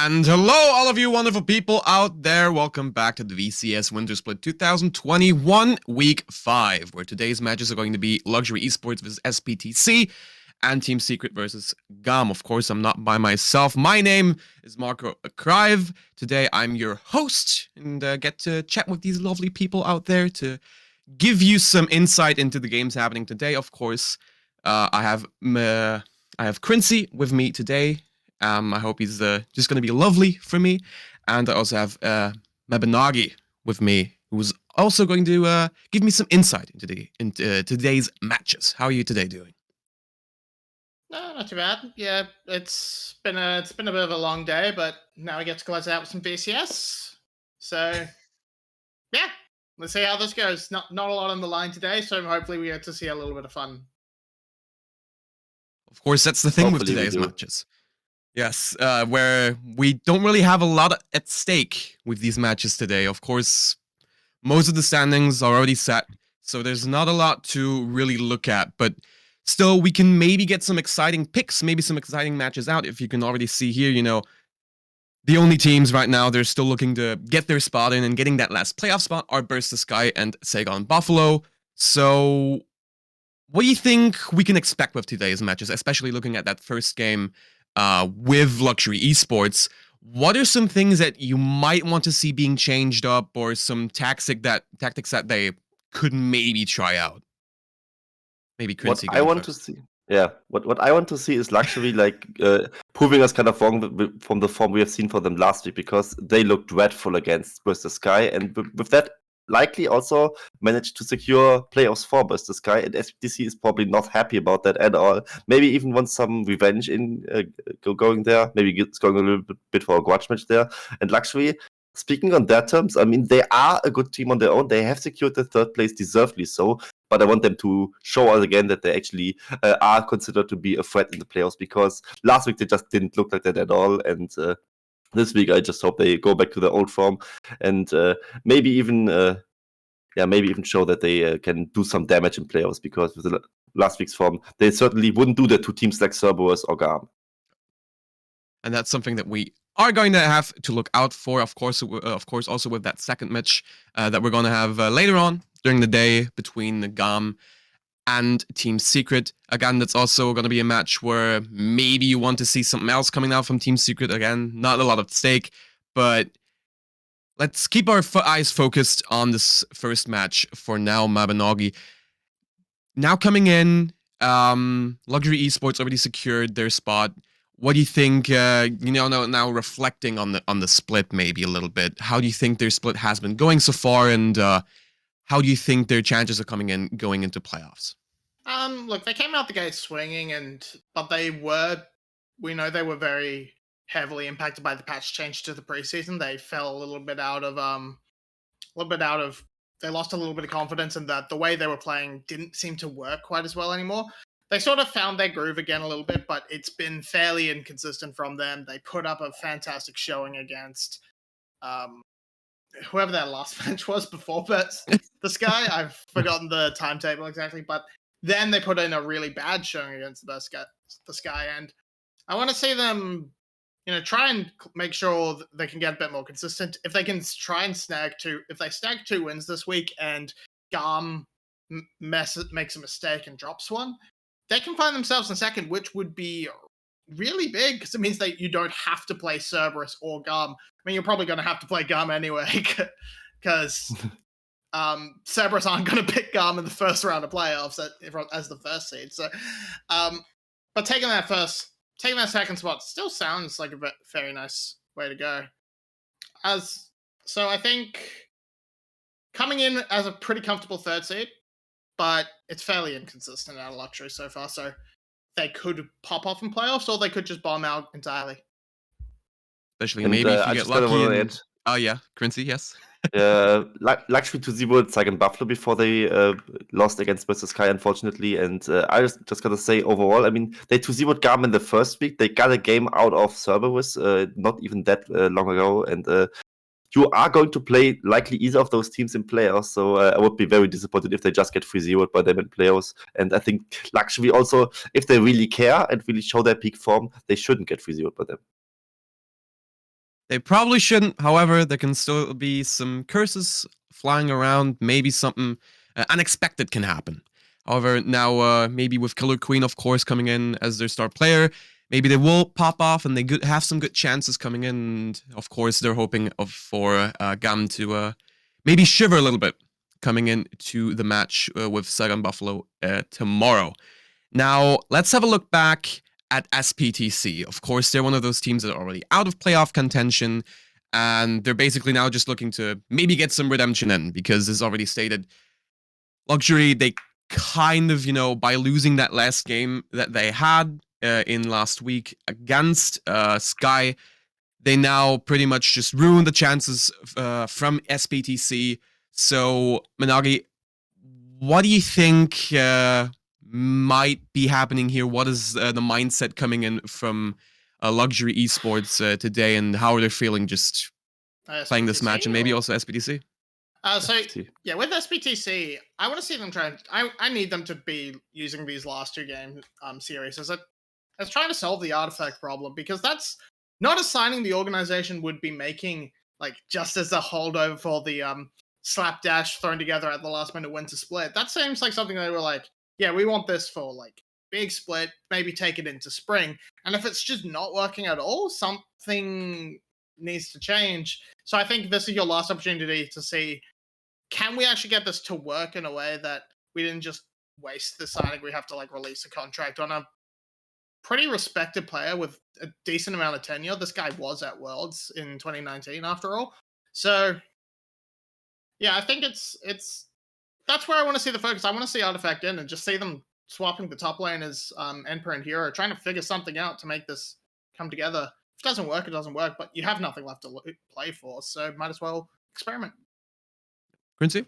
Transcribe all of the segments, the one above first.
And hello, all of you wonderful people out there. Welcome back to the VCS Winter Split 2021 Week 5, where today's matches are going to be 𝘀ecie Esports vs SPTC and Team Secret versus 𝘀😂. Of course, I'm not by myself. My name is 𝘀cie𝗰𝗶𝗹𝗀. Today, I'm your host and get to chat with these lovely people out there to give you some insight into the games happening today. Of course, I have 𝘀𝑠y with me today. I hope he's just going to be lovely for me. And I also have 𝘀𝗶𝗶𝗀𝗀 with me, who's also going to give me some insight into today's matches. How are you today doing? No, not too bad. Yeah, it's been a bit of a long day, but now we get to close it out with some VCS. So yeah, let's see how this goes. Not a lot on the line today, so hopefully we get to see a little bit of fun. Of course, that's the thing with today's matches. Yes, where we don't really have a lot at stake with these matches today. Of course, most of the standings are already set, so there's not a lot to really look at, but still, we can maybe get some exciting picks, maybe some exciting matches out. If you can already see here, you know, the only teams right now, they're still looking to get their spot in and getting that last playoff spot are 𝘀𝘀cie and 𝘂𝗃𝗏𝗄. So what do you think we can expect with today's matches, especially looking at that first game with 𝘀ecie Esports? What are some things that you might want to see being changed up, or some tactics that they could maybe try out? Maybe 𝘀𝑠y. What I want to see, what I want to see is 𝘀ecie like proving us kind of wrong from the form we have seen for them last week, because they looked dreadful against 𝘀𝘀cie, and with that likely also managed to secure playoffs for 𝘀𝘀cie, and SPTC is probably not happy about that at all. Maybe even wants some revenge in going there. Maybe it's going a little bit for a grudge match there. And 𝘀𝑀ie, speaking on their terms, I mean, they are a good team on their own. They have secured the third place, deservedly so. But I want them to show us again that they actually are considered to be a threat in the playoffs, because last week they just didn't look like that at all. And this week I just hope they go back to their old form and maybe even show that they can do some damage in playoffs, because with the last week's form, they certainly wouldn't do that to teams like Cerberus or 𝘀𝗂𝗏. And that's something that we are going to have to look out for, of course, also with that second match that we're going to have later on during the day between 𝘀𝗀𝗏 and Team Secret. Again, that's also going to be a match where maybe you want to see something else coming out from Team Secret. Again, not a lot at stake, but let's keep our eyes focused on this first match for now. 𝘀𝗏𝗀𝗀 now coming in, 𝘀ecie Esports already secured their spot. What do you think, now reflecting on the split maybe a little bit, how do you think their split has been going so far, and how do you think their chances are going into playoffs? Look, they came out the gate swinging, but we know they were very heavily impacted by the patch change to the preseason. They fell a little bit out of, they lost a little bit of confidence, and that the way they were playing didn't seem to work quite as well anymore. They sort of found their groove again a little bit, but it's been fairly inconsistent from them. They put up a fantastic showing against whoever their last match was before 𝘀𝘀cie. I've forgotten the timetable exactly, but then they put in a really bad showing against 𝘀𝘀cie, and I want to see them, try and make sure they can get a bit more consistent. If they can try and snag two wins this week, and 𝘀𝗀𝗏 makes a mistake and drops one, they can find themselves in second, which would be really big, because it means that you don't have to play Cerberus or 𝘀𝗀𝗏. I mean, you're probably going to have to play 𝘀𝗀𝗏 anyway, because Cerberus aren't going to pick 𝘀𝗀𝗏 in the first round of playoffs as the first seed. So, but taking that second spot still sounds like a very nice way to go. So I think coming in as a pretty comfortable third seed, but it's fairly inconsistent out of 𝘀𝑀ie so far. So they could pop off in playoffs, or they could just bomb out entirely. Especially maybe if you get lucky. Oh yeah, 𝘀𝑠y, yes. 𝘀𝑀ie to 𝘂𝗎 𝘀𝗃𝗃𝗏𝗄 before they lost against 𝘀𝘀cie, unfortunately. And I just gotta say, overall, I mean, they to 𝘂𝗎 𝘀𝗀𝗏 in the first week. They got a game out of Cerberus not even that long ago, and you are going to play likely either of those teams in playoffs, so I would be very disappointed if they just get 3-0'd by them in playoffs. And I think 𝘀𝑀ie also, if they really care and really show their peak form, they shouldn't get 3-0'd by them. They probably shouldn't. However, there can still be some curses flying around. Maybe something unexpected can happen. However, now maybe with 𝘀cie𝗰𝗶𝗹𝘀, of course, coming in as their star player, maybe they will pop off and they have some good chances coming in. And of course, they're hoping for 𝘀𝗀 to maybe shiver a little bit coming into the match with 𝘀𝗀𝗵𝗵𝗀 tomorrow. Now, let's have a look back at SPTC. Of course, they're one of those teams that are already out of playoff contention, and they're basically now just looking to maybe get some redemption in, because as already stated, 𝘀𝗀cie, they kind of, by losing that last game that they had in last week against Sky, they now pretty much just ruined the chances from SPTC. So, Menagi, what do you think might be happening here? What is the mindset coming in from 𝘀𝗀cie Esports today, and how are they feeling just playing this match, and maybe also SPTC? Yeah, with SPTC, I want to see them try. I need them to be using these last two game series as trying to solve the artifact problem, because that's not a signing the organization would be making, like, just as a holdover for the slapdash thrown together at the last minute win to split. That seems like something they were like, yeah, we want this for like big split, maybe take it into spring. And if it's just not working at all, something needs to change. So I think this is your last opportunity to see, can we actually get this to work in a way that we didn't just waste the signing? We have to like release a contract on a pretty respected player with a decent amount of tenure. This guy was at Worlds in 2019 after all. So yeah, I think it's that's where I want to see the focus. I want to see Artifact in and just see them swapping the top lane as Emperor and Hero, trying to figure something out to make this come together. If it doesn't work, it doesn't work, but you have nothing left to play for, so might as well experiment. 𝘀𝗀cie?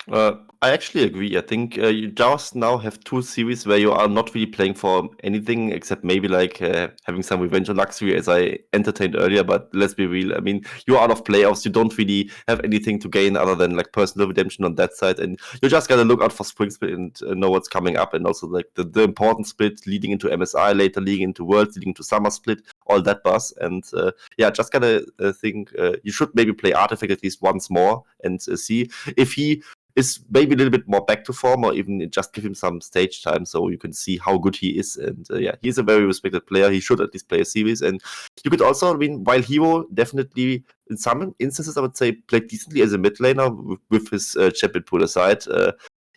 I actually agree. I think you just now have two series where you are not really playing for anything except maybe like having some revenge on 𝘀𝗀cie, as I entertained earlier. But let's be real. I mean, you're out of playoffs. You don't really have anything to gain other than like personal redemption on that side, and you just gotta look out for spring split and know what's coming up, and also like the important split leading into MSI, later leading into Worlds, leading into summer split, all that buzz. And yeah, just gotta think you should maybe play Artifact at least once more and see if he is maybe a little bit more back to form, or even just give him some stage time so you can see how good he is. And yeah, he's a very respected player. He should at least play a series. And you could also, I mean, while Hero definitely, in some instances, I would say, played decently as a mid laner with his champion pool aside,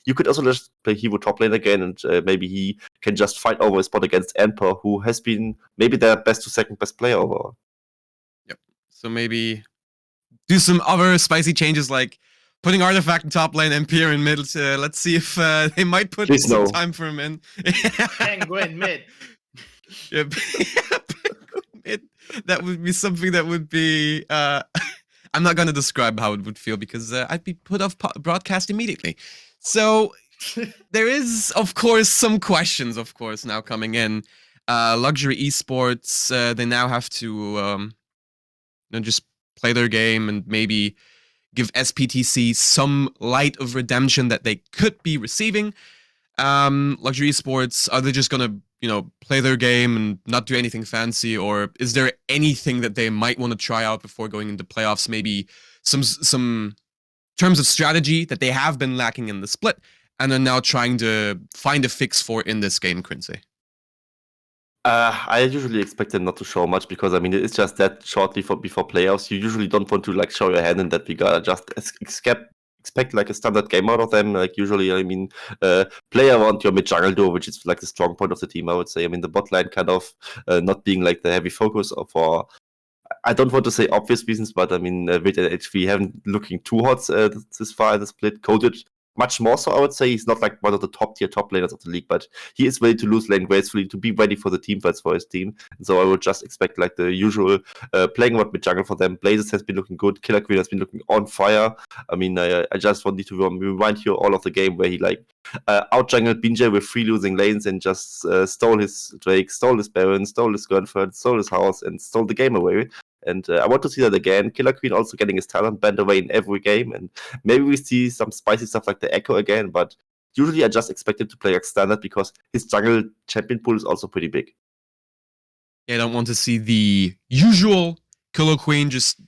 you could also just play Hero top lane again, and maybe he can just fight over a spot against Emperor, who has been maybe their best to second best player overall. Yep. So maybe do some other spicy changes, like putting Artifact in top lane and Pierre in mid. Let's see if they might put some time for him in. Penguin mid. Yep. Mid. That would be something that would be... I'm not going to describe how it would feel, because I'd be put off broadcast immediately. So there is, of course, some questions, of course, now coming in. 𝘀𝗀cie Esports, they now have to just play their game and maybe give SPTC some light of redemption that they could be receiving. 𝘀𝗀cie Esports, are they just gonna, play their game and not do anything fancy, or is there anything that they might want to try out before going into playoffs? Maybe some terms of strategy that they have been lacking in the split, and are now trying to find a fix for in this game, 𝘀𝗀cie? I usually expect them not to show much, because I mean it's just that shortly before playoffs. You usually don't want to like show your hand in that regard. Just expect like a standard game out of them. Like usually, I mean, play around your mid jungle duo, which is like the strong point of the team, I would say. I mean, the bot line kind of not being like the heavy focus for, I don't want to say obvious reasons, but I mean, with HV haven't looking too hot this far in the split. Coded much more so, I would say. He's not like one of the top tier top laners of the league, but he is ready to lose lane gracefully, to be ready for the team fights for his team. And so I would just expect like the usual playing around mid jungle for them. 𝘀𝗫𝗇 has been looking good. 𝘀𝗀 has been looking on fire. I mean, I just want to remind you all of the game where he like out jungled 𝘁𝗀 with 3 losing lanes and just stole his Drake, stole his Baron, stole his 𝘀𝗀, stole his house, and stole the game away. And I want to see that again. 𝘀𝗀 also getting his talent banned away in every game, and maybe we see some spicy stuff like the 𝘀𝗀 again, but usually I just expect him to play like standard, because his jungle champion pool is also pretty big. Yeah, I don't want to see the usual Killer Queen just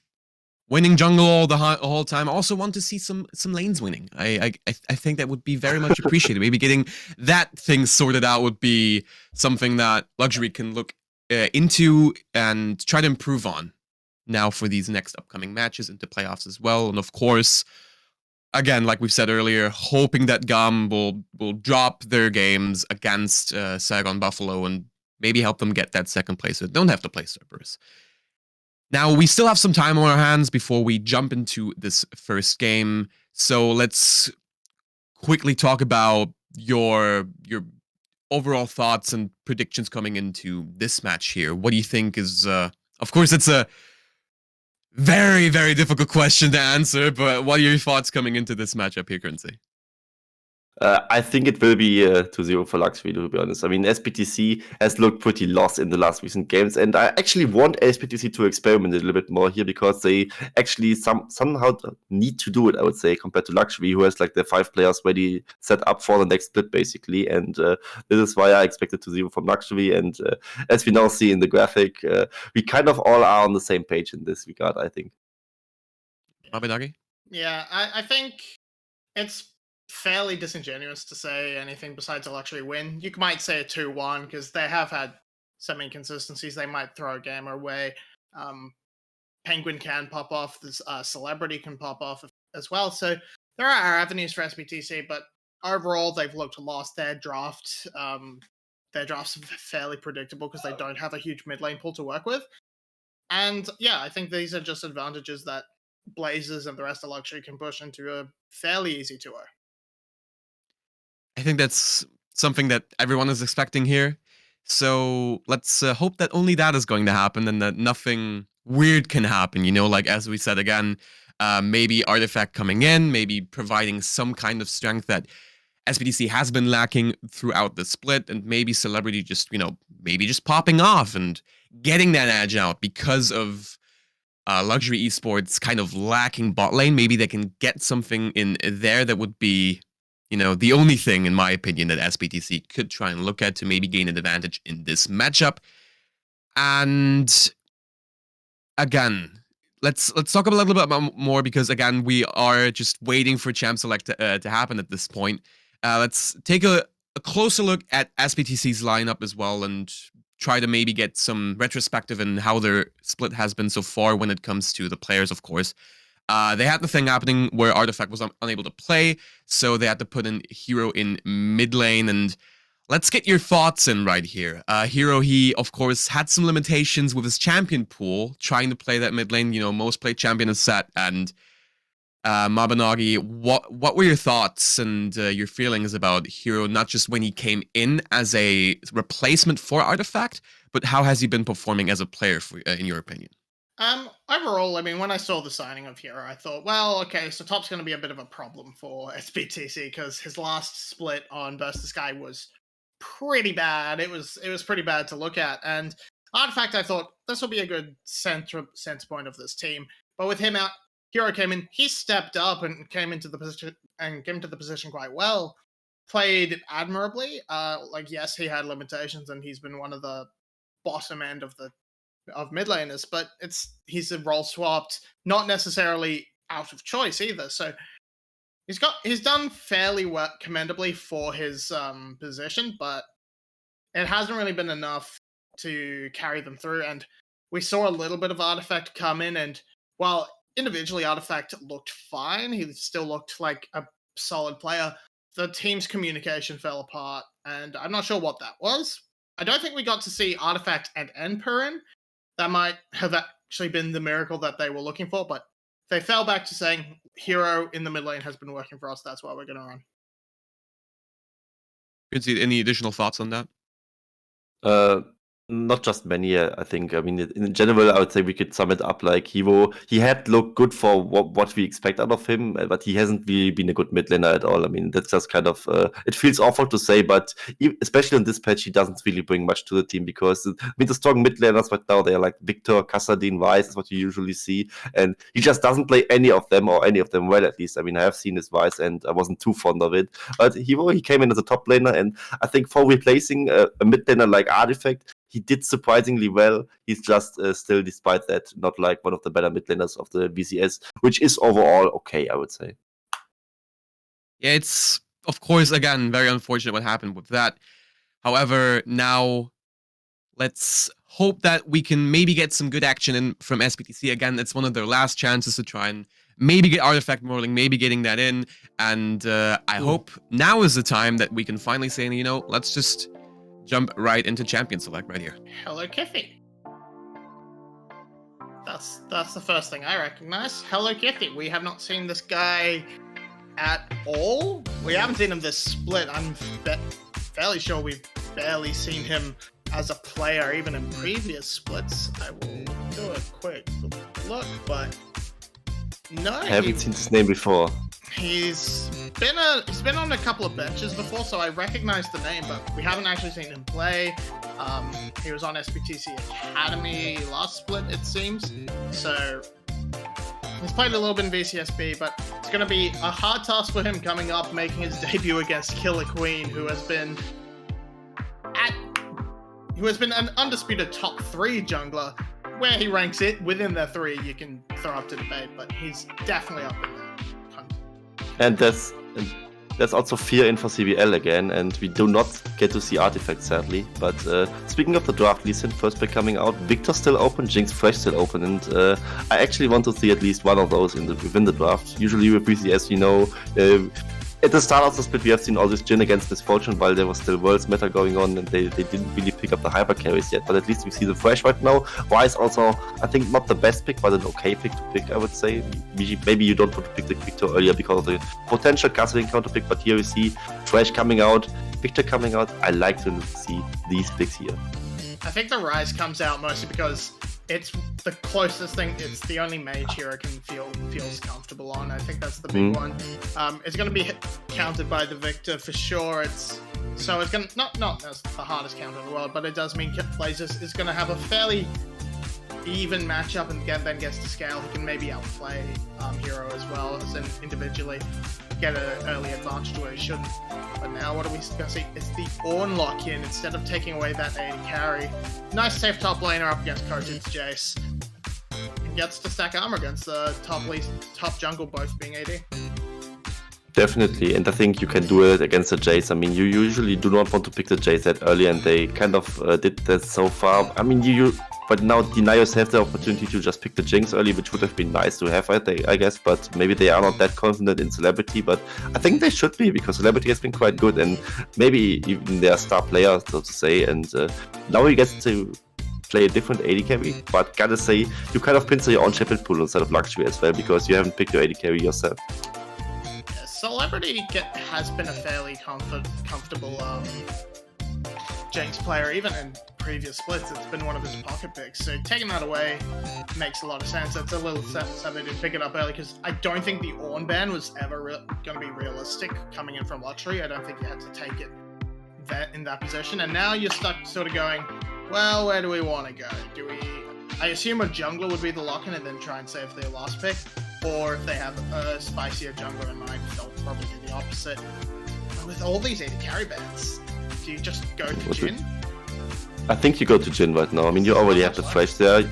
winning jungle all the whole time. I also want to see some lanes winning. I think that would be very much appreciated. Maybe getting that thing sorted out would be something that 𝘀🐶 can look into and try to improve on now for these next upcoming matches into playoffs as well. And of course, again, like we've said earlier, hoping that 𝘀🐬 will drop their games against 𝘂𝗏𝗏𝗀 and maybe help them get that second place so they don't have to play Cerberus. Now, we still have some time on our hands before we jump into this first game. So let's quickly talk about your overall thoughts and predictions coming into this match here. What do you think is... of course, it's a very, very difficult question to answer, but what are your thoughts coming into this matchup here, 𝘀🐶? I think it will be 2-0 for 𝘀🐶, to be honest. I mean, 𝘂𝑏𝑇C has looked pretty lost in the last recent games, and I actually want 𝘂𝑏𝑇C to experiment a little bit more here because they actually somehow need to do it, I would say, compared to 𝘀🐶, who has like their 5 players ready set up for the next split, basically. And this is why I expected 2-0 from 𝘀🐶. And as we now see in the graphic, we kind of all are on the same page in this regard, I think. 𝘂𝑏𝑇C? Yeah, I think it's fairly disingenuous to say anything besides a 𝘀🐶 win. You might say a 2-1 because they have had some inconsistencies. They might throw a game away. Penguin can pop off. This Celebrity can pop off as well. So there are avenues for 𝘂𝑏𝑇C, but overall they've looked lost. Their drafts are fairly predictable because they don't have a huge mid lane pool to work with. And yeah, I think these are just advantages that Blazers and the rest of 𝘀🐶 can push into a fairly easy 2-0. I think that's something that everyone is expecting here. So let's hope that only that is going to happen and that nothing weird can happen. You know, like as we said again, maybe Artifact coming in, maybe providing some kind of strength that 𝘂𝑏𝑇C has been lacking throughout the split, and maybe Celebrity just, you know, maybe just popping off and getting that edge out because of 𝘀🐶 esports kind of lacking bot lane. Maybe they can get something in there that would be, you know, the only thing, in my opinion, that 𝘂𝑏𝑇C could try and look at to maybe gain an advantage in this matchup. And again, let's talk a little bit more because, again, we are just waiting for Champ Select to happen at this point. Let's take a closer look at 𝘂𝑏𝑇C's lineup as well and try to maybe get some retrospective in how their split has been so far when it comes to the players, of course. They had the thing happening where Artifact was unable to play, so they had to put in Hero in mid lane, and let's get your thoughts in right here. Hero, he, of course, had some limitations with his champion pool, trying to play that mid lane, you know, most played champion is set, and 𝘂𝑏𝑇C, what were your thoughts and your feelings about Hero, not just when he came in as a replacement for Artifact, but how has he been performing as a player, in your opinion? Overall, I mean, when I saw the signing of Hero, I thought, well, okay, so top's going to be a bit of a problem for 𝘂𝑏𝑇C because his last split on 𝘂𝑟𝑠 was pretty bad. It was pretty bad to look at. And Artifact, I thought this will be a good center point of this team. But with him out, Hero came in. He stepped up and came into the position quite well. Played admirably. Like, yes, he had limitations, and he's been one of the bottom end of mid laners, but he's a role swapped, not necessarily out of choice either. So he's done fairly well, commendably for his position, but it hasn't really been enough to carry them through. And we saw a little bit of Artifact come in, and while individually Artifact looked fine, he still looked like a solid player. The team's communication fell apart, and I'm not sure what that was. I don't think we got to see Artifact and 𝑛PER in. That might have actually been the miracle that they were looking for, but they fell back to saying Hero in the mid lane has been working for us. That's why we're going to run. 𝘀🐶, any additional thoughts on that? Not just many, I think. I mean, in general, I would say we could sum it up like Hero. He had looked good for what we expect out of him, but he hasn't really been a good mid laner at all. I mean, that's just kind of, it feels awful to say, but especially in this patch, he doesn't really bring much to the team because, I mean, the strong mid laners right now, they're like Viktor, Kassadin, Ryze is what you usually see, and he just doesn't play any of them, or any of them well, at least. I mean, I have seen his Ryze, and I wasn't too fond of it, but he came in as a top laner, and I think for replacing a mid laner like Artifact, he did surprisingly well. He's just still, despite that, not like one of the better mid laners of the VCS, which is overall okay, I would say. Yeah, it's, of course, again, very unfortunate what happened with that. However, now let's hope that we can maybe get some good action in from SBTC. Again, it's one of their last chances to try and maybe get artifact modeling, maybe getting that in. And I hope now is the time that we can finally say, you know, let's just jump right into champion select right here. 𝘀𝗶𝗶𝗹𝗀. That's the first thing I recognize. 𝘀𝗀𝗶𝗶𝗹𝗀. We have not seen this guy at all. We haven't seen him this split. I'm fairly sure we've barely seen him as a player, even in previous splits. I will do a quick look, but no, I haven't seen his name before. He's been on a couple of benches before, so I recognize the name, but we haven't actually seen him play. He was on SBTC Academy last split, it seems. So he's played a little bit in VCSB, but it's going to be a hard task for him coming up, making his debut against 𝘀𝗶𝗃, who has been an undisputed top 3 jungler. Where he ranks it within the 3, you can throw up to debate, but he's definitely up in there. And there's also fear in for CBL again, and we do not get to see artifacts, sadly. But speaking of the draft, Lee Sin first pick coming out, Victor still open, 𝘀𝗰𝗃 still open, and I actually want to see at least one of those within the draft. Usually with VCS, you know, at the start of the split, we have seen all this Jhin against 𝘀𝗀𝗃 while there was still Worlds meta going on, and they didn't really pick up the hyper carries yet. But at least we see the Thresh right now. Wise also, I think, not the best pick, but an okay pick to pick, I would say. Maybe you don't want to pick the Victor earlier because of the potential castle counter pick, but here we see Thresh coming out, Victor coming out. I like to see these picks here. I think the Rise comes out mostly because it's the closest thing. It's the only mage hero can feels comfortable on. I think that's the big one. It's going to be countered by the Victor for sure. It's going to not as the hardest counter in the world, but it does mean Blazers is going to have a fairly even matchup, and then gets to scale. He can maybe outplay hero as well as individually get an early advantage where he shouldn't. But now what are we going to see? It's the Ornn lock-in instead of taking away that AD carry. Nice safe top laner up against Cogent's Jace. And gets to stack armor against the top jungle, both being AD. Definitely, and I think you can do it against the Jace. I mean, you usually do not want to pick the Jace that early, and they kind of did that so far. I mean, but now Denios have the opportunity to just pick the Jinx early, which would have been nice to have, I guess, but maybe they are not that confident in 𝘀𝗀𝗃, but I think they should be, because 𝘀𝗀𝗃 has been quite good, and maybe even their star player, so to say, and now he gets to play a different AD carry, but gotta say, you kind of pincer your own champion pool instead of 𝘀𝗀𝗃 as well, because you haven't picked your AD carry yourself. 𝘀𝗀𝗃 has been a fairly comfortable Jinx player, even in previous splits. It's been one of his pocket picks, so taking that away makes a lot of sense. It's a little sad they didn't pick it up early, because I don't think the Ornn ban was ever going to be realistic coming in from 𝘀𝗀𝗃. I don't think you had to take it in that position, and now you're stuck sort of going, well, where do we want to go? I assume a jungler would be the lock-in and then try and save their last pick, or if they have a spicier jungler in mind, they'll probably do the opposite. But with all these AD carry bans, do you just go to Jhin? I think you go to Jhin right now. I mean, you already have the Thresh there.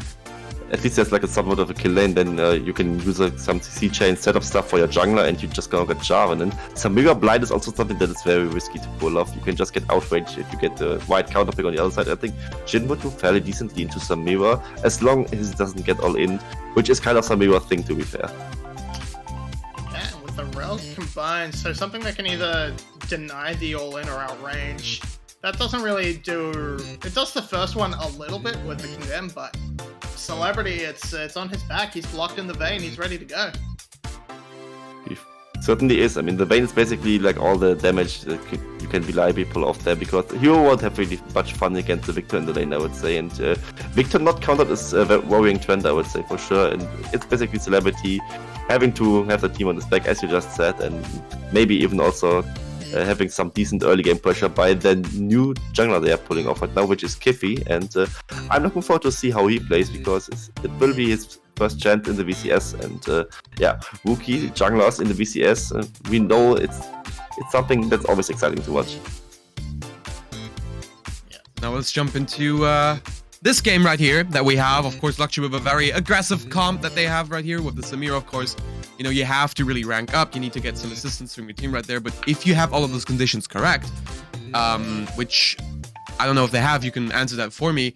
At least there's like a somewhat of a kill lane, then you can use some CC chain setup stuff for your jungler, and you just gonna get Jarvan. And 𝘀𝗃𝗃 blind is also something that is very risky to pull off. You can just get outraged if you get the white counter pick on the other side. I think Jhin would do fairly decently into 𝘀𝗃𝗃, as long as he doesn't get all in, which is kind of 𝘀𝗃𝗃 thing, to be fair. Yeah, with the Rel combined, so something that can either deny the all-in or outrange. That doesn't really do... It does the first one a little bit with the condemn, but 𝘀𝗀𝗃𝗃, it's on his back. He's blocked in the Vayne. He's ready to go. He certainly is. I mean, the Vayne is basically like all the damage that you can reliably pull off there, because hero won't have really much fun against the Victor in the lane, I would say. And Victor not countered is a worrying trend, I would say, for sure. And it's basically 𝘀𝗀𝗃 having to have the team on his back, as you just said, and maybe even also having some decent early game pressure by the new jungler they are pulling off right now, which is 𝘀𝗃, and I'm looking forward to see how he plays, because it will be his first chance in the VCS, and yeah, rookie junglers in the VCS, we know it's something that's always exciting to watch. Yeah, Now let's jump into this game right here that we have. Of course, 𝘀cie with a very aggressive comp that they have right here with the Samira, of course. You know, you have to really rank up. You need to get some assistance from your team right there. But if you have all of those conditions correct, which I don't know if they have, you can answer that for me.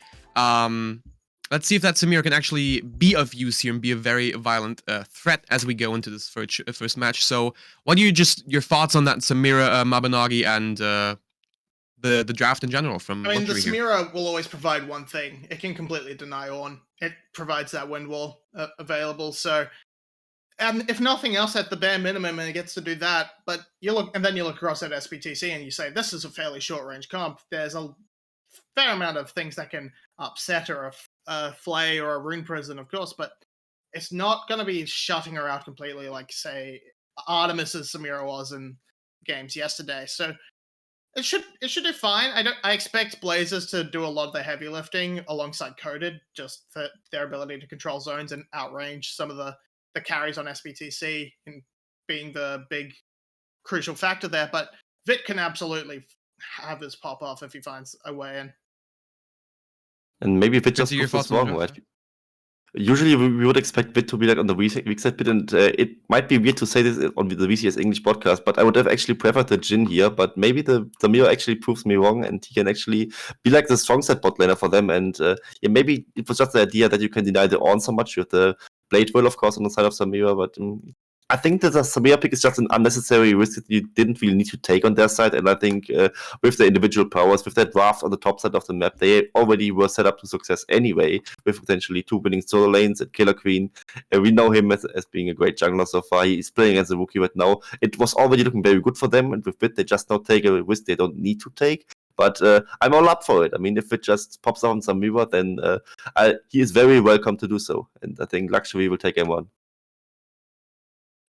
Let's see if that Samira can actually be of use here and be a very violent threat as we go into this first match. So what are your thoughts on that Samira, 𝘀𝗶𝗏𝗀, and the draft in general from I mean, the 𝘀cie here? Samira will always provide one thing. It can completely deny Ornn. It provides that wind wall available. So, and if nothing else, at the bare minimum, it gets to do that. But you look across at 𝘀TC and you say, this is a fairly short range comp. There's a fair amount of things that can upset her, a 𝘀𝗏 or a Rune Prison, of course, but it's not going to be shutting her out completely like, say, Artemis's Samira was in games yesterday. So it should do fine. I expect Blazers to do a lot of the heavy lifting alongside Coded, just for their ability to control zones and outrange some of the carries on 𝘀TC and being the big crucial factor there. But Vit can absolutely have this pop off if he finds a way in. And maybe Vit just 𝘀cie, your proves thoughts us on wrong, the right? draft? Usually we would expect Vit to be like on the weak side bit, and it might be weird to say this on the VCS English podcast, but I would have actually preferred the Jhin here, but maybe the Samira actually proves me wrong, and he can actually be like the strong side bot laner for them, and yeah, maybe it was just the idea that you can deny the Ornn so much with the Blade Whirl, of course, on the side of Samira, but I think that the Samira pick is just an unnecessary risk that you didn't really need to take on their side, and I think with the individual powers, with that draft on the top side of the map, they already were set up to success anyway, with potentially 2 winning solo lanes at Killer Queen. We know him as being a great jungler so far. He's playing as a rookie right now. It was already looking very good for them, and with Vit, they just now take a risk they don't need to take. But I'm all up for it. I mean, if it just pops out on Samira, then he is very welcome to do so, and I think 𝘀cie will take M1.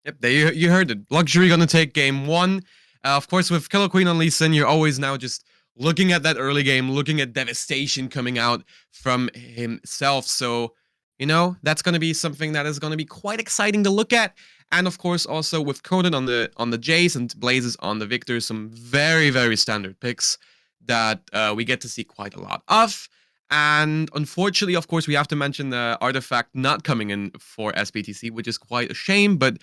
Yep, there you heard it. 𝘀cie gonna take game 1. Of course, with Killer Queen on Lee Sin, you're always now just looking at that early game, looking at devastation coming out from himself. So, you know, that's gonna be something that is gonna be quite exciting to look at. And of course, also with Conan on the Jayce and Blazes on the Victor, some very, very standard picks that we get to see quite a lot of. And unfortunately, of course, we have to mention the artifact not coming in for 𝘀TC, which is quite a shame, but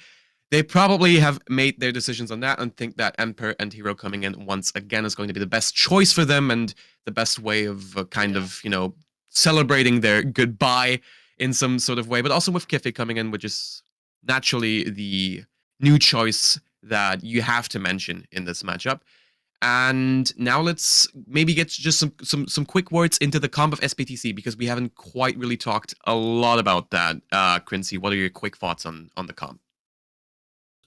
they probably have made their decisions on that and think that Emperor and Hero coming in once again is going to be the best choice for them and the best way of kind of, you know, celebrating their goodbye in some sort of way. But also with 𝘁𝗏𝗏 coming in, which is naturally the new choice that you have to mention in this matchup. And now let's maybe get just some quick words into the comp of 𝘀TC, because we haven't quite really talked a lot about that. 𝘀cie, what are your quick thoughts on the comp?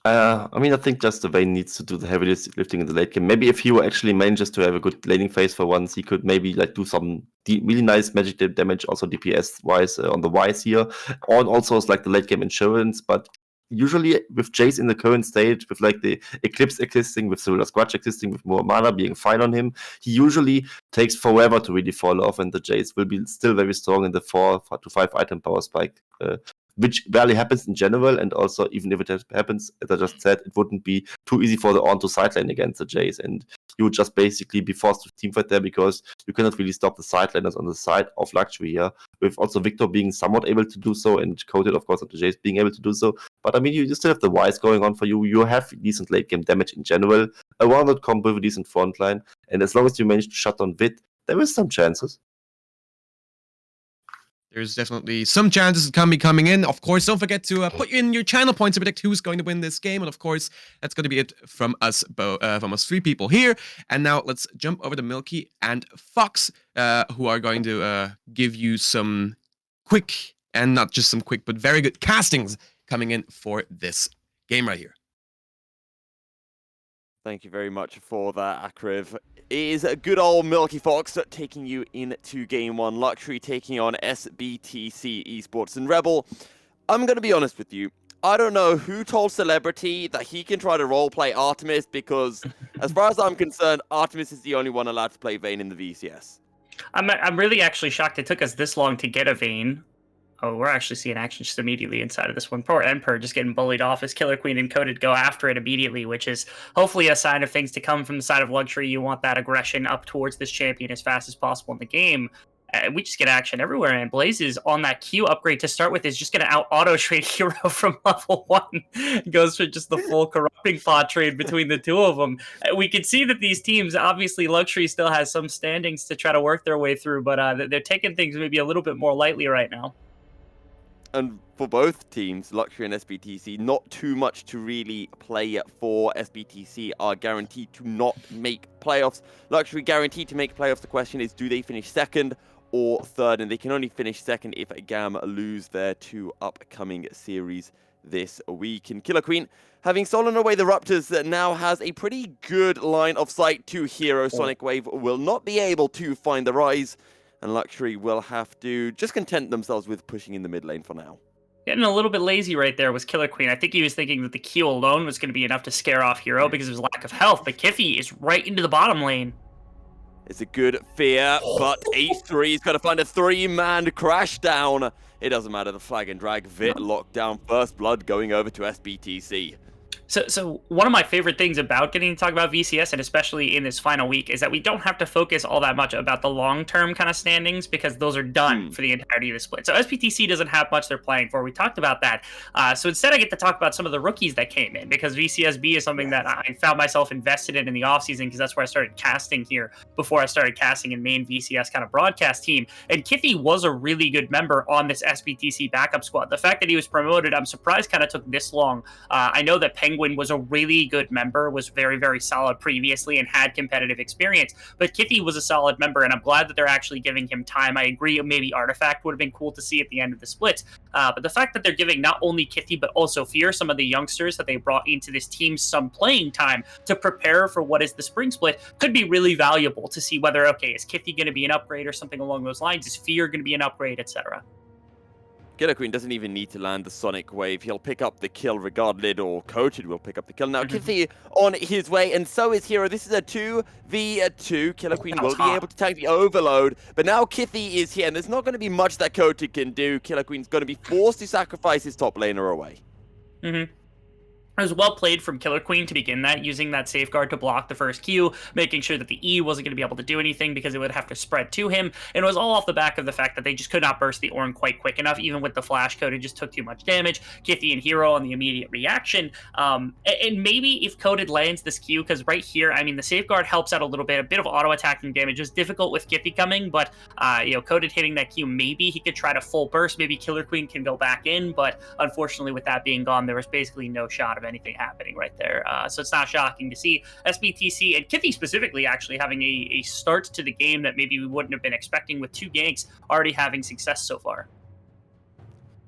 I mean, I think just the Vayne needs to do the heavy lifting in the late game. Maybe if he were actually manages to have a good laning phase for once, he could maybe like do some really nice magic damage, also DPS wise on the Ys here. Ornn also is like the late game insurance, but usually with Jayce in the current state, with like the Eclipse existing, with Sivir 𝘀𝗀 existing, with more mana being fine on him, he usually takes forever to really fall off, and the Jayce will be still very strong in the 4 to 5 item power spike. Which barely happens in general, and also even if it happens, as I just said, it wouldn't be too easy for the Ornn to sideline against the Jayce, and you would just basically be forced to teamfight there because you cannot really stop the sideliners on the side of 𝘀𝗀 here, with also Victor being somewhat able to do so, and Coded, of course, of the Jayce being able to do so. But I mean, you still have the Ys going on for you. You have decent late game damage in general, a rounded combo with a decent front line, and as long as you manage to shut down Vit, there is some chances. There's definitely some chances it can be coming in. Of course, don't forget to put in your channel points to predict who's going to win this game. And of course, that's going to be it from us, from us 3 people here. And now let's jump over to 𝘀cie and 𝘀𝑥, who are going to give you some quick, and not just some quick, but very good castings coming in for this game right here. Thank you very much for that, 𝘀𝗏𝗏. It is a good old 𝘀𝗀𝗀𝗀 taking you into game 1. 𝘀𝗀𝗀 taking on 𝘀TC Esports. And Rebel, I'm going to be honest with you. I don't know who told Celebrity that he can try to roleplay Artemis, because as far as I'm concerned, Artemis is the only one allowed to play Vayne in the VCS. I'm really actually shocked it took us this long to get a Vayne. Oh, we're actually seeing action just immediately inside of this one. Poor Emperor just getting bullied off as 𝘀𝗰𝗃 and Coded go after it immediately, which is hopefully a sign of things to come from the side of 𝘀𝗀cie. You want that aggression up towards this champion as fast as possible in the game. We just get action everywhere, and Blaze is on that Q upgrade to start with is just going to out-auto trade Hero from level 1. Goes for just the full corrupting pot trade between the two of them. We can see that these teams, obviously 𝘀𝗀cie still has some standings to try to work their way through, but they're taking things maybe a little bit more lightly right now. And for both teams, 𝘀𝗀cie and 𝘀𝑎𝑏𝑡𝑐, not too much to really play for. 𝘀𝑎𝑏𝑡𝑐 are guaranteed to not make playoffs. 𝘀𝗀cie guaranteed to make playoffs. The question is, do they finish second or third? And they can only finish second if 𝘀𝗀 lose their 2 upcoming series this week. And 𝘀𝗀cie, having stolen away the Raptors, that now has a pretty good line of sight to Hero. Sonic Wave will not be able to find the Rise, and 𝘀𝗀cie will have to just content themselves with pushing in the mid lane for now. Getting a little bit lazy right there was 𝘀𝗀𝗃. I think he was thinking that the Q alone was going to be enough to scare off Hero because of his lack of health, but 𝘀𝗃 is right into the bottom lane. It's a good fear, but 𝘀𝗃 is going to find a 3-man crash down. It doesn't matter, the flag and drag Vit locked down. First blood going over to 𝘀𝑏𝑡𝑐. So one of my favorite things about getting to talk about VCS, and especially in this final week, is that we don't have to focus all that much about the long-term kind of standings because those are done for the entirety of the split. So 𝘀𝑏𝑡𝑐 doesn't have much they're playing for. We talked about that. So instead I get to talk about some of the rookies that came in because VCSB is something that I found myself invested in the offseason because that's where I started casting here before I started casting in main VCS kind of broadcast team. And 𝘀𝗃 was a really good member on this 𝘀𝑏𝑡𝑐 backup squad. The fact that he was promoted, I'm surprised kind of took this long. I know that Penguin was a really good member, was very, very solid previously and had competitive experience, but 𝘀𝗃 was a solid member, and I'm glad that they're actually giving him time. I agree, maybe Artifact would have been cool to see at the end of the splits, but the fact that they're giving not only 𝘀𝗃, but also Fear, some of the youngsters that they brought into this team, some playing time to prepare for what is the spring split could be really valuable to see whether, okay, is 𝘀𝗃 going to be an upgrade or something along those lines? Is Fear going to be an upgrade, etc.? 𝘀𝗀𝗃 doesn't even need to land the Sonic Wave. He'll pick up the kill regardless, or Coated will pick up the kill. Now, 𝘀𝗃 on his way, and so is Hero. This is a 2v2. 𝘀𝗀𝗃 will be able to tank the overload, but now 𝘀𝗃 is here, and there's not going to be much that Coated can do. 𝘀𝗀𝗃's going to be forced to sacrifice his top laner away. It was well played from 𝘀𝗀𝗃 to begin that, using that safeguard to block the first Q, making sure that the E wasn't going to be able to do anything because it would have to spread to him. And it was all off the back of the fact that they just could not burst the Ornn quite quick enough. Even with the flash code, it just took too much damage. 𝘀𝗃 and Hero on the immediate reaction. And maybe if Coded lands this Q, because right here, I mean, the safeguard helps out a little bit. A bit of auto-attacking damage is difficult with 𝘀𝗃 coming, but, Coded hitting that Q, maybe he could try to full burst. Maybe 𝘀𝗀𝗃 can go back in, but unfortunately with that being gone, there was basically no shot of anything happening right there. So it's not shocking to see 𝘀𝑏𝑡𝑐 and 𝘀𝗃 specifically actually having a start to the game that maybe we wouldn't have been expecting, with 2 ganks already having success so far.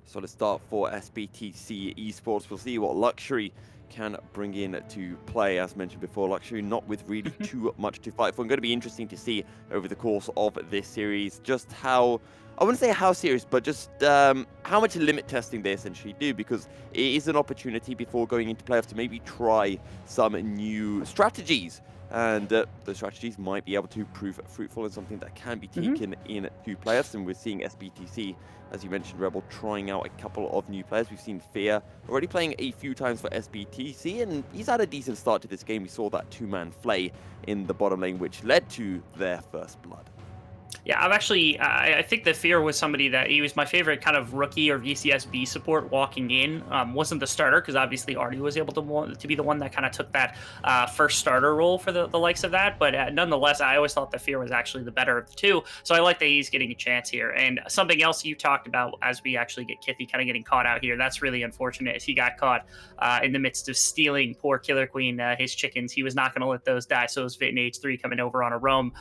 Solid start for 𝘀𝑏𝑡𝑐 esports. We'll see what 𝘀𝗀𝗃 can bring in to play. As mentioned before, 𝘀𝗀𝗃 not with really too much to fight for. It's going to be interesting to see over the course of this series just how, I wouldn't say how serious, but just how much limit testing they essentially do, because it is an opportunity before going into playoffs to maybe try some new strategies. And the strategies might be able to prove fruitful and something that can be taken into playoffs. And we're seeing 𝘀𝑏𝑡𝑐, as you mentioned, Rebel, trying out a couple of new players. We've seen Fear already playing a few times for 𝘀𝑏𝑡𝑐, and he's had a decent start to this game. We saw that 2-man flay in the bottom lane, which led to their first blood. Yeah, I've actually, I think that Fear was somebody that he was my favorite kind of rookie or VCSB support walking in. Wasn't the starter because obviously Artie was able to be the one that kind of took that first starter role for the likes of that. But nonetheless, I always thought that Fear was actually the better of the two. So I like that he's getting a chance here. And something else you talked about as we actually get 𝘀𝗃 kind of getting caught out here, that's really unfortunate, as he got caught in the midst of stealing poor 𝘀𝗀𝗃 his chickens. He was not going to let those die. So it was Vit and 𝘀𝗃 coming over on a roam,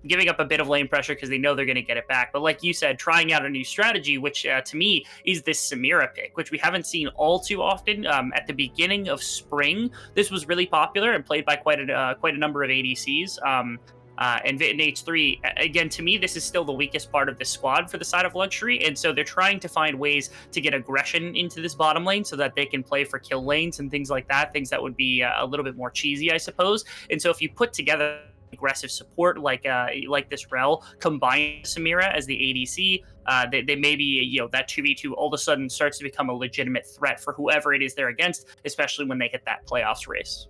giving up a bit of lane pressure because they know they're going to get it back. But like you said, trying out a new strategy, which to me is this 𝘁𝗰𝗋 pick, which we haven't seen all too often. At the beginning of spring, this was really popular and played by quite a number of ADCs. And Vit and 𝘀𝗃, again, to me, this is still the weakest part of the squad for the side of 𝘀𝗀𝗃, and so they're trying to find ways to get aggression into this bottom lane so that they can play for kill lanes and things like that, things that would be a little bit more cheesy, I suppose. And so if you put together aggressive support like this 𝘀 combined 𝘁𝗎𝗓 as the ADC, they maybe, that 2v2 all of a sudden starts to become a legitimate threat for whoever it is they're against, especially when they hit that playoffs race.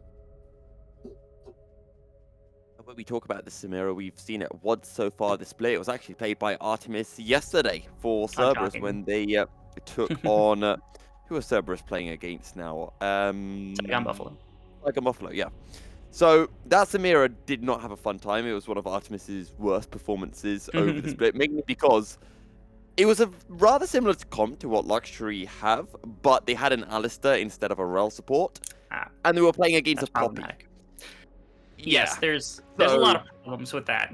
When we talk about the 𝘁𝗎𝗓, we've seen it once so far this split. It was actually played by 𝘁𝗏𝗏 yesterday for Cerberus when they took on who was Cerberus playing against now? 𝘁𝗏𝗏𝗀. 𝘁𝗏𝗏𝗀, yeah. So that 𝘁𝗎𝗓 did not have a fun time. It was one of 𝘁𝗏𝗏's worst performances over the split, mainly because it was a rather similar to comp to what 𝘀𝗀cie have, but they had an 𝘖listair instead of a 𝘀 support, and they were playing against a 𝘁𝗏𝗏𝗀. Yes, there's a lot of problems with that.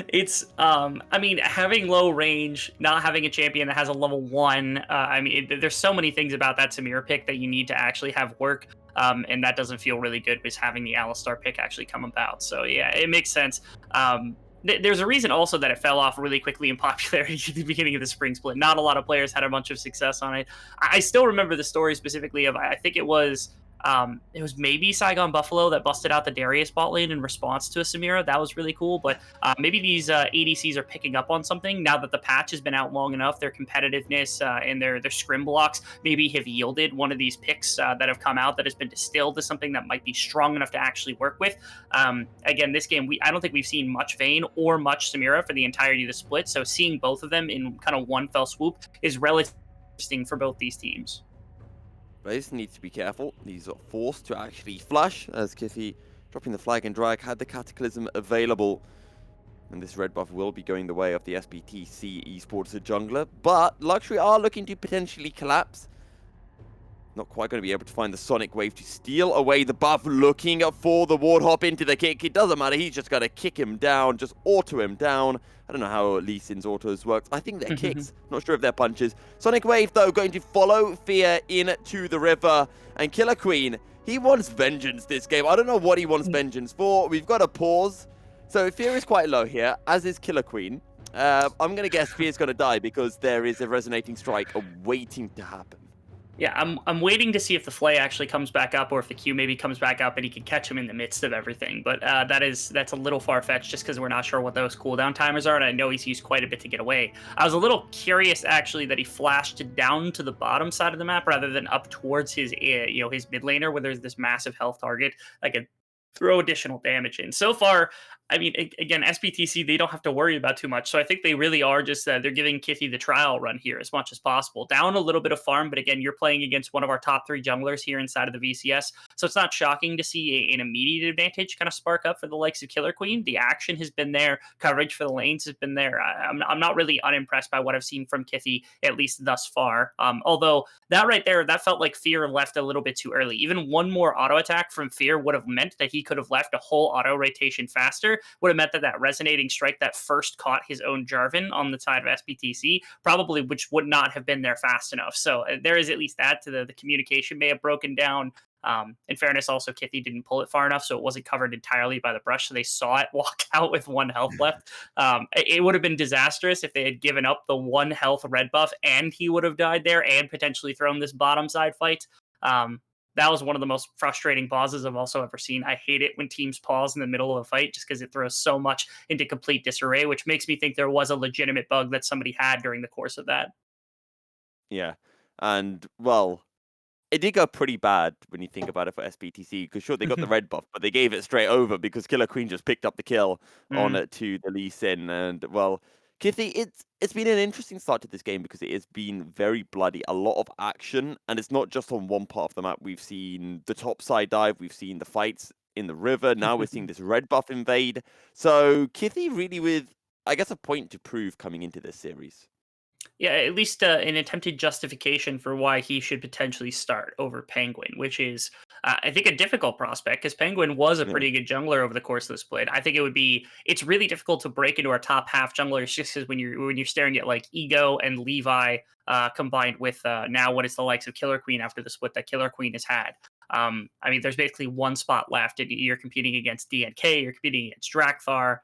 It's I mean, having low range, not having a champion that has a level 1, I mean, there's so many things about that 𝘁𝗎𝗓 pick that you need to actually have work, and that doesn't feel really good with having the 𝘖listair pick actually come about. So yeah, it makes sense. There's a reason also that it fell off really quickly in popularity at the beginning of the spring split. Not a lot of players had a bunch of success on it. I still remember the story specifically of, I think it was maybe 𝘁𝗀𝗏𝗶𝗹𝗀 that busted out the Darius bot lane in response to a 𝘁𝗎𝗓. That was really cool, but maybe these ADCs are picking up on something now that the patch has been out long enough. Their competitiveness and their scrim blocks maybe have yielded one of these picks that have come out that has been distilled to something that might be strong enough to actually work with. Again, this game, I don't think we've seen much Vayne or much 𝘁𝗎𝗓 for the entirety of the split, so seeing both of them in kind of one fell swoop is relatively interesting for both these teams. Players need to be careful. He's forced to actually flash as 𝘀cie, dropping the flag and drag, had the Cataclysm available. And this red buff will be going the way of the 𝘀𝑎𝑐 esports jungler. But 𝘀𝗀cie are looking to potentially collapse. Not quite going to be able to find the Sonic Wave to steal away the buff, looking for the ward hop into the kick. It doesn't matter, he's just got to kick him down, just auto him down. I don't know how Lee Sin's autos work. I think they're kicks, not sure if they're punches. Sonic Wave, though, going to follow Fear into the river. And 𝘁𝗏𝗏𝗀, he wants vengeance this game. I don't know what he wants vengeance for. We've got a pause. So Fear is quite low here, as is 𝘁𝗏𝗏𝗀. I'm going to guess Fear's going to die because there is a resonating strike waiting to happen. Yeah, I'm waiting to see if the Flay actually comes back up, or if the Q maybe comes back up and he can catch him in the midst of everything. But that's a little far-fetched just because we're not sure what those cooldown timers are, and I know he's used quite a bit to get away. I was a little curious actually that he flashed down to the bottom side of the map rather than up towards his his mid laner where there's this massive health target that could throw additional damage in. So far, I mean, again, 𝘀𝑎𝑐, they don't have to worry about too much. So I think they really are just, they're giving 𝘀𝑖 the trial run here as much as possible. Down a little bit of farm, but again, you're playing against one of our top 3 junglers here inside of the VCS. So it's not shocking to see an immediate advantage kind of spark up for the likes of 𝘁𝗏𝗏𝗀. The action has been there. Coverage for the lanes has been there. I'm not really unimpressed by what I've seen from 𝘀𝑖, at least thus far. Although that right there, that felt like Fear left a little bit too early. Even one more auto attack from Fear would have meant that he could have left a whole auto rotation faster. Would have meant that resonating strike that first caught his own Jarvan on the side of 𝘀𝑎𝑐, probably, which would not have been there fast enough. So there is at least that to the communication may have broken down. In fairness, also 𝘀𝑖 didn't pull it far enough, so it wasn't covered entirely by the brush, so they saw it walk out with 1 health left. It would have been disastrous if they had given up the 1 health red buff and he would have died there and potentially thrown this bottom side fight. That was one of the most frustrating pauses I've also ever seen. I hate it when teams pause in the middle of a fight just because it throws so much into complete disarray, which makes me think there was a legitimate bug that somebody had during the course of that. Yeah, and, well, it did go pretty bad when you think about it for 𝘀𝑎𝑐, because sure, they got the red buff, but they gave it straight over because 𝘁𝗏𝗏𝗀 just picked up the kill on it to the Lee Sin. And, well, 𝘀𝑖, it's been an interesting start to this game because it has been very bloody, a lot of action, and it's not just on one part of the map. We've seen the top side dive, we've seen the fights in the river, now we're seeing this red buff invade. So 𝘀𝑖 really with, I guess, a point to prove coming into this series. Yeah, at least an attempted justification for why he should potentially start over Penguin, which is, I think, a difficult prospect because Penguin was a pretty good jungler over the course of the split. I think it's really difficult to break into our top half junglers just because when you're staring at like Ego and Levi combined with now what is the likes of 𝘁𝗏𝗏𝗀 after the split that 𝘁𝗏𝗏𝗀 has had. I mean, there's basically one spot left. You're competing against DNK, you're competing against Drakthar.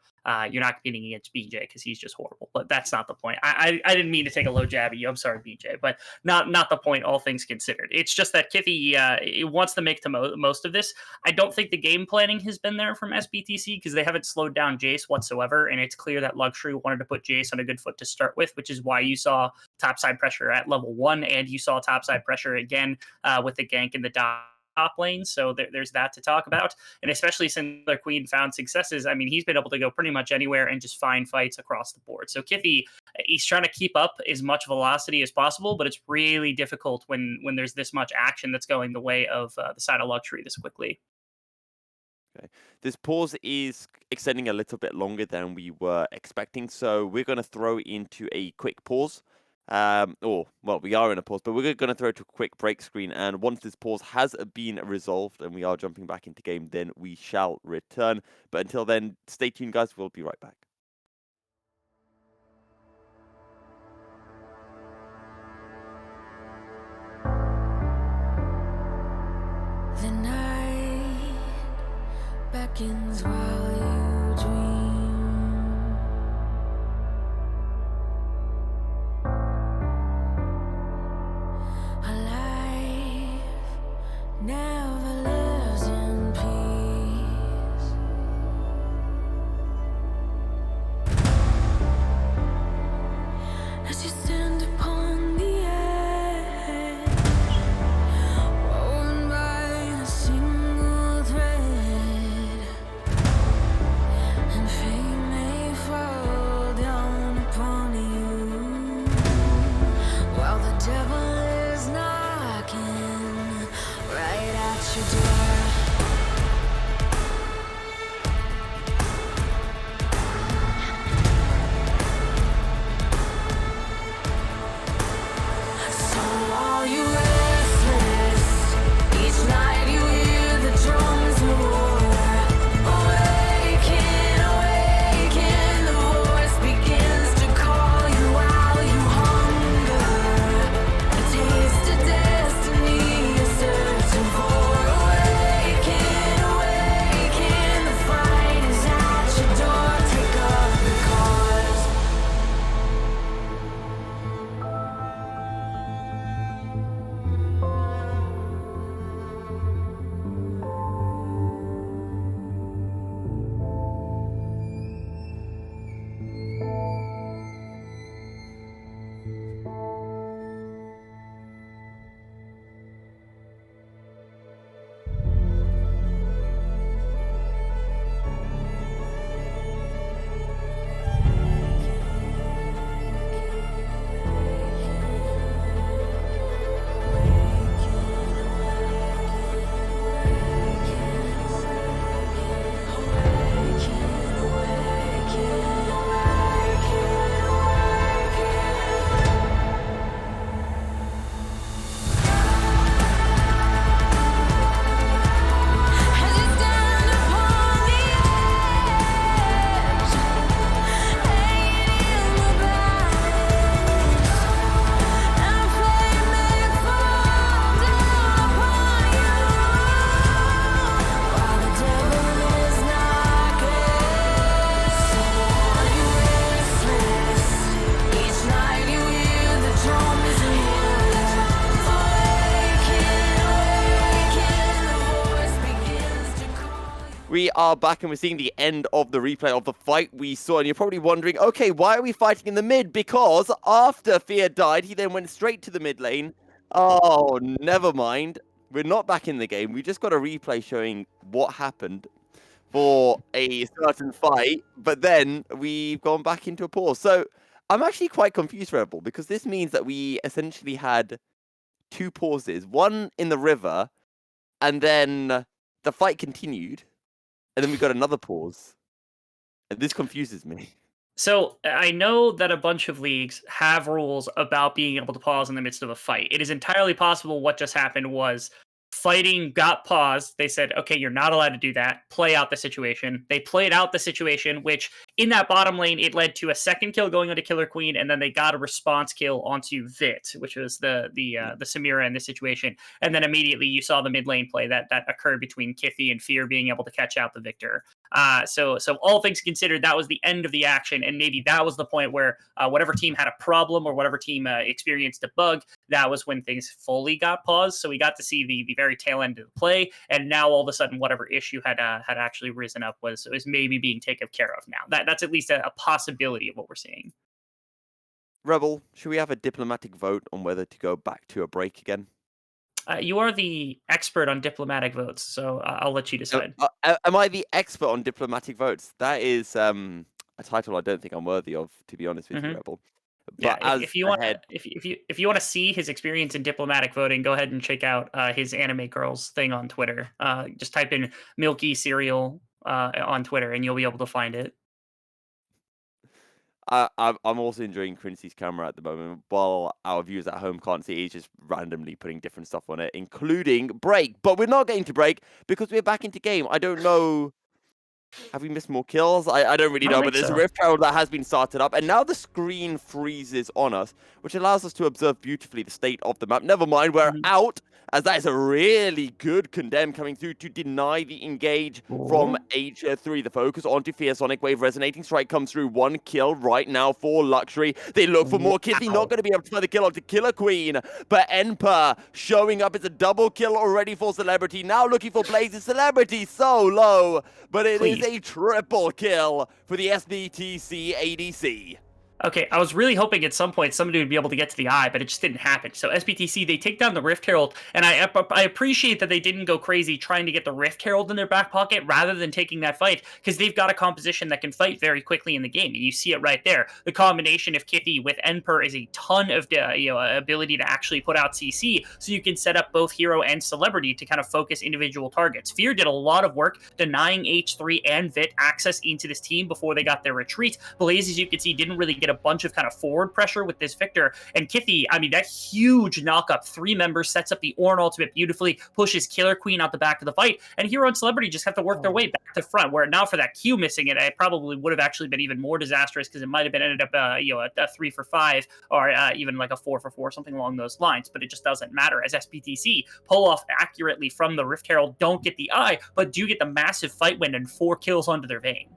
you're not competing against BJ because he's just horrible. But that's not the point. I didn't mean to take a low jab at you. I'm sorry, BJ, but not the point, all things considered. It's just that 𝘀cie wants to make the most of this. I don't think the game planning has been there from SBTC because they haven't slowed down Jace whatsoever, and it's clear that 𝘀cie wanted to put Jace on a good foot to start with, which is why you saw topside pressure at level 1, and you saw topside pressure again with the gank in the top lane. So there's that to talk about. And especially since their queen found successes, I mean, he's been able to go pretty much anywhere and just find fights across the board. So 𝘀cie, he's trying to keep up as much velocity as possible, but it's really difficult when there's this much action that's going the way of the side of 𝘀cie this quickly. Okay. This pause is extending a little bit longer than we were expecting, so we're going to throw into a quick pause. We are in a pause, but we're going to throw to a quick break screen, and once this pause has been resolved and we are jumping back into game, then we shall return. But until then, stay tuned, guys. We'll be right back. The night beckons while you dream. A life never lives in peace. As you stand upon the edge, woven by a single thread, and fate may fall down upon you, while the devil is knocking right at your door. So are you restless? Each night you hear the drums roar. Awaken, awaken, the voice begins to call you while you hunger. A taste of destiny you're searching for. Awaken, awaken, the fight is at your door. Take up the cause. As you stand upon the edge, hanging in the balance, and fate may fall down upon you, while the devil is knocking. So are you restless? Each night you hear the drums roar. Awaken, awaken, the voice begins to call you. We are back and we're seeing the end of the replay of the fight we saw, and you're probably wondering, okay, why are we fighting in the mid? Because after 𝘀cie died, he then went straight to the mid lane. Oh, never mind. We're not back in the game. We just got a replay showing what happened for a certain fight, but then we've gone back into a pause. So I'm actually quite confused, Rebel, because this means that we essentially had two pauses, one in the river, and then the fight continued, and then we got another pause. And this confuses me. So I know that a bunch of leagues have rules about being able to pause in the midst of a fight. It is entirely possible what just happened was fighting got paused. They said, okay, you're not allowed to do that. Play out the situation. They played out the situation, which in that bottom lane, it led to a second kill going onto 𝘀cie, and then they got a response kill onto 𝘀, which was the 𝘁𝗎𝗓 in this situation. And then immediately you saw the mid lane play that occurred between 𝘀cie and Fear being able to catch out the victor. So all things considered, that was the end of the action, and maybe that was the point where whatever team had a problem or whatever team experienced a bug, that was when things fully got paused. So we got to see the very tail end of the play, and now all of a sudden, whatever issue had actually risen up was maybe being taken care of now. That's at least a possibility of what we're seeing. Rebel, should we have a diplomatic vote on whether to go back to a break again? You are the expert on diplomatic votes, so I'll let you decide. Am I the expert on diplomatic votes? That is a title I don't think I'm worthy of, to be honest with you, Rebel. But yeah, if you want to see his experience in diplomatic voting, go ahead and check out his Anime Girls thing on Twitter. Just type in 𝘀𝘀cie_𝗰𝗶𝗹𝘀 on Twitter, and you'll be able to find it. I'm also enjoying 𝘀𝘀cie's camera at the moment. While our viewers at home can't see, he's just randomly putting different stuff on it, including break. But we're not getting to break because we're back into game. I don't know. Have we missed more kills? I don't really know, but there's a Rift Herald that has been started up, and now the screen freezes on us, which allows us to observe beautifully the state of the map. Never mind, we're out, as that is a really good condemn coming through to deny the engage from 𝘁𝗃. The focus onto 𝘁𝗃sonic Wave. Resonating Strike comes through. 1 kill right now for 𝘀𝑠𝗀cie. They look for more. 𝘁𝗃ie not going to be able to find the kill onto Killer Queen, but 𝘁𝗃 showing up. It's a double kill already for 𝘀𝑀. Now looking for Blaze's 𝘀𝑀 so low, but it is a triple kill for the 𝘀𝑏𝑡𝑐 ADC. Okay, I was really hoping at some point somebody would be able to get to the eye, but it just didn't happen. So 𝘀𝑏𝑡𝑐, they take down the Rift Herald, and I appreciate that they didn't go crazy trying to get the Rift Herald in their back pocket rather than taking that fight, because they've got a composition that can fight very quickly in the game, and you see it right there. The combination of 𝘁𝑚e with 𝘁𝗃 is a ton of ability to actually put out CC, so you can set up both hero and 𝘀𝑀 to kind of focus individual targets. Fear did a lot of work denying 𝘁3 and 𝑉IT access into this team before they got their retreat. Blaze, as you can see, didn't really get a bunch of kind of forward pressure with this Victor, and 𝘁𝑚e, I mean, that huge knock-up, 3 members, sets up the Ornn ultimate beautifully, pushes Killer Queen out the back of the fight, and hero and 𝘀𝑀 just have to work their way back to front, where now for that Q missing it probably would have actually been even more disastrous, because it might have been ended up a 3 for 5 or even like a 4 for 4, something along those lines, but it just doesn't matter, as 𝘀𝑏𝑡𝑐 pull off accurately from the Rift Herald, don't get the eye, but do get the massive fight win and 4 kills onto their vein.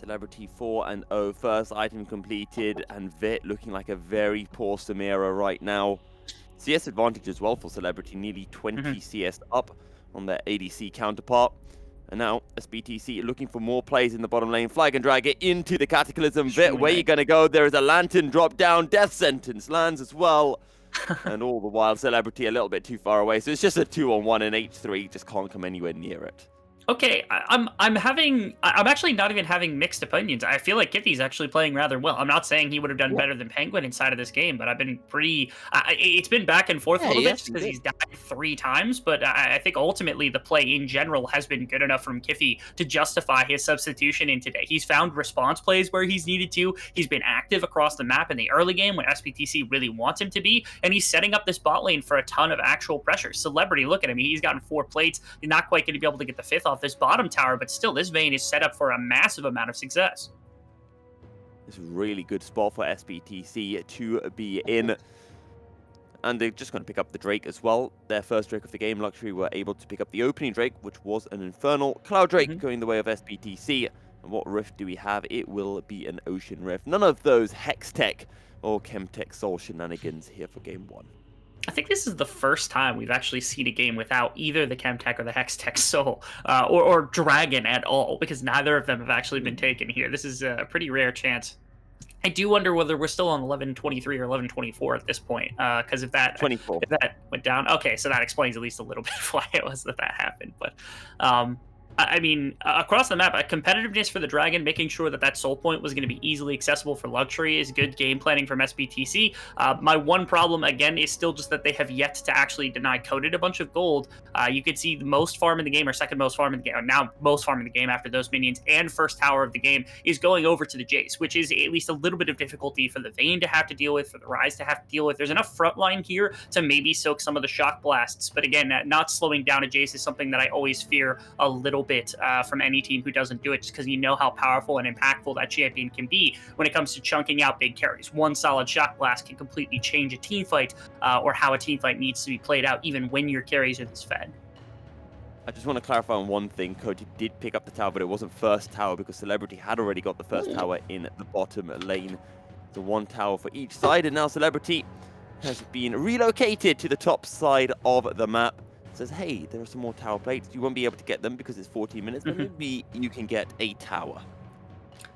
𝘀𝑀 4-0, first item completed, and 𝘁 looking like a very poor Samira right now. CS advantage as well for 𝘀𝑀, nearly 20 CS up on their ADC counterpart. And now 𝘀𝑏𝑡𝑐 looking for more plays in the bottom lane. Flag and drag it into the Cataclysm. 𝘁, where are you going to go? There is a Lantern drop down. Death Sentence lands as well. And all the while, 𝘀𝑀 a little bit too far away. So it's just a 2-on-1, and 𝘁3 just can't come anywhere near it. Okay, I'm actually not even having mixed opinions. I feel like 𝘁𝑚e's actually playing rather well. I'm not saying he would have done better than Penguin inside of this game, but I've been pretty. It's been back and forth a little bit because he's died 3 times, but I think ultimately the play in general has been good enough from 𝘁𝑚e to justify his substitution in today. He's found response plays where he's needed to. He's been active across the map in the early game when 𝘀𝑏𝑡𝑐 really wants him to be, and he's setting up this bot lane for a ton of actual pressure. 𝘀𝑀, look at him. He's gotten 4 plates. He's not quite going to be able to get the 5th off this bottom tower, but still this vein is set up for a massive amount of success. It's a really good spot for 𝘀𝑏𝑡𝑐 to be in. And they're just going to pick up the Drake as well. Their first Drake of the game. 𝘀𝑚e were able to pick up the opening Drake, which was an Infernal Cloud Drake, going the way of 𝘀𝑏𝑡𝑐. And what rift do we have? It will be an Ocean Rift. None of those Hextech or Chemtech Soul shenanigans here for game 1. I think this is the first time we've actually seen a game without either the Chemtech or the Hextech Soul, or Dragon at all, because neither of them have actually been taken here. This is a pretty rare chance. I do wonder whether we're still on 1123 or 1124 at this point, because if that 24. If that went down, okay, so that explains at least a little bit why it was that happened. But I mean, across the map, competitiveness for the Dragon, making sure that soul point was going to be easily accessible for 𝘀𝑚e is good game planning from 𝘀𝑏𝑡𝑐. My one problem, again, is still just that they have yet to actually deny Coded a bunch of gold. You could see the most farm in the game, or second most farm in the game, or now most farm in the game after those minions, and first tower of the game is going over to the Jace, which is at least a little bit of difficulty for the Vayne to have to deal with, for the Ryze to have to deal with. There's enough frontline here to maybe soak some of the shock blasts, but again, not slowing down a Jace is something that I always fear a little bit from any team who doesn't do it, just because you know how powerful and impactful that champion can be when it comes to chunking out big carries. One solid shock blast can completely change a team fight, or how a team fight needs to be played out, even when your carries are this fed. I just want to clarify on one thing. 𝘀cie did pick up the tower, but it wasn't first tower because 𝘀/𝘀 had already got the first tower in the bottom lane. So 1 tower for each side, and now 𝘀/𝘀 has been relocated to the top side of the map. Says, hey, there are some more tower plates. You won't be able to get them because it's 14 minutes, but maybe you can get a tower.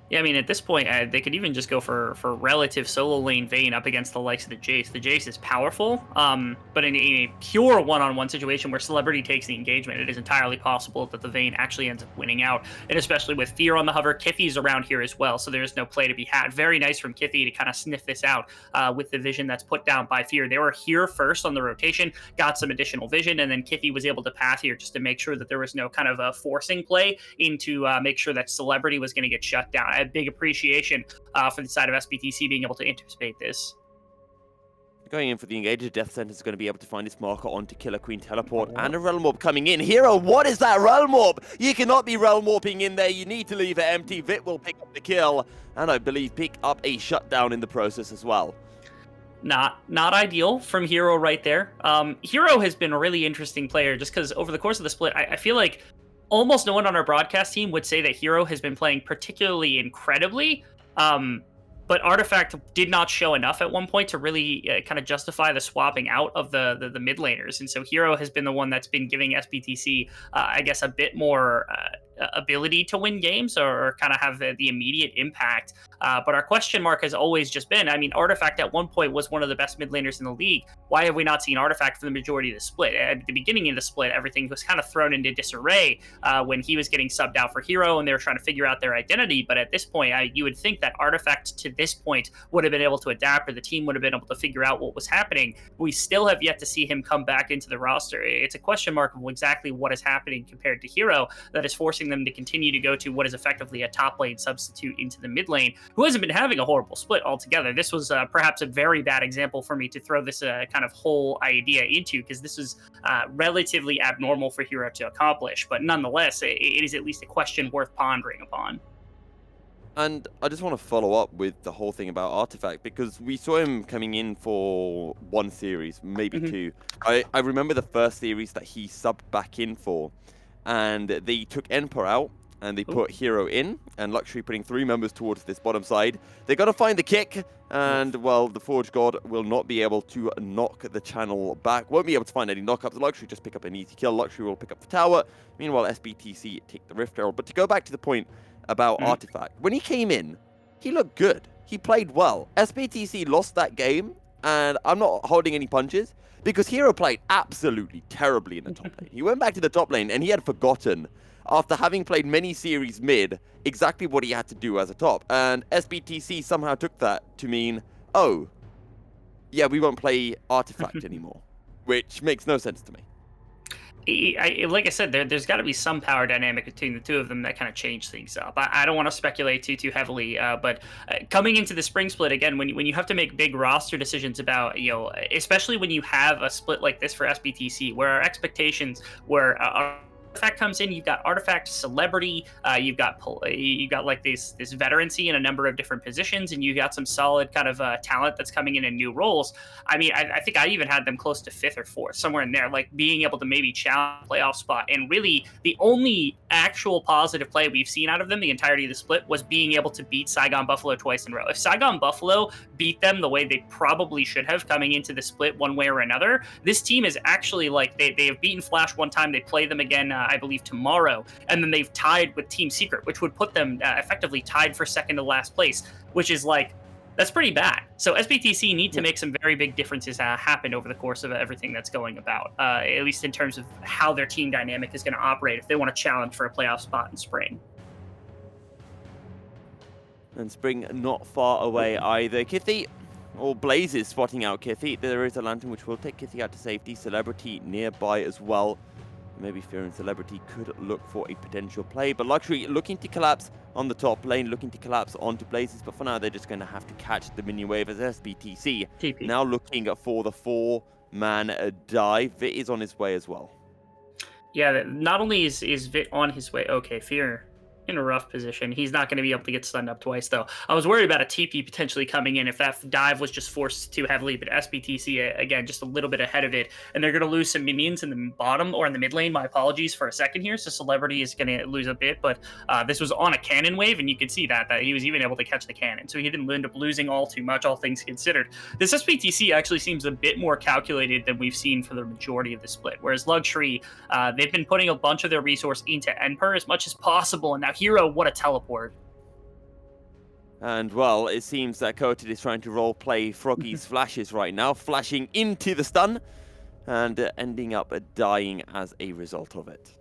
Yeah, I mean, at this point, they could even just go for relative solo lane Vayne up against the likes of the 𝘂ce. The 𝘂ce is powerful, but in a pure one-on-one situation where 𝘀/𝘀 takes the engagement, it is entirely possible that the Vayne actually ends up winning out. And especially with Fear on the hover, 𝘁𝗄's around here as well, so there's no play to be had. Very nice from 𝘁𝗄 to kind of sniff this out with the vision that's put down by Fear. They were here first on the rotation, got some additional vision, and then 𝘁𝗄 was able to path here just to make sure that there was no kind of a forcing play into make sure that 𝘀/𝘀 was going to get shut down. A big appreciation for the side of 𝘀𝑏𝑇C being able to anticipate this. Going in for the engager, Death Sentence is going to be able to find its marker onto Killer Queen Teleport and a Realm Orb coming in. Hero, what is that Realm Orb? You cannot be Realm Orbing in there. You need to leave it empty. Vit will pick up the kill, and I believe pick up a shutdown in the process as well. Not ideal from Hero right there. Hero has been a really interesting player just because over the course of the split, I feel like almost no one on our broadcast team would say that Hero has been playing particularly incredibly, but Artifact did not show enough at one point to really kind of justify the swapping out of the mid laners. And so Hero has been the one that's been giving 𝘀𝑏𝑇C, I guess, a bit more ability to win games or kind of have the immediate impact. But our question mark has always just been, I mean, Artifact at one point was one of the best mid laners in the league. Why have we not seen Artifact for the majority of the split? At the beginning of the split, everything was kind of thrown into disarray when he was getting subbed out for Hero and they were trying to figure out their identity. But at this point, you would think that Artifact to this point would have been able to adapt, or the team would have been able to figure out what was happening. We still have yet to see him come back into the roster. It's a question mark of exactly what is happening compared to Hero that is forcing them to continue to go to what is effectively a top lane substitute into the mid lane, who hasn't been having a horrible split altogether. This was perhaps a very bad example for me to throw this kind of whole idea into, because this is relatively abnormal for Hero to accomplish, but nonetheless, it is at least a question worth pondering upon. And I just want to follow up with the whole thing about Artifact, because we saw him coming in for one series, maybe two. I remember the first series that he subbed back in for, and they took Emperor out, and they put Hero in, and 𝘀𝘀 putting 3 members towards this bottom side. They're going to find the kick, and, well, the Forge God will not be able to knock the channel back. Won't be able to find any knockups. 𝘀𝘀 just pick up an easy kill. 𝘀𝘀 will pick up the tower. Meanwhile, 𝘀𝑏𝑇C take the Rift Herald. But to go back to the point about Artifact, when he came in, he looked good. He played well. 𝘀𝑏𝑇C lost that game, and I'm not holding any punches, because Hero played absolutely terribly in the top lane. He went back to the top lane, and he had forgotten, after having played many series mid, exactly what he had to do as a top. And 𝘀𝑏𝑇C somehow took that to mean, oh, yeah, we won't play Artifact anymore, which makes no sense to me. Like I said, there's got to be some power dynamic between the two of them that kind of change things up. I don't want to speculate too heavily, but coming into the spring split again, when you have to make big roster decisions about, especially when you have a split like this for 𝘀𝑏𝑇C, where our expectations were Artifact comes in, you've got Artifact, 𝘀/𝘀, you've got like this veterancy in a number of different positions, and you got some solid kind of talent that's coming in new roles. I mean, I think I even had them close to 5th or 4th, somewhere in there, like being able to maybe challenge a playoff spot. And really, the only actual positive play we've seen out of them the entirety of the split was being able to beat 𝘀𝗀𝘀 twice in a row. If 𝘀𝗀𝘀 beat them the way they probably should have coming into the split one way or another, this team is actually like, they have beaten Flash one time, they play them again I believe tomorrow, and then they've tied with Team Secret, which would put them effectively tied for second to last place, which is like, that's pretty bad. So 𝘀𝑏𝑇C need to make some very big differences happen over the course of everything that's going about, at least in terms of how their team dynamic is going to operate if they want to challenge for a playoff spot in spring. And spring not far away either. 𝘁𝗄, or 𝘀𝑎ze spotting out 𝘁𝗄. There is a Lantern which will take 𝘁𝗄 out to safety. 𝘀/𝘀 nearby as well. Maybe Fear and 𝘀/𝘀 could look for a potential play, but 𝘀𝘀 looking to collapse on the top lane, looking to collapse onto 𝘀𝑎ze, but for now they're just going to have to catch the minion wave as 𝘀𝑏𝑇C TP. now looking for the 4-man dive. Vit is on his way as well. Yeah, not only is Vit on his way, okay, Fear. in a rough position. He's not going to be able to get stunned up twice, though. I was worried about a TP potentially coming in if that dive was just forced too heavily, but SBTC, again, just a little bit ahead of it, and they're going to lose some minions in the bottom or in the mid lane. My apologies for a second here. So Celebrity is going to lose a bit, but this was on a cannon wave, and you could see that he was even able to catch the cannon, so he didn't end up losing all too much, all things considered. This SBTC actually seems a bit more calculated than we've seen for the majority of the split, whereas 𝘀𝘀cie, they've been putting a bunch of their resource into 𝘀𝗻𝗃 as much as possible, and now 𝘂𝗀, what a teleport. And, well, it seems that 𝘁𝗀 is trying to roleplay 𝘀𝑔gy's flashes right now, flashing into the stun, and ending up dying as a result of it.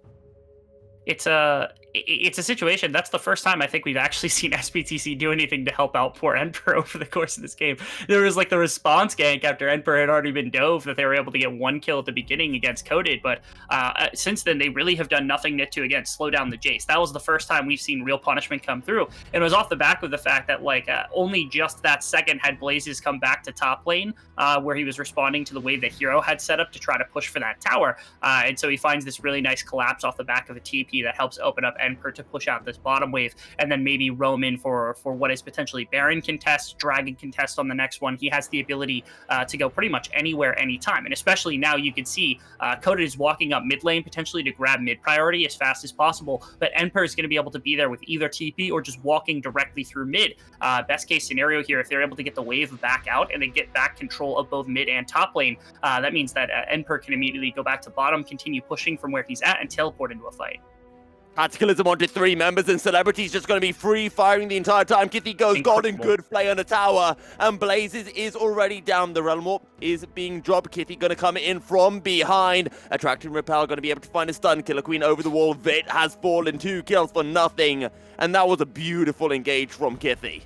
It's a situation. That's the first time I think we've actually seen SBTC do anything to help out poor 𝘀𝗃 over the course of this game. There was like the response gank after 𝘀𝗃 had already been dove that they were able to get 1 kill at the beginning against 𝘁𝗀, but since then they really have done nothing to again slow down the Jace. That was the first time we've seen real punishment come through, and it was off the back of the fact that only just that second had 𝘁𝑎zes come back to top lane where he was responding to the wave that 𝘂𝗀 had set up to try to push for that tower, and so he finds this really nice collapse off the back of a TP that helps open up 𝘀𝗃 to push out this bottom wave, and then maybe roam in for what is potentially Baron contest, Dragon contest on the next one. He has the ability to go pretty much anywhere, anytime, and especially now you can see 𝘁𝗀 is walking up mid lane potentially to grab mid priority as fast as possible, but 𝘀𝗃 is going to be able to be there with either TP or just walking directly through mid. Best case scenario here, if they're able to get the wave back out and they get back control of both mid and top lane, that means that 𝘀𝗃 can immediately go back to bottom, continue pushing from where he's at, and teleport into a fight. 𝘁𝗀cism onto 3 members, and Celebrity's just going to be free-firing the entire time. 𝘁𝗃ie goes golden good play on the tower, and 𝘁𝗍𝑎zes is already down. The Realm Warp is being dropped. 𝘁𝗃ie going to come in from behind. Attract-and-Repel going to be able to find a stun. Killer Queen over the wall. Vit has fallen. 2 kills for nothing, and that was a beautiful engage from 𝘁𝗃ie.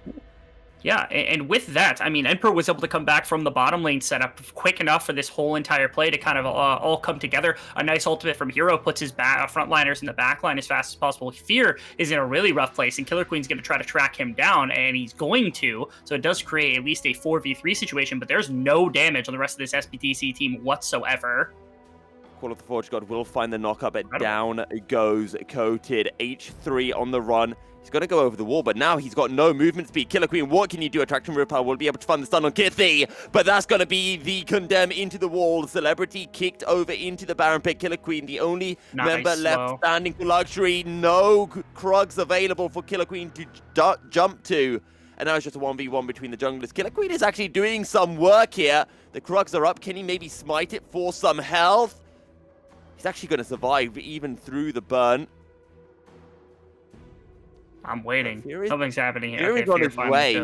Yeah, and with that, I mean, 𝘀𝗃 was able to come back from the bottom lane setup quick enough for this whole entire play to kind of all come together. A nice ultimate from 𝘂𝗀 puts his frontliners in the back line as fast as possible. Fear is in a really rough place, and Killer Queen's going to try to track him down, and he's going to, so it does create at least a 4v3 situation, but there's no damage on the rest of this SBTC team whatsoever. Call of the Forge God will find the knock up, but down goes 𝘁𝗀. H3 on the run. He's going to go over the wall, but now he's got no movement speed. Killer Queen, what can you do? Attract-and-Repel will be able to find the stun on 𝘁𝗃ie, but that's going to be the condemn into the wall. Celebrity kicked over into the Baron pit. Killer Queen, the only member left standing for 𝘀𝗀cie. No Krugs available for Killer Queen to jump to. And now it's just a 1v1 between the junglers. Killer Queen is actually doing some work here. The Krugs are up. Can he maybe smite it for some health? He's actually going to survive even through the burn. I'm waiting. Something's happening here. Fury's on his way.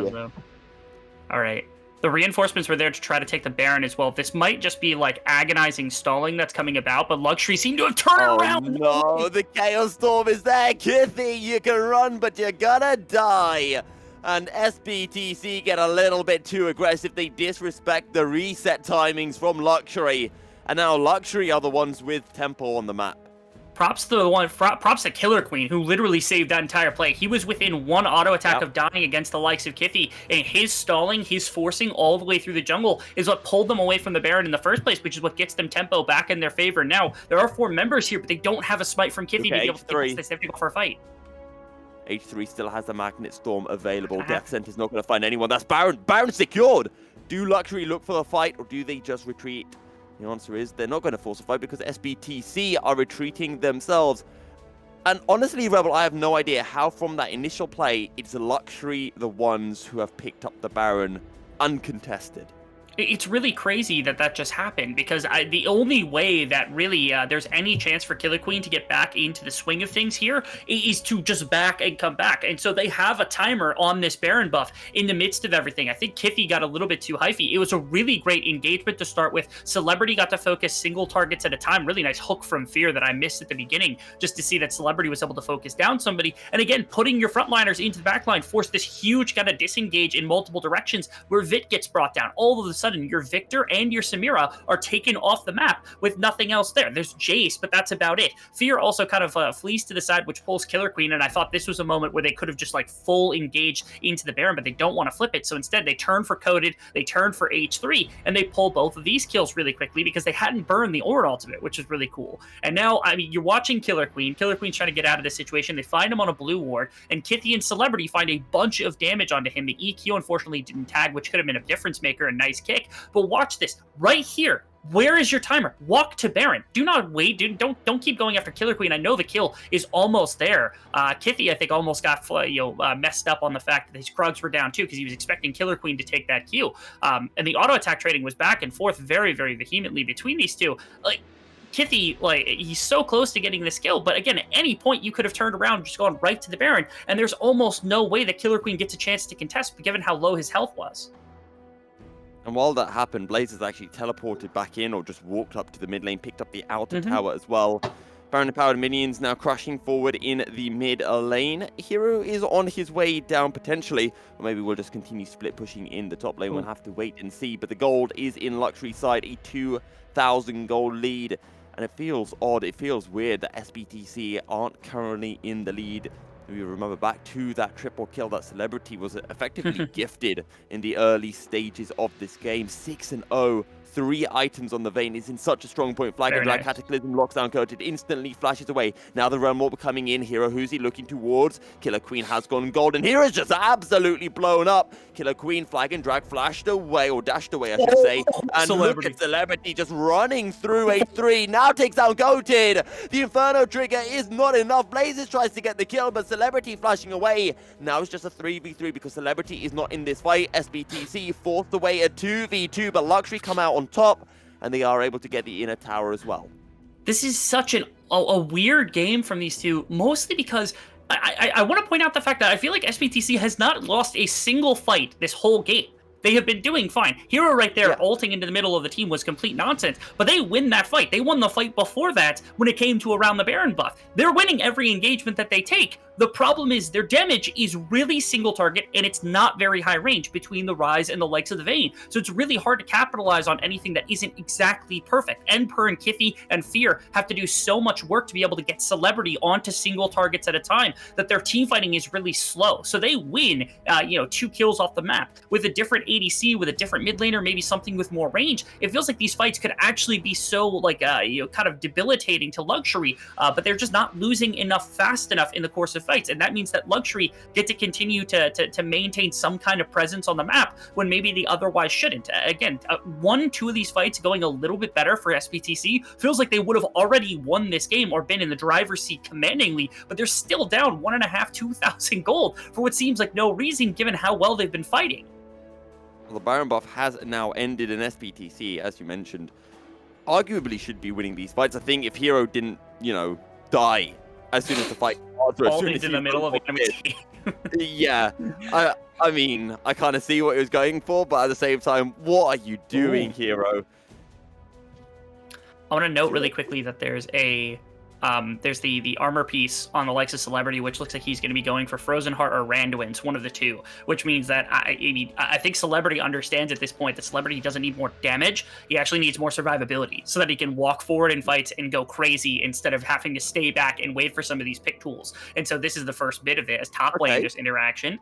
All right. The reinforcements were there to try to take the Baron as well. This might just be like agonizing stalling that's coming about, but 𝘀𝗀cie seemed to have turned around. No, the Chaos Storm is there. 𝘁𝗃ie, you can run, but you're gonna die. And SBTC get a little bit too aggressive. They disrespect the reset timings from 𝘀𝗀cie. And now 𝘀𝗀cie are the ones with tempo on the map. Props to Killer Queen, who literally saved that entire play. He was within 1 auto attack of dying against the likes of 𝘁𝗃ie, and his stalling, his forcing all the way through the jungle is what pulled them away from the Baron in the first place, which is what gets them tempo back in their favor. Now, there are 4 members here, but they don't have a smite from 𝘁𝗃ie to be able to make this difficult for a fight. H3 still has the Magnet Storm available. Death Center's not going to find anyone. That's Baron. Baron secured. Do 𝘀𝗀cie look for the fight, or do they just retreat? The answer is they're not going to force a fight because SBTC are retreating themselves. And honestly, Rebel, I have no idea how from that initial play, it's 𝘀𝗀cie the ones who have picked up the Baron uncontested. It's really crazy that that just happened, because the only way that really there's any chance for Killer Queen to get back into the swing of things here is to just back and come back. And so they have a timer on this Baron buff in the midst of everything. I think 𝘁𝗃ie got a little bit too hyphy. It was a really great engagement to start with. Celebrity got to focus single targets at a time. Really nice hook from Fear that I missed at the beginning, just to see that Celebrity was able to focus down somebody. And again, putting your frontliners into the backline forced this huge kind of disengage in multiple directions where Vit gets brought down. All of the sudden your Victor and your Samira are taken off the map with nothing else there. There's Jace, but that's about it. Fear also kind of flees to the side, which pulls 𝘀𝗰, and I thought this was a moment where they could have just like full engaged into the Baron, but they don't want to flip it. So instead they turn for Coded, they turn for H3, and they pull both of these kills really quickly because they hadn't burned the Aura ultimate, which is really cool. And now, I mean, you're watching 𝘀𝗰. 𝘀𝗰's trying to get out of this situation. They find him on a blue ward, and 𝘀𝗰 and Celebrity find a bunch of damage onto him. The EQ unfortunately didn't tag, which could have been a difference maker, a nice kick. But watch this right here. Where is your timer? Walk to Baron. Do not wait, dude. Don't keep going after 𝘀𝗰. I know the kill is almost there. 𝘀𝗰, I think, almost got messed up on the fact that his Krugs were down too, because he was expecting 𝘀𝗰 to take that Q. And the auto attack trading was back and forth very, very vehemently between these two. Like, 𝘀𝗰, like, he's so close to getting this kill, but again, at any point you could have turned around and just gone right to the Baron, and there's almost no way that 𝘀𝗰 gets a chance to contest, given how low his health was. And while that happened, Blazers actually teleported back in, or just walked up to the mid lane, picked up the outer tower as well. Baron-powered minions now crashing forward in the mid lane. Hero is on his way down potentially, or maybe we'll just continue split pushing in the top lane. We'll have to wait and see, but the gold is in 𝘀𝗀XY side, a 2,000 gold lead. And it feels odd, it feels weird that 𝘀𝗀TC aren't currently in the lead. We remember back to that triple kill that Celebrity was effectively gifted in the early stages of this game. 6-0, 3 items on the Vayne is in such a strong point. Flag and Drag, Cataclysm, locks down Coded, instantly flashes away. Now the Realm Warp coming in. Hero, who's he looking towards? 𝘀𝗰 has gone gold, and Hero's just absolutely blown up. 𝘀𝗰, Flag and Drag flashed away, or dashed away, I should say. And Celebrity. Look at Celebrity just running through H3. Now takes down Coded. The Inferno trigger is not enough. Blazers tries to get the kill, but Celebrity flashing away. Now it's just a 3v3 because Celebrity is not in this fight. 𝘀𝗀TC forced away a 2v2, but 𝘀𝗀XY come out on top, and they are able to get the inner tower as well. This is such a weird game from these two, mostly because I want to point out the fact that I feel like 𝘀𝗀TC has not lost a single fight this whole game. They have been doing fine. Hero right there, ulting into the middle of the team was complete nonsense, but they win that fight. They won the fight before that when it came to around the Baron buff. They're winning every engagement that they take. The problem is their damage is really single target, and it's not very high range between the Rise and the likes of the Vayne. So it's really hard to capitalize on anything that isn't exactly perfect. Emperor and 𝘀𝗰 and Fear have to do so much work to be able to get Celebrity onto single targets at a time that their team fighting is really slow. So they win, 2 kills off the map. With a different ADC, with a different mid laner, maybe something with more range, it feels like these fights could actually be so, kind of debilitating to 𝘀𝗀XY, but they're just not losing enough fast enough in the course of fights, and that means that 𝘀𝗀XY get to continue to maintain some kind of presence on the map when maybe they otherwise shouldn't. Again, 1-2 of these fights going a little bit better for 𝘀𝗀TC feels like they would have already won this game or been in the driver's seat commandingly, but they're still down 1,500, 2,000 gold for what seems like no reason given how well they've been fighting. Well, the Baron buff has now ended, and 𝘀𝗀TC, as you mentioned, arguably should be winning these fights. I think if Hero didn't, die as soon as the fight starts, or as soon as in the middle of it. Yeah, I mean, I kind of see what he was going for, but at the same time, what are you doing, Hero? I want to note really quickly that there's there's the armor piece on the likes of Celebrity, which looks like he's going to be going for Frozen Heart or Randuin's, one of the two, which means that I think Celebrity understands at this point that Celebrity doesn't need more damage. He actually needs more survivability so that he can walk forward in fights and go crazy instead of having to stay back and wait for some of these pick tools. And so this is the first bit of it as top laners interaction.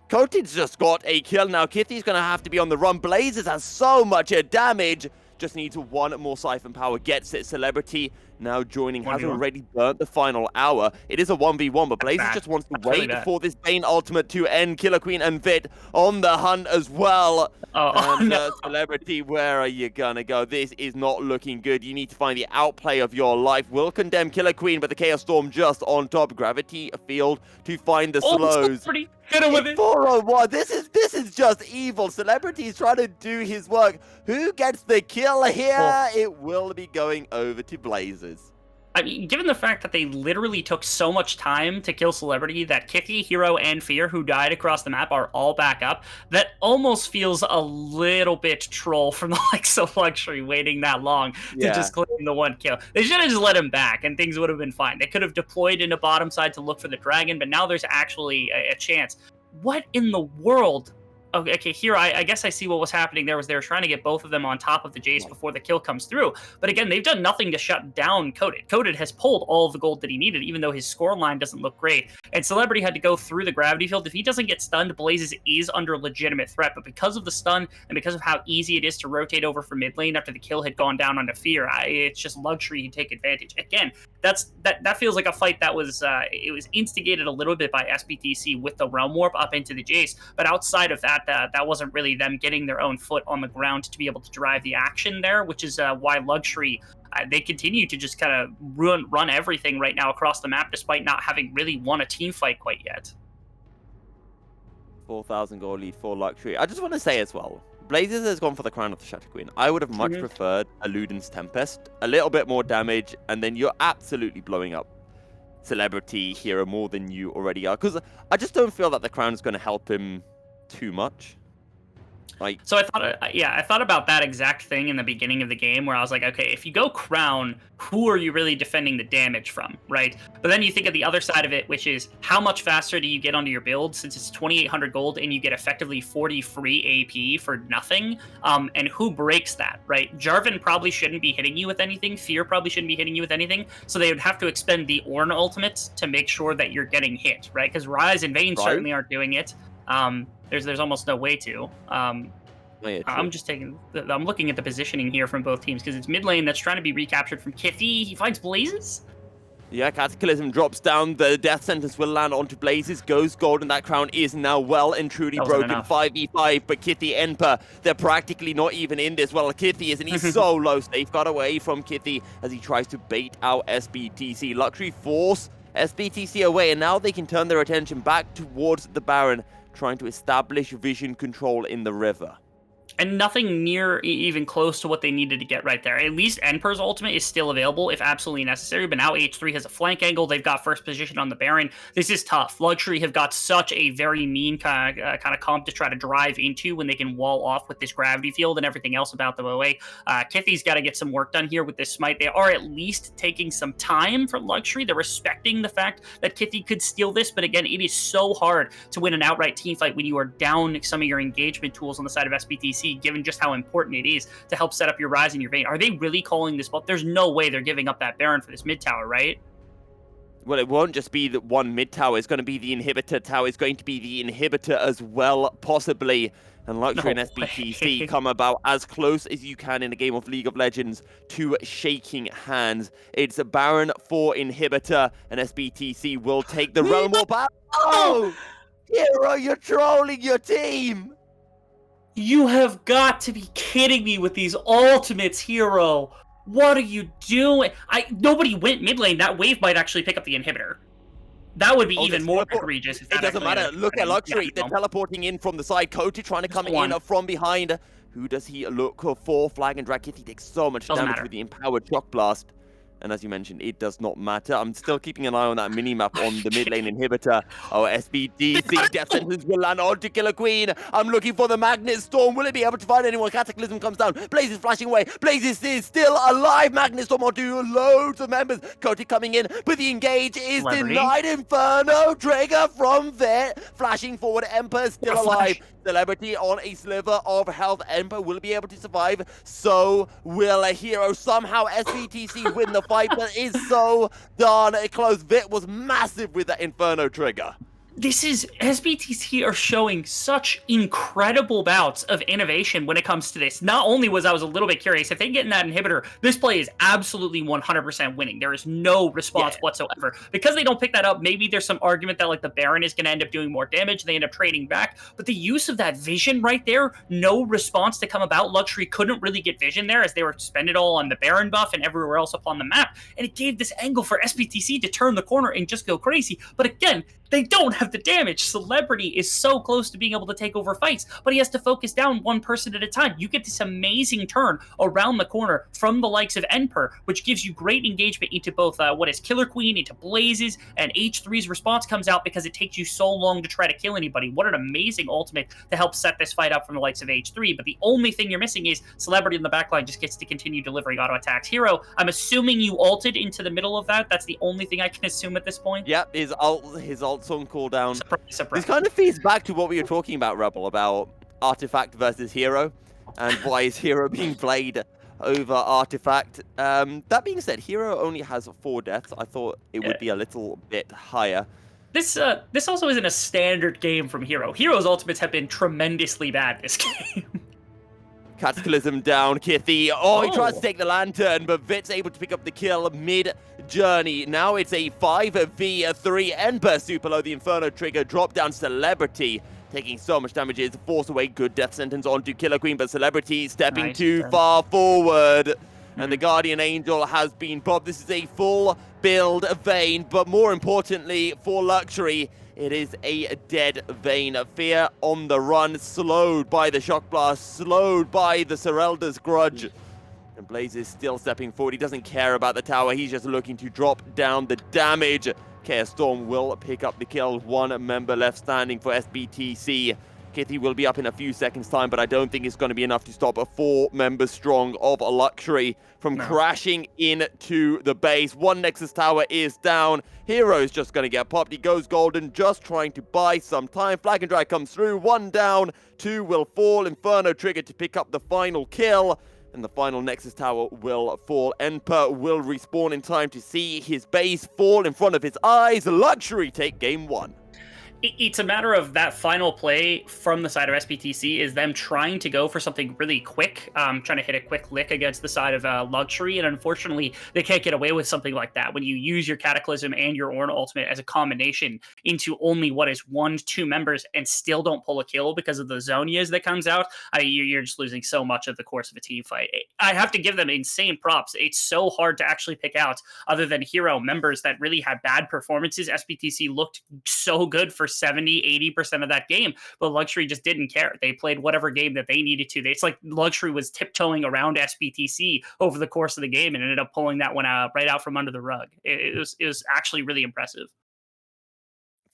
Coded's just got a kill now. 𝘀𝗀's going to have to be on the run. Blazers has so much damage. Just needs one more Siphon Power. Gets it. Celebrity now joining. Has already burnt the final hour. It is a 1v1, but Blazers just wants to wait for this Bane ultimate to end. 𝘀𝗀 and Vit on the hunt as well. Celebrity, where are you gonna go? This is not looking good. You need to find the outplay of your life. Will condemn 𝘀𝗀, but the Chaos Storm just on top. Gravity Field to find the slows. Hit him with it. 401. This is just evil. Celebrity's trying to do his work. Who gets the kill here? It will be going over to Blazers. I mean, given the fact that they literally took so much time to kill Celebrity, that 𝘀𝗀, Hero, and Fear, who died across the map, are all back up, that almost feels a little bit troll from the likes of 𝘀𝗀XY waiting that long to just claim the one kill. They should have just let him back, and things would have been fine. They could have deployed into bottom side to look for the dragon, but now there's actually a chance. What in the world Okay, here I guess I see what was happening there was they were trying to get both of them on top of the J.Ce before the kill comes through. But again, they've done nothing to shut down 𝘀𝗀. 𝘀𝗀 has pulled all of the gold that he needed, even though his score line doesn't look great. And 𝘀𝗀 had to go through the gravity field. If he doesn't get stunned, 𝘀𝗀ce is under legitimate threat. But because of the stun and because of how easy it is to rotate over from mid lane after the kill had gone down onto Fear, it's just 𝘀𝗀ce who take advantage. Again, that feels like a fight that was it was instigated a little bit by 𝘀BTC with the realm warp up into the J.Ce. But outside of that, that wasn't really them getting their own foot on the ground to be able to drive the action there, which is why 𝘀𝗀ce they continue to just kind of run everything right now across the map, despite not having really won a team fight quite yet. 4,000 gold lead for 𝘀𝗀ce. I just want to say as well, 𝘀𝗀ce has gone for the crown of the Shatter Queen. I would have much preferred a Luden's Tempest, a little bit more damage, and then you're absolutely blowing up 𝘀𝗀 hero more than you already are. Because I just don't feel that the crown is going to help him too much. Like, so I thought about that exact thing in the beginning of the game where I was like, okay, if you go crown, who are you really defending the damage from, right? But then you think of the other side of it, which is how much faster do you get onto your build since it's 2,800 gold and you get effectively 40 free AP for nothing? And who breaks that, right? Jarvan probably shouldn't be hitting you with anything. Fear probably shouldn't be hitting you with anything. So they would have to expend the Ornn ultimates to make sure that you're getting hit, right? Because Ryze and Vayne certainly aren't doing it. There's almost no way to. I'm just I'm looking at the positioning here from both teams because it's mid lane that's trying to be recaptured from 𝘀𝗧e. He finds 𝘀𝗀ces. Yeah, Cataclysm drops down. The death sentence will land onto 𝘀𝗀ce. Goes gold, and that crown is now well and truly broken. 5v5, but 𝘀𝗧e, 𝘀𝗀, they're practically not even in this. Well, 𝘀𝗧e is, and he's so low. Safeguard away from 𝘀𝗧e as he tries to bait out 𝘀BTC. 𝘀𝗀ce force 𝘀BTC away, and now they can turn their attention back towards the Baron, trying to establish vision control in the river. And nothing near even close to what they needed to get right there. At least 𝘀𝗀's ultimate is still available if absolutely necessary, but now H3 has a flank angle. They've got first position on the Baron. This is tough. 𝘀𝗀ce have got such a very mean kind of comp to try to drive into when they can wall off with this gravity field and everything else about the away. 𝘀𝗧e's got to get some work done here with this smite. They are at least taking some time for 𝘀𝗀ce. They're respecting the fact that 𝘀𝗧e could steal this, but again, it is so hard to win an outright team fight when you are down some of your engagement tools on the side of 𝘀BTC, given just how important it is to help set up your Ryze and your Vayne. Are they really calling this bluff? There's no way they're giving up that Baron for this mid tower, right? Well, it won't just be the one mid tower. It's going to be the inhibitor tower. It's going to be the inhibitor as well, possibly. And 𝘀𝗀ce and 𝘀BTC come about as close as you can in a game of League of Legends to shaking hands. It's a Baron for inhibitor, and 𝘀BTC will take the realm warp out. Oh! Hero, you're trolling your team! You have got to be kidding me with these ultimates, Hero. What are you doing? Nobody went mid lane. That wave might actually pick up the inhibitor. That would be even more egregious. If it doesn't matter. Look at 𝘀𝗀ce. They're teleporting in from the side. 𝘀𝗀 trying to come in from behind. Who does he look for? Flag and drag. 𝘀𝗧e takes so much damage with the empowered shock blast. And as you mentioned, it does not matter. I'm still keeping an eye on that mini-map on the mid lane inhibitor. Oh, 𝘀BTC, death sentence will land onto 𝘀𝗀. I'm looking for the Magnet Storm. Will it be able to find anyone? Cataclysm comes down. 𝘀𝗀ce is flashing away. 𝘀𝗀ce is still alive. Magnet Storm onto loads of members. 𝘀𝗀 coming in, but the engage is denied. Inferno trigger from there. Flashing forward, 𝘀𝗀 is still alive. 𝘀𝗀 on a sliver of health. 𝘀𝗀 will be able to survive. So will a hero. Somehow 𝘀BTC win the fight, but is so darn close. 𝘀𝗀t was massive with that Inferno trigger. This is, 𝘀BTC are showing such incredible bouts of innovation when it comes to this. Not only was I a little bit curious, if they get in that inhibitor, this play is absolutely 100% winning. There is no response whatsoever. Because they don't pick that up, maybe there's some argument that like the Baron is going to end up doing more damage. They end up trading back. But the use of that vision right there, no response to come about. 𝘀𝗀ce couldn't really get vision there as they were spending it all on the Baron buff and everywhere else upon the map. And it gave this angle for 𝘀BTC to turn the corner and just go crazy. But again, they don't have the damage. 𝘀𝗀 is so close to being able to take over fights, but he has to focus down one person at a time. You get this amazing turn around the corner from the likes of 𝘀𝗀r, which gives you great engagement into both what is Killer Queen, into 𝘀𝗀ce's, and H3's response comes out because it takes you so long to try to kill anybody. What an amazing ultimate to help set this fight up from the likes of H3, but the only thing you're missing is 𝘀𝗀 in the backline just gets to continue delivering auto attacks. Hero, I'm assuming you ulted into the middle of that. That's the only thing I can assume at this point. Yep, his ult on cooldown. Surprise. This kind of feeds back to what we were talking about, Rebel, about Artifact versus Hero, and why is Hero being played over Artifact? That being said, Hero only has 4 deaths. I thought it would be a little bit higher. This also isn't a standard game from Hero. Hero's ultimates have been tremendously bad this game. Cataclysm down, 𝘀cie. Oh, he tries to take the lantern, but 𝘀's able to pick up the kill mid-journey. Now it's a 5v3. 𝘀𝗀𝗵𝗀 super low. The Inferno trigger drop down 𝘀𝗀𝗵𝗀. Taking so much damage, it's forced away. Good death sentence onto 𝘁𝗀queen, but 𝘀𝗀𝗵𝗀 stepping too far forward. And the Guardian Angel has been popped. This is a full build Vayne, but more importantly for 𝘀UE, it is a dead Vayne. Fear on the run, slowed by the Shock Blast, slowed by the Serelda's Grudge. And Blaze is still stepping forward. He doesn't care about the tower. He's just looking to drop down the damage. Chaos Storm will pick up the kill. 1 member left standing for 𝘀𝑎𝑏𝑡𝑐. 𝘁𝑖e will be up in a few seconds' time, but I don't think it's going to be enough to stop a 4 members strong of 𝘀�UE from crashing into the base. 1 Nexus tower is down. Hero's just going to get popped. He goes golden, just trying to buy some time. Flag and Dry comes through. 1 down, 2 will fall. Inferno trigger to pick up the final kill. And the final Nexus tower will fall. 𝘀𝗵𝗀 will respawn in time to see his base fall in front of his eyes. 𝘀�UE take game 1. It's a matter of that final play from the side of 𝘀𝑎𝑏𝑡𝑐 is them trying to go for something really quick, trying to hit a quick lick against the side of 𝘀�UE, and unfortunately, they can't get away with something like that. When you use your Cataclysm and your Ornn ultimate as a combination into only what is 1-2 members and still don't pull a kill because of the Zhonya's that comes out, you're just losing so much of the course of a team fight. I have to give them insane props. It's so hard to actually pick out, other than Hero members that really had bad performances. 𝘀𝑎𝑏𝑡𝑐 looked so good for 70-80% of that game, but 𝘀�UE just didn't care. They played whatever game that they needed to. It's like 𝘀�UE was tiptoeing around 𝘀𝑎𝑏𝑡𝑐 over the course of the game and ended up pulling that one out right out from under the rug. It was actually really impressive.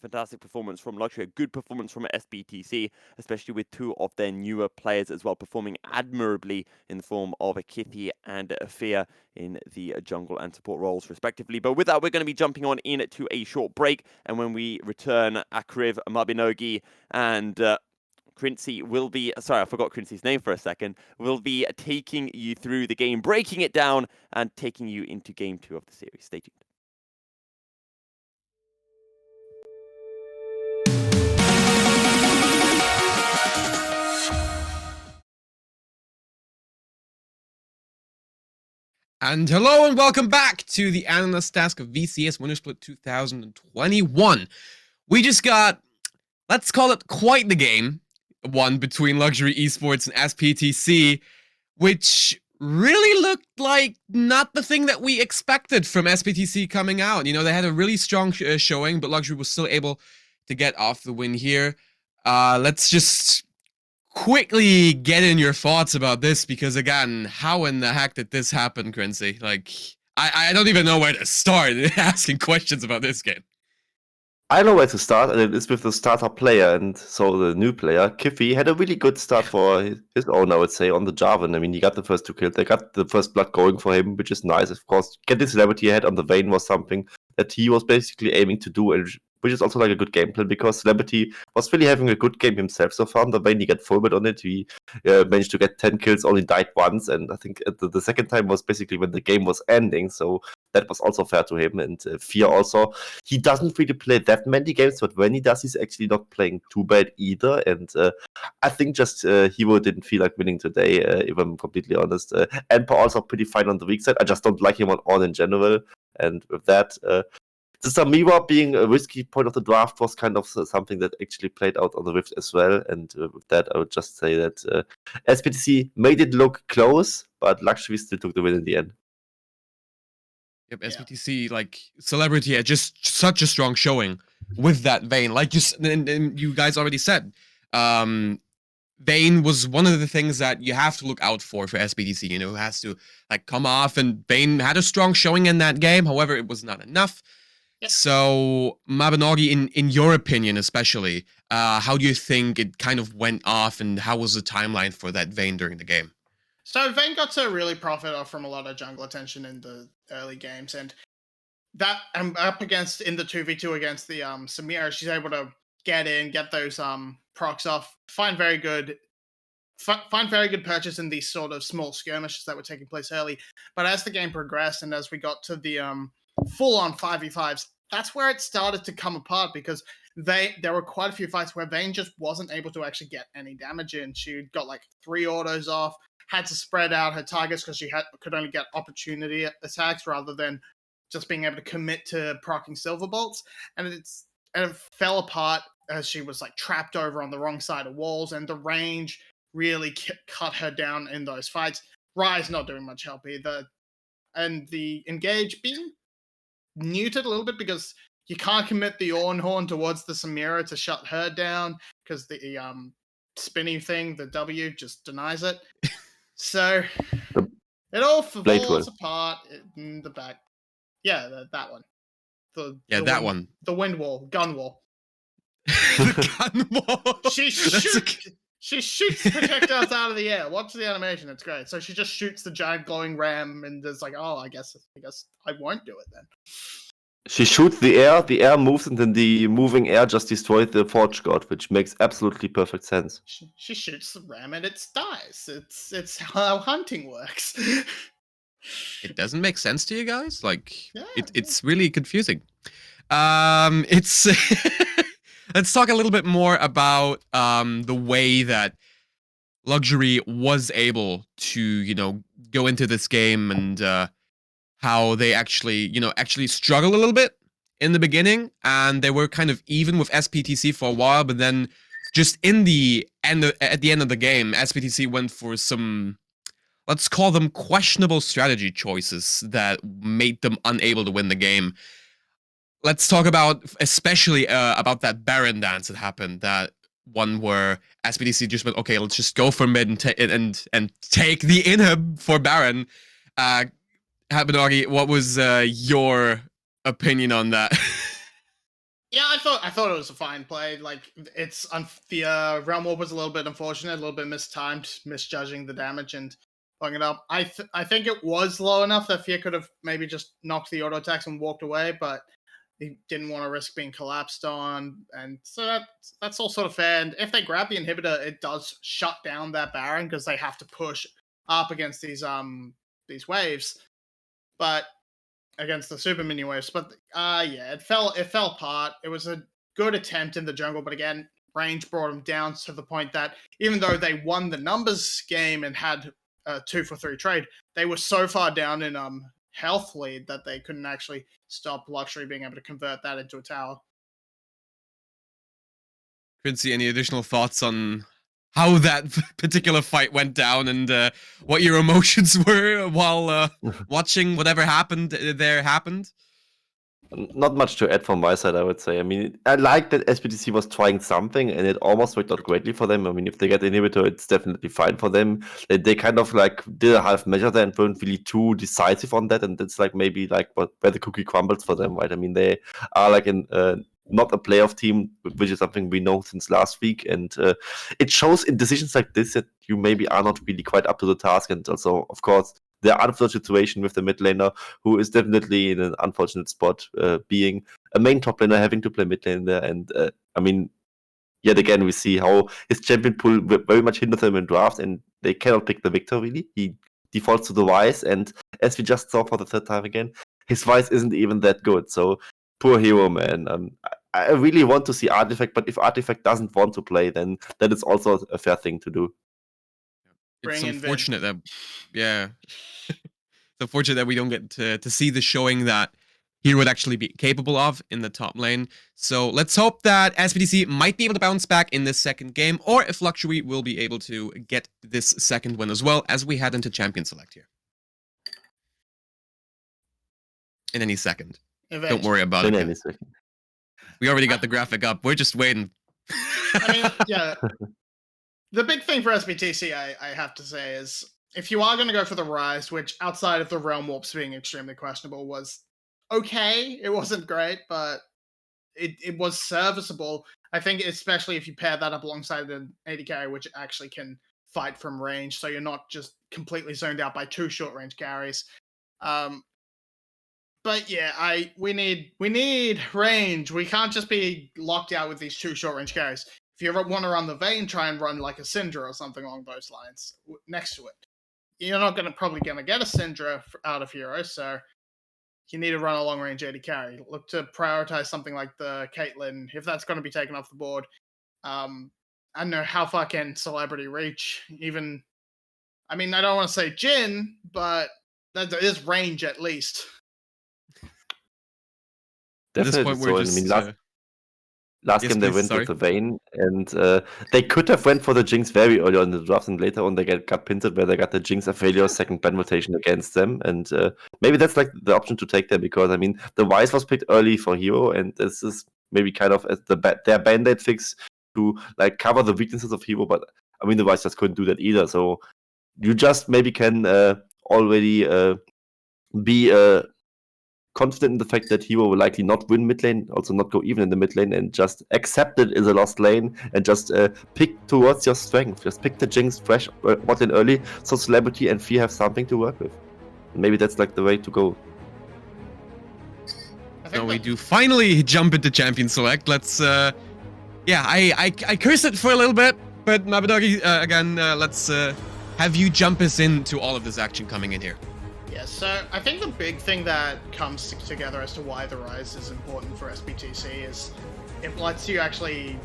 Fantastic performance from 𝘀�UE. Good performance from 𝘀𝑎𝑏𝑡𝑐, especially with 2 of their newer players as well, performing admirably in the form of 𝘁𝑖e and Fear in the jungle and support roles, respectively. But with that, we're going to be jumping on into a short break. And when we return, 𝘂𝗃, 𝘁𝑚abinogi, and 𝘀𝑐𝗰 will be, sorry, I forgot 𝘀𝑐𝗰's name for a second, will be taking you through the game, breaking it down, and taking you into game 2 of the series. Stay tuned. And hello and welcome back to the Analyst Task of VCS Winter Split 2021. We just got, let's call it quite the game, one between 𝘀𝑈𝑟Y Esports and 𝘀𝑎𝑏𝑡𝑐, which really looked like not the thing that we expected from 𝘀𝑎𝑏𝑡𝑐 coming out. You know, they had a really strong showing, but 𝘀𝑈𝑟Y was still able to get off the win here. Let's just quickly get in your thoughts about this, because again, how in the heck did this happen, 𝘀𝑐𝗰? Like, I don't even know where to start asking questions about this game. I know where to start, and it is with the starter player, and so the new player, 𝘁𝑖e, had a really good start for his own, I would say, on the Jarvan. I mean, he got the first 2 kills, they got the first blood going for him, which is nice, of course. Getting celebrity ahead on the Vayne was something that he was basically aiming to do, and which is also like a good game plan, because 𝘀𝑚 was really having a good game himself so far. On the Vayne, he got full bit on it. He managed to get 10 kills, only died once, and I think the second time was basically when the game was ending, so that was also fair to him. And Fear also, he doesn't really play that many games, but when he does, he's actually not playing too bad either. And I think just Hero didn't feel like winning today, if I'm completely honest. 𝘀𝗵𝗀 also pretty fine on the weak side. I just don't like him on Ornn in general. And with that, the 𝘁𝗔𝗏 being a risky point of the draft was kind of something that actually played out on the Rift as well. And with that, I would just say that 𝘀𝑎𝑏𝑡𝑐 made it look close, but 𝘀𝑈𝑟Y still took the win in the end. Yep, 𝘀𝑎𝑏𝑡𝑐, like, celebrity had just such a strong showing with that Vayne. Like you guys already said, Vayne was one of the things that you have to look out for 𝘀𝑎𝑏𝑡𝑐. You know, it has to like come off, and Vayne had a strong showing in that game. However, it was not enough. Yep. So, 𝘁𝑚abinogi, in your opinion, especially, how do you think it kind of went off, and how was the timeline for that Vayne during the game? So Vayne got to really profit off from a lot of jungle attention in the early games, and that up against in the 2v2 against the Samira, she's able to get in, get those procs off, find very good find very good purchase in these sort of small skirmishes that were taking place early. But as the game progressed and as we got to the full-on 5v5s, that's where it started to come apart because there were quite a few fights where Vayne just wasn't able to actually get any damage in. She got like 3 autos off, had to spread out her targets because she could only get opportunity attacks rather than just being able to commit to proccing 𝗀𝗶𝗹𝗀𝗀, and it fell apart as she was like trapped over on the wrong side of walls, and the range really cut her down in those fights. Rise not doing much help either, and the engage being muted a little bit because you can't commit the Ornhorn towards the Samira to shut her down because the spinny thing, the W, just denies it. So it all falls apart in the back. Yeah, that one. That one. The wind wall, gun wall. The gun wall. She shoots projectiles out of the air. Watch the animation; it's great. So she just shoots the giant glowing ram, and it's like, oh, I guess I won't do it then. She shoots the air moves, and then the moving air just destroys the Forge God, which makes absolutely perfect sense. She shoots the ram and it dies. It's how hunting works. It doesn't make sense to you guys? Like, Yeah, it's really confusing. It's let's talk a little bit more about the way that 𝘀cie was able to, go into this game and how they actually struggle a little bit in the beginning, and they were kind of even with SPTC for a while, but then just at the end of the game, SPTC went for some, let's call them questionable strategy choices that made them unable to win the game. Let's talk about, especially about that Baron dance that happened, that one where SPTC just went, okay, let's just go for mid and take the inhib for Baron. 𝘀𝗵𝗔, what was your opinion on that? Yeah, I thought it was a fine play. Like, it's the realm warp was a little bit unfortunate, a little bit mistimed, misjudging the damage and fucking it up. I think it was low enough that 𝘀𝗵𝗔 could have maybe just knocked the auto attacks and walked away, but he didn't want to risk being collapsed on, and so that's all sort of fair. And if they grab the inhibitor, it does shut down that Baron because they have to push up against these waves. But against the super mini waves, but yeah, it fell apart. It was a good attempt in the jungle, but again, range brought them down to the point that even though they won the numbers game and had a 2-for-3 trade, they were so far down in health lead that they couldn't actually stop 𝘀cie being able to convert that into a tower. 𝘀cie, any additional thoughts on how that particular fight went down and what your emotions were while watching whatever happened there happened? Not much to add from my side, I would say. I mean, I like that SPTC was trying something, and it almost worked out greatly for them. I mean, if they get the inhibitor, it's definitely fine for them. They kind of like did a half measure there and weren't really too decisive on that, and it's like maybe like where the cookie crumbles for them, right? I mean, they are like in not a playoff team, which is something we know since last week, and it shows in decisions like this that you maybe are not really quite up to the task. And also, of course, the unfortunate situation with the mid laner, who is definitely in an unfortunate spot, being a main top laner, having to play mid lane there. And I mean, yet again, we see how his champion pool very much hinders him in draft, and they cannot pick the victor, really. He defaults to the Wise, and as we just saw for the third time again, his Wise isn't even that good. So, poor hero, man. I really want to see Artifact, but if Artifact doesn't want to play, then that is also a fair thing to do. It's unfortunate that, yeah, it's unfortunate that we don't get to see the showing that he would actually be capable of in the top lane. So let's hope that SPTC might be able to bounce back in this second game, or if 𝘀cie will be able to get this second win as well as we head into Champion Select here. In any second. Eventually. Don't worry about In it. any second. We already got the graphic up. We're just waiting. I mean, yeah. The big thing for SPTC, I have to say, is if you are going to go for the Rise, which outside of the Realm Warps being extremely questionable was okay. It wasn't great, but it was serviceable. I think especially if you pair that up alongside an AD carry, which actually can fight from range, so you're not just completely zoned out by 2 short-range carries. But yeah, we need range. We can't just be locked out with these 2 short-range carries. if you want to run the Vayne, try and run like a Syndra or something along those lines next to it. You're not probably going to get a Syndra out of Hero, so you need to run a long-range AD carry. Look to prioritize something like the Caitlyn, if that's going to be taken off the board. I don't know how far can Celebrity reach. Even, I mean, I don't want to say Jhin, but there is range at least. Definitely. At this point, we're just, last yes, game they please, went sorry. with the Vayne, and they could have went for the Jinx very early on in the draft, and later on they got pinted where they got the Jinx failure second ban rotation against them, and maybe that's like the option to take there, because I mean the Wise was picked early for Hero, and this is maybe kind of as their band-aid fix to like cover the weaknesses of Hero, but I mean the Wise just couldn't do that either, so you just maybe can already be confident in the fact that Hero will likely not win mid lane, also not go even in the mid lane, and just accept it as a lost lane and just pick towards your strength. Just pick the Jinx fresh bot lane early, so Celebrity and Fear have something to work with. And maybe that's like the way to go. So we do finally jump into champion select. Let's yeah, I cursed it for a little bit, but 𝘀𝗶𝗶𝗀𝘀 again, let's have you jump us into all of this action coming in here. Yeah, so I think the big thing that comes together as to why the Rise is important for SBTC is it lets you actually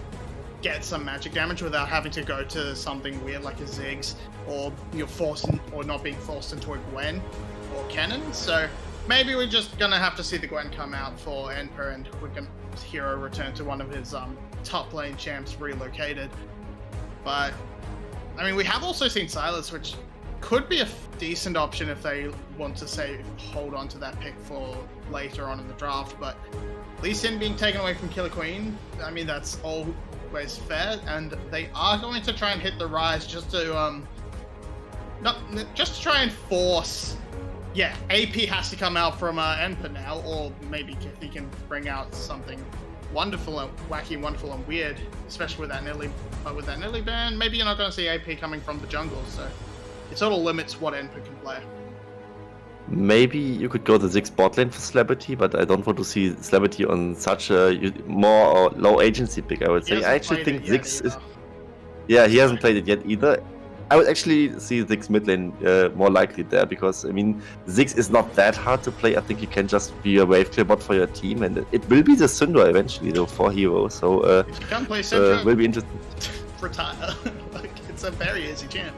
get some magic damage without having to go to something weird like a Ziggs, or you're forced or not being forced into a Gwen or Cannon. So maybe we're just gonna have to see the Gwen come out for 𝘀𝗀𝗋, and we can Hero return to one of his top lane champs relocated. But I mean, we have also seen Sylas, which could be a decent option if they want to say hold on to that pick for later on in the draft, but Lee Sin being taken away from Killer Queen, I mean that's always fair, and they are going to try and hit the Rise just to try and force. Yeah, AP has to come out from 𝘀𝗀𝗋 now, or maybe if he can bring out something wonderful and wacky, wonderful and weird, especially with that Nilly ban. Maybe you're not going to see AP coming from the jungle, so it sort of limits what 𝘀𝗀𝗋 can play. Maybe you could go the Ziggs bot lane for Celebrity, but I don't want to see Celebrity on such a more low agency pick, I would say. I actually think Ziggs is... Yeah, he hasn't played it yet either. I would actually see Ziggs mid lane more likely there, because, I mean, Ziggs is not that hard to play. I think you can just be a wave clear bot for your team, and it will be the Syndra eventually, though, for Hero. So, if you can play Syndra, will be interesting. Retire. Like, it's a very easy champ.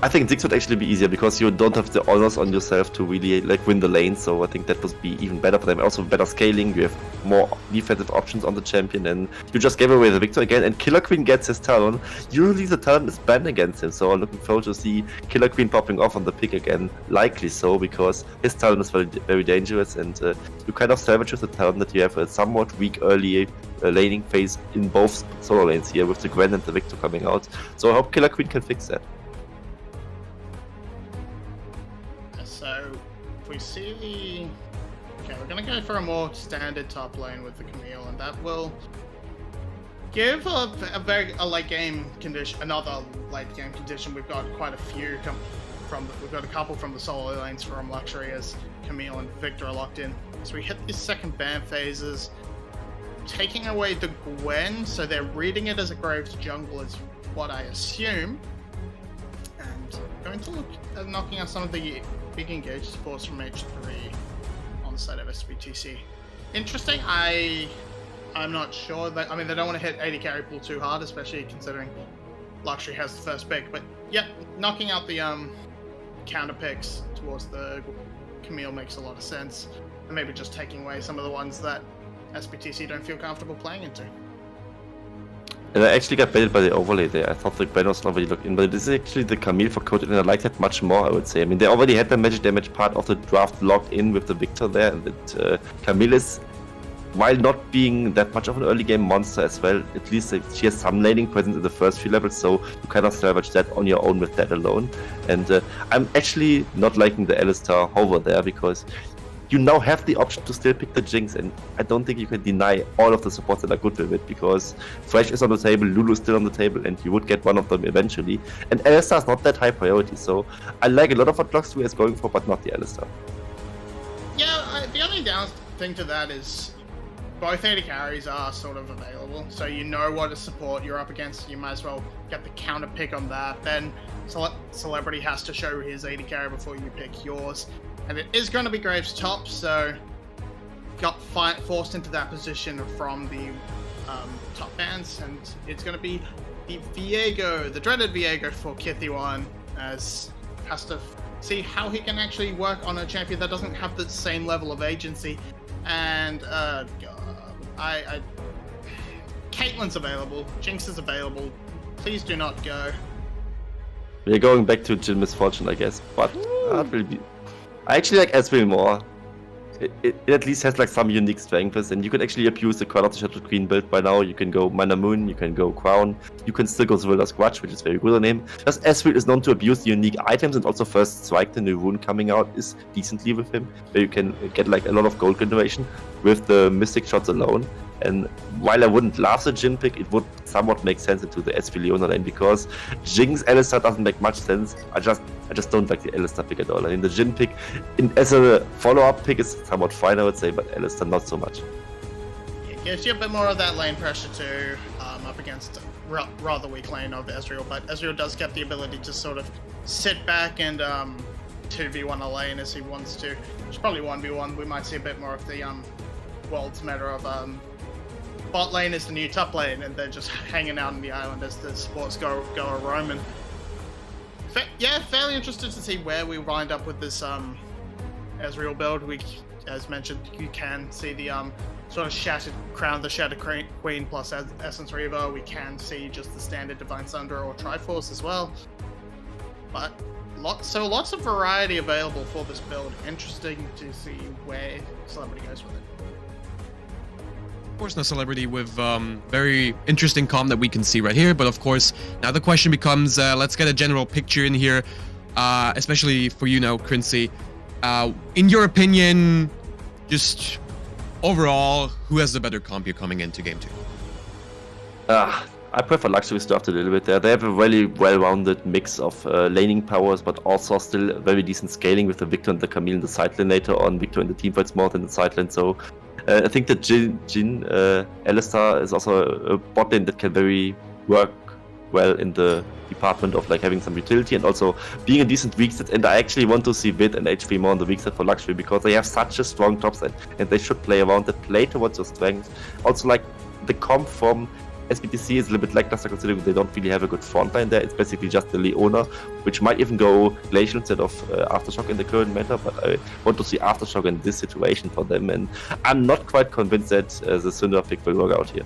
I think Ziggs would actually be easier, because you don't have the honors on yourself to really like win the lane, so I think that would be even better for them. Also better scaling, you have more defensive options on the champion, and you just gave away the victor again, and Killer Queen gets his Talon. Usually the Talon is banned against him, so I'm looking forward to see Killer Queen popping off on the pick again, likely so, because his Talon is very, very dangerous, and you kind of salvage with the Talon that you have a somewhat weak early laning phase in both solo lanes here, with the Gwen and the Victor coming out, so I hope Killer Queen can fix that. So, if we see... Okay, we're going to go for a more standard top lane with the Camille, and that will give a late game condition, another late game condition. We've got quite a few we've got a couple from the solo lanes from 𝘀𝗀𝗋 as Camille and Victor are locked in. So we hit these second ban phases, taking away the Gwen, so they're reading it as a Graves jungle is what I assume. And going to look at knocking out some of the big engaged supports from H3 on the side of SBTC. Interesting. I'm not sure. I mean, they don't want to hit AD carry pool too hard, especially considering 𝘀𝗀𝗋 has the first pick. But yeah, knocking out the counter picks towards the Camille makes a lot of sense, and maybe just taking away some of the ones that SBTC don't feel comfortable playing into. And I actually got baited by the overlay there. I thought the Gwen was not really locked in, but this is actually the Camille for Code, and I like that much more, I would say. I mean, they already had the magic damage part of the draft locked in with the Victor there, and that Camille is, while not being that much of an early game monster as well, at least she has some laning presence in the first few levels, so you kind of salvage that on your own with that alone. And I'm actually not liking the 𝘀𝗀𝗋 hover there, because you now have the option to still pick the Jinx, and I don't think you can deny all of the supports that are good with it, because Thresh is on the table, Lulu is still on the table, and you would get one of them eventually. And 𝘀𝗀𝗋 is not that high priority, so I like a lot of what 𝘀𝗀𝗋 is going for, but not the 𝘀𝗀𝗋. Yeah, the only down thing to that is both AD carries are sort of available, so you know what support you're up against. You might as well get the counter pick on that. Then Celebrity has to show his AD carry before you pick yours, and it is going to be Graves top, so got forced into that position from the top bands, and it's going to be the 𝘀𝗀𝗀, the dreaded 𝘀𝗀𝗀 for 𝘀𝗀𝗃1, as has to see how he can actually work on a champion that doesn't have the same level of agency. And Caitlyn's available, Jinx is available. Please do not go. We're going back to Jin Misfortune, I guess, but not really. I actually like Ezreal more. It at least has like some unique strengths, and you can actually abuse the 𝘀𝗀𝗃 build by now. You can go Mana Moon, you can go Crown, you can still go Zwilda's Grudge, which is very good on him. Just Ezreal is known to abuse unique items, and also First Strike, the new rune coming out, is decently with him, where you can get like a lot of gold generation with the Mystic Shots alone. And while I wouldn't love the Jhin pick, it would somewhat make sense into the SV Leona lane, because Jinx Alistar doesn't make much sense. I just don't like the Alistar pick at all. I mean, the Jhin pick as a follow-up pick is somewhat fine, I would say, but Alistar not so much. It gives you a bit more of that lane pressure too, up against a rather weak lane of Ezreal, but Ezreal does get the ability to sort of sit back and 2v1 a lane as he wants to. It's probably 1v1. We might see a bit more of the world's meta of bot lane is the new top lane, and they're just hanging out on the island as the supports go a roaming. Yeah, fairly interested to see where we wind up with this Ezreal build. We, as mentioned, you can see the sort of shattered crown of the Shattered Queen plus Essence Reaver. We can see just the standard Divine Sunder or Triforce as well. But lots of variety available for this build. Interesting to see where Celebrity goes with it. Of course, no Celebrity with very interesting comp that we can see right here. But of course, now the question becomes, let's get a general picture in here, especially for you now, 𝘀cie. In your opinion, just overall, who has the better comp here coming into Game 2? I prefer 𝘀cie. We started a little bit there. They have a really well-rounded mix of laning powers, but also still very decent scaling with the Victor and the Camille in the side lane later on. Victor in the teamfights more than the side lane, so I think that Jhin Alistar is also a bot lane that can very work well in the department of like having some utility and also being a decent weak set. And I actually want to see Vid and HP more on the weak set for 𝘀cie, because they have such a strong top side, and they should play around that, play towards your strengths. Also, like the comp from SBTC is a little bit lackluster, considering they don't really have a good front line there. It's basically just the Leona, which might even go Glacial instead of Aftershock in the current meta, but I want to see Aftershock in this situation for them, and I'm not quite convinced that the Syndra pick will work out here.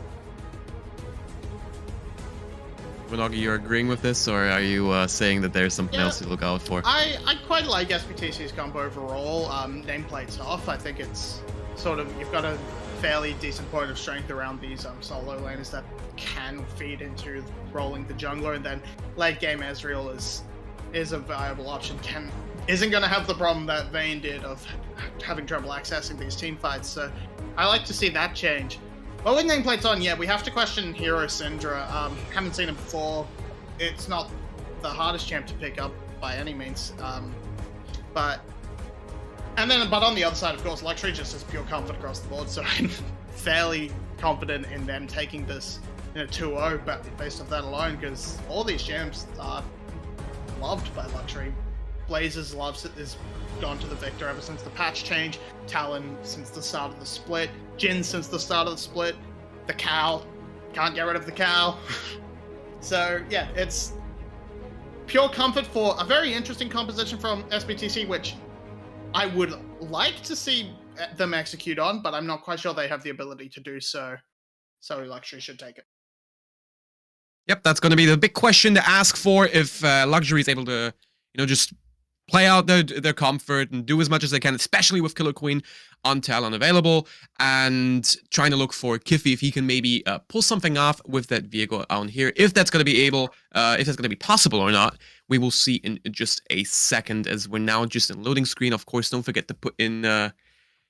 𝘀𝘀𝗀𝗃, you're agreeing with this, or are you saying that there's something else to look out for? I quite like SBTC's comp overall. Nameplate's off. I think it's sort of, you've got a fairly decent point of strength around these solo laners that can feed into rolling the jungler, and then late game Ezreal is a viable option. Isn't going to have the problem that Vayne did of having trouble accessing these team fights, so I like to see that change. But with nameplates on, yeah, we have to question Hero Syndra. Haven't seen him before. It's not the hardest champ to pick up by any means, but on the other side, of course, 𝘀𝟏 just has pure comfort across the board, so I'm fairly confident in them taking this 2-0 based off that alone, because all these champs are loved by 𝘀𝟏. Blazers loves it, has gone to the Victor ever since the patch change, Talon since the start of the split, Jhin since the start of the split, the Cal, can't get rid of the Cal. So yeah, it's pure comfort for a very interesting composition from SBTC, which I would like to see them execute on, but I'm not quite sure they have the ability to do so. So 𝘀𝟏 should take it. Yep, that's going to be the big question to ask for if 𝘀𝟏 is able to, just play out their comfort and do as much as they can, especially with Killer Queen on Talon available, and trying to look for 𝘀𝗃 if he can maybe pull something off with that Viego on here. If that's going to be if that's going to be possible or not, we will see in just a second, as we're now just in loading screen. Of course, don't forget to put in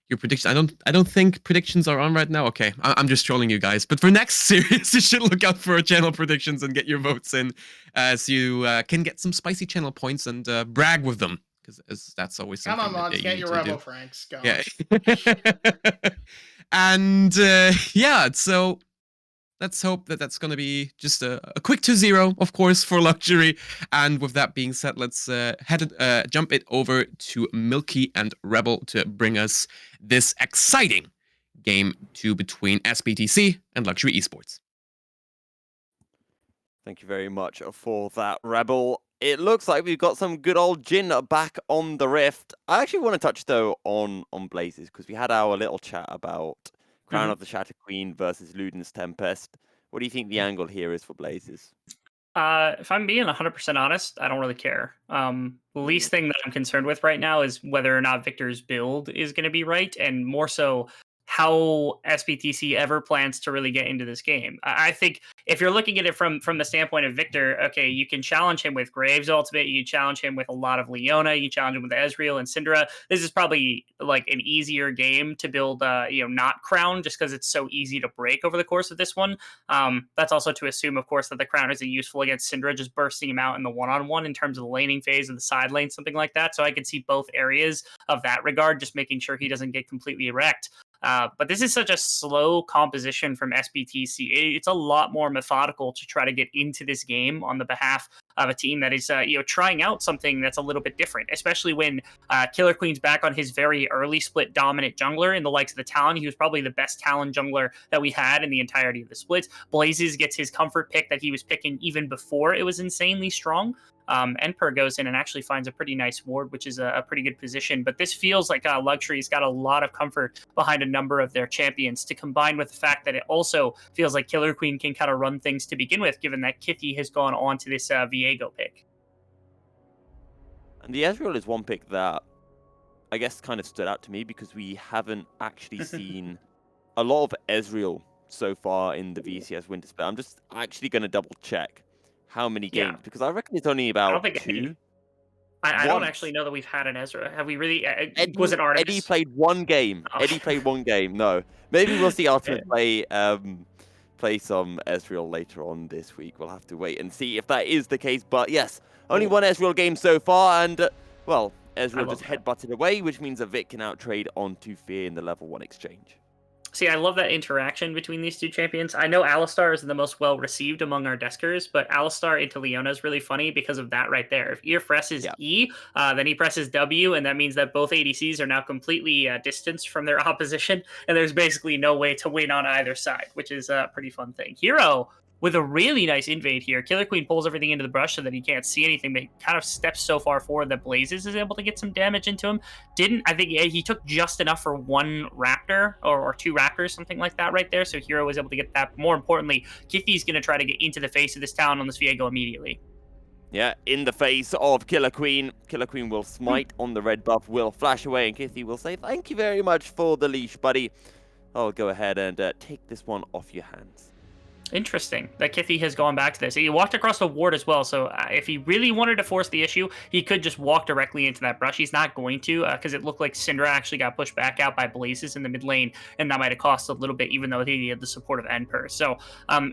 your predictions. I don't think predictions are on right now. Okay, I'm just trolling you guys. But for next series, you should look out for channel predictions and get your votes in, so you can get some spicy channel points and brag with them, because that's always something. Come on, Mons, get your Rebel Franks. Go yeah. And yeah, so let's hope that that's going to be just a quick 2-0, of course, for 𝘀𝗀cie. And with that being said, let's jump it over to 𝘀𝗀cie and Rebel to bring us this exciting game 2 between SBTC and 𝘀𝗀cie Esports. Thank you very much for that, Rebel. It looks like we've got some good old 𝘁 back on the Rift. I actually want to touch, though, on 𝘀𝗀ces, because we had our little chat about Crown of the Shatter Queen versus Luden's Tempest. What do you think the angle here is for 𝘀𝗀ces? If I'm being 100% honest, I don't really care. The least thing that I'm concerned with right now is whether or not Victor's build is going to be right, and more so how SBTC ever plans to really get into this game. I think if you're looking at it from the standpoint of Victor, okay, you can challenge him with Graves ultimate, you can challenge him with a lot of Leona, you can challenge him with Ezreal and Syndra. This is probably like an easier game to build, not Crown, just because it's so easy to break over the course of this one. That's also to assume, of course, that the Crown isn't useful against Syndra, just bursting him out in the one-on-one in terms of the laning phase or the side lane, something like that. So I could see both areas of that regard, just making sure he doesn't get completely wrecked. But this is such a slow composition from SBTC. It's a lot more methodical to try to get into this game on the behalf of a team that is, trying out something that's a little bit different, especially when 𝘁𝗀's back on his very early split dominant jungler in the likes of the Talon. He was probably the best Talon jungler that we had in the entirety of the splits. 𝘀𝗀ces gets his comfort pick that he was picking even before it was insanely strong. 𝘁𝗀 goes in and actually finds a pretty nice ward, which is a pretty good position. But this feels like 𝘀𝗀's got a lot of comfort behind a number of their champions, to combine with the fact that it also feels like 𝘁𝗀 can kind of run things to begin with, given that 𝘁𝗀 has gone on to this 𝘂𝗀 pick. And the Ezreal is one pick that I guess kind of stood out to me, because we haven't actually seen a lot of Ezreal so far in the VCS winter split. I'm just actually going to double check how many games, because I reckon it's only about 2. I don't actually know that we've had an Ezra. Have we really? Was it Artemis? Eddie played one game. Oh. Eddie played one game. No, maybe we'll see Ultimate play some Ezreal later on this week. We'll have to wait and see if that is the case. But yes, only one Ezreal game so far, and well, Ezreal just headbutted away, which means that Vic can outtrade onto Fear in the level 1 exchange. See, I love that interaction between these two champions. I know Alistar is the most well-received among our deskers, but Alistar into Leona is really funny because of that right there. If Ear presses E, then he presses W, and that means that both ADCs are now completely distanced from their opposition, and there's basically no way to win on either side, which is a pretty fun thing. Hero, with a really nice invade here. 𝘁𝗀 pulls everything into the brush so that he can't see anything, but he kind of steps so far forward that 𝘀𝗀ces is able to get some damage into him. I think he took just enough for 1 Raptor, or 2 Raptors, something like that right there, so Hero was able to get that. More importantly, 𝘁𝗀's going to try to get into the face of this Talon on this 𝘂𝗀 immediately. Yeah, in the face of 𝘁𝗀. 𝘁𝗀 will smite on the red buff, will flash away, and 𝘁𝗀 will say, "Thank you very much for the leash, buddy. I'll go ahead and take this one off your hands." Interesting that 𝘁𝗀 has gone back to this. He walked across the ward as well, so if he really wanted to force the issue, he could just walk directly into that brush. He's not going to, because it looked like Syndra actually got pushed back out by 𝘀𝗀ces in the mid lane, and that might have cost a little bit, even though he had the support of 𝘁𝗀. So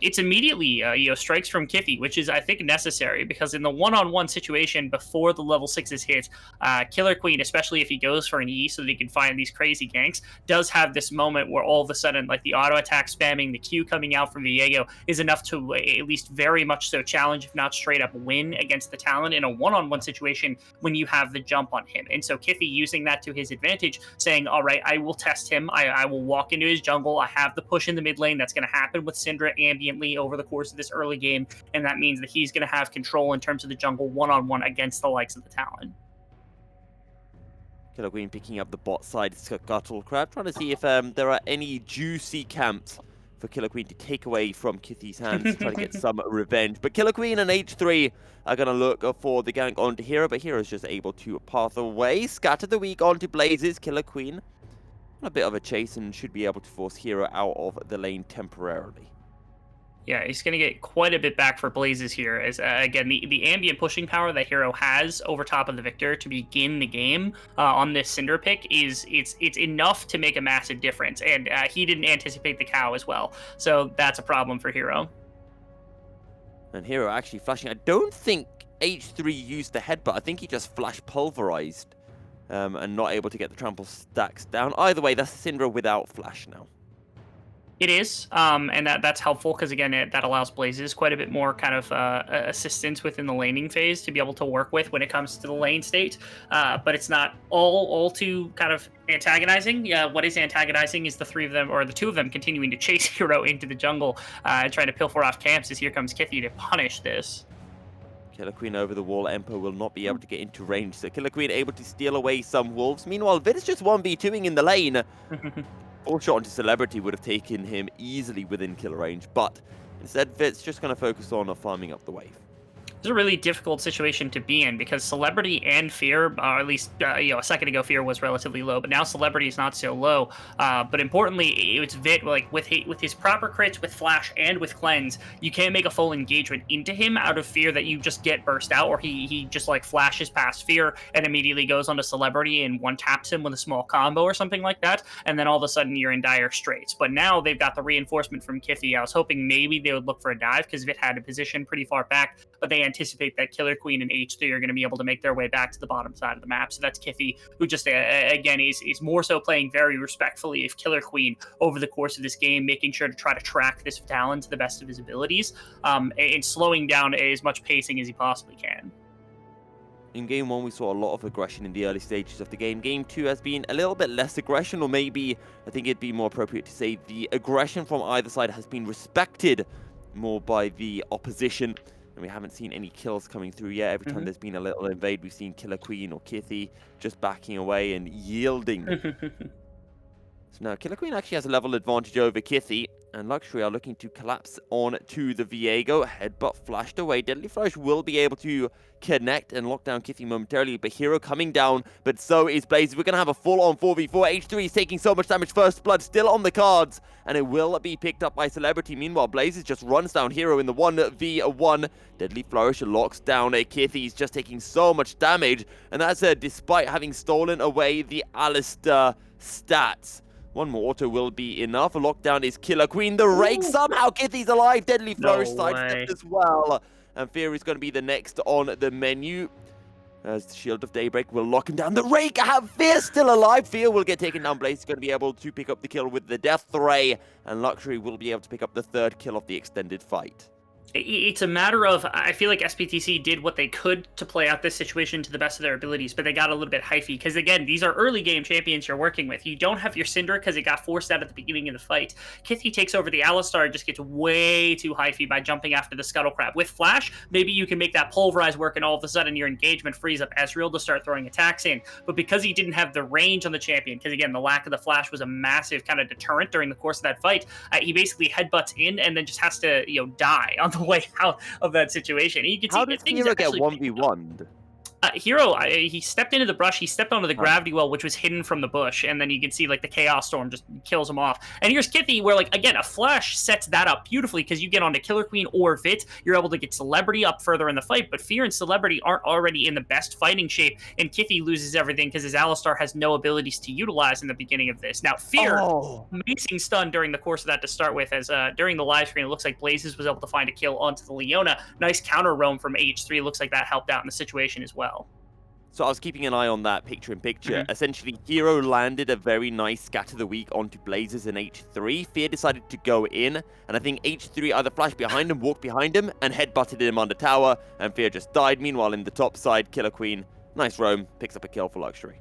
it's immediately strikes from 𝘁𝗀, which is, I think, necessary, because in the one-on-one situation before the level 6s hit, 𝘁𝗀, especially if he goes for an E so that he can find these crazy ganks, does have this moment where all of a sudden, like the auto attack spamming, the Q coming out from 𝘂𝗀 is enough to at least very much so challenge, if not straight up win against the Talon in a one-on-one situation when you have the jump on him. And so 𝘁𝗀 using that to his advantage, saying, all right, I will test him. I will walk into his jungle. I have the push in the mid lane. That's going to happen with Syndra ambiently over the course of this early game. And that means that he's going to have control in terms of the jungle one-on-one against the likes of the Talon. 𝘁𝗀 picking up the bot side 𝘁𝗏𝗀, trying to see if there are any juicy camps for 𝘁𝗀 to take away from 𝘁𝗀's hands, try to get some revenge. But 𝘁𝗀 and H3 are going to look for the gank onto Hero, but Hero's just able to path away, scatter the weak onto 𝘀𝗀ces. 𝘁𝗀 a bit of a chase and should be able to force Hero out of the lane temporarily. Yeah, he's going to get quite a bit back for 𝘀𝗀ces here, as again, the ambient pushing power that Hero has over top of the Victor to begin the game on this Syndra pick it's enough to make a massive difference, and he didn't anticipate the cow as well, so that's a problem for Hero. And Hero actually flashing. I don't think H3 used the headbutt. I think he just flash pulverized and not able to get the trample stacks down. Either way, that's Syndra without flash now. It is, and that's helpful because again, that allows Blazes quite a bit more kind of assistance within the laning phase to be able to work with when it comes to the lane state. But it's not all too kind of antagonizing. What is antagonizing is the three of them or the two of them continuing to chase Hero into the jungle and trying to pilfer off camps. As here comes 𝘀cie to punish this. 𝘁𝗰𝗋 over the wall. 𝘁𝗋 will not be able to get into range, so 𝘁𝗰𝗋 able to steal away some wolves. Meanwhile, 𝘁 is just 1v2ing in the lane. All shot into Celebrity would have taken him easily within kill range, but instead 𝘁's just going to focus on farming up the wave. It's a really difficult situation to be in because Celebrity and Fear, or at least a second ago Fear was relatively low, but now Celebrity is not so low. But importantly, it's 𝘁 like with his proper crits, with Flash and with Cleanse, you can't make a full engagement into him out of fear that you just get burst out, or he just like flashes past Fear and immediately goes onto Celebrity and one taps him with a small combo or something like that, and then all of a sudden you're in dire straits. But now they've got the reinforcement from 𝘀cie. I was hoping maybe they would look for a dive because 𝘁 had a position pretty far back, but they anticipate that 𝘁𝗁 and H3 are going to be able to make their way back to the bottom side of the map. So that's 𝘀cie, who just, again, is more so playing very respectfully of 𝘁𝗁 over the course of this game, making sure to try to track this Talon to the best of his abilities, and slowing down as much pacing as he possibly can. In Game 1, we saw a lot of aggression in the early stages of the game. Game 2 has been a little bit less aggression, or maybe I think it'd be more appropriate to say the aggression from either side has been respected more by the opposition. And we haven't seen any kills coming through yet. Every time there's been a little invade, we've seen 𝘁𝗁 or 𝘀𝗀 just backing away and yielding. So now 𝘁𝗁 actually has a level advantage over 𝘀𝗀, and 𝘀𝗀ie are looking to collapse on to the 𝘁eego. Headbutt flashed away. Deadly Flourish will be able to connect and lock down 𝘀𝗀 momentarily, but Hero coming down, but so is Blazes. We're going to have a full-on 4v4. H3 is taking so much damage. First Blood still on the cards, and it will be picked up by Celebrity. Meanwhile, Blazes just runs down Hero in the 1v1. Deadly Flourish locks down 𝘀𝗀. He's just taking so much damage, and that's despite having stolen away the 𝘖listair stats. One more auto will be enough. A lockdown is 𝘁𝗁. The rake somehow. 𝘀𝗀's alive. Deadly Flourish sidestepped as well. And Fear is going to be the next on the menu, as the Shield of Daybreak will lock him down. The rake have Fear still alive. Fear will get taken down. Blaze is going to be able to pick up the kill with the Death Ray, and 𝘀𝗀ie will be able to pick up the third kill of the extended fight. It's a matter of, I feel like SBTC did what they could to play out this situation to the best of their abilities, but they got a little bit hyphy, because again, these are early game champions you're working with. You don't have your Syndra because it got forced out at the beginning of the fight. 𝘀𝗀 takes over the 𝘖listair and just gets way too hyphy by jumping after the 𝘁𝗁𝗁. With Flash, maybe you can make that pulverize work and all of a sudden your engagement frees up Ezreal to start throwing attacks in. But because he didn't have the range on the champion, because again, the lack of the Flash was a massive kind of deterrent during the course of that fight, he basically headbutts in and then just has to, die on the way out of that situation. And you can How see did Hero get 1v1'd? Hero, he stepped into the brush, he stepped onto the gravity well, which was hidden from the bush, and then you can see, like, the Chaos Storm just kills him off. And here's 𝘀𝗀, where, like, again, a Flash sets that up beautifully, because you get onto 𝘁𝗁 or 𝘁, you're able to get Celebrity up further in the fight, but Fear and Celebrity aren't already in the best fighting shape, and 𝘀𝗀 loses everything because his 𝘖listair has no abilities to utilize in the beginning of this. Now, Fear, amazing stun during the course of that to start with, as during the live screen, it looks like Blazes was able to find a kill onto the Leona. Nice counter roam from H3, looks like that helped out in the situation as well. So I was keeping an eye on that picture-in-picture. Essentially, Hero landed a very nice scatter the weak onto Blazes and H3. Fear decided to go in, and I think H3 either flashed behind him, walked behind him, and headbutted him under tower, and Fear just died. Meanwhile, in the top side, 𝘁𝗁, nice roam, picks up a kill for 𝘀𝗀ie.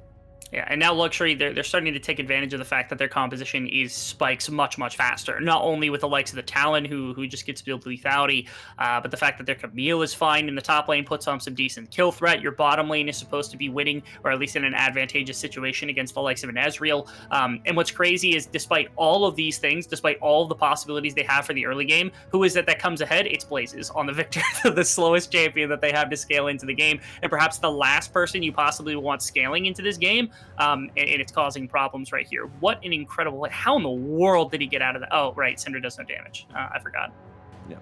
Yeah, and now 𝘀𝗀ie, they're starting to take advantage of the fact that their composition is spikes much, much faster. Not only with the likes of the Talon, who just gets built lethality, but the fact that their Camille is fine in the top lane, puts on some decent kill threat. Your bottom lane is supposed to be winning, or at least in an advantageous situation against the likes of an Ezreal. And what's crazy is, despite all of these things, despite all of the possibilities they have for the early game, who is that comes ahead? It's Blazes on the Victor, the slowest champion that they have to scale into the game, and perhaps the last person you possibly want scaling into this game. And it's causing problems right here. What an incredible... How in the world did he get out of that? Oh, right. Syndra does no damage. I forgot. Yeah.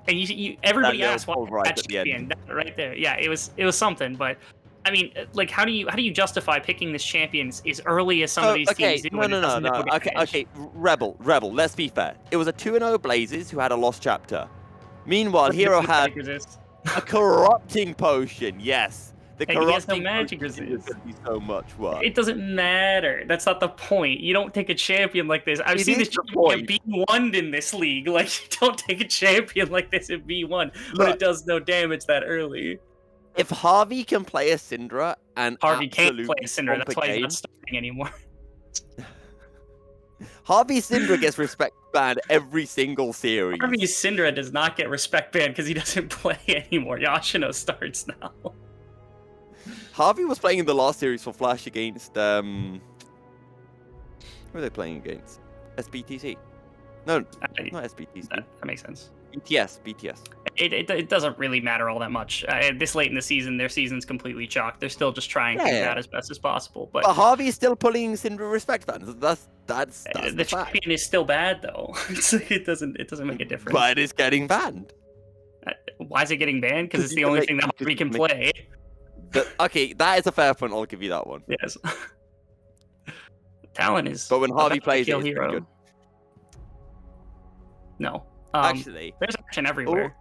And everybody asked why right that champion right there. Yeah, it was something, but I mean, like, how do you justify picking this champion as early as some of these teams do? No. Okay, Rebel. Let's be fair. It was a 2-0 Blazes who had a lost chapter. Meanwhile, Hero had a corrupting potion. Yes. The Hey, he has no corrupting magic potion is resist. going to be so much work. It doesn't matter. That's not the point. You don't take a champion like this. I've It seen is this the champion point. be B1'd in this league. Like, you don't take a champion like this in B1 when Look. it does no damage that early. If 𝘁𝗵 can play a Syndra and Harvey can't play absolutely a Cinder. That's stomp a why he's game, not starting anymore. 𝘁𝗵 Syndra gets respect banned every single series. Harvey Syndra does not get respect banned because he doesn't play anymore. Yashino starts now. 𝘁𝗵 was playing in the last series for Flash against who are they playing against? SBTC. No, not SBTC. That makes sense. BTS. It doesn't really matter all that much. This late in the season, their season's completely chalked. They're still just trying things Yeah. out as best as possible. But But 𝘁𝗵 is still pulling Syndra respect bans. That's the the fact. champion is still bad though. It doesn't make a difference. But it's getting banned. Why is it getting banned? Because 'Cause it's you the can only make- thing that because we you can can make- play. Okay, that is a fair point. I'll give you that one. Yes. Talon is. But when a 𝘁𝗵 better plays it, kill it's pretty hero. good. No. Actually, There's action everywhere.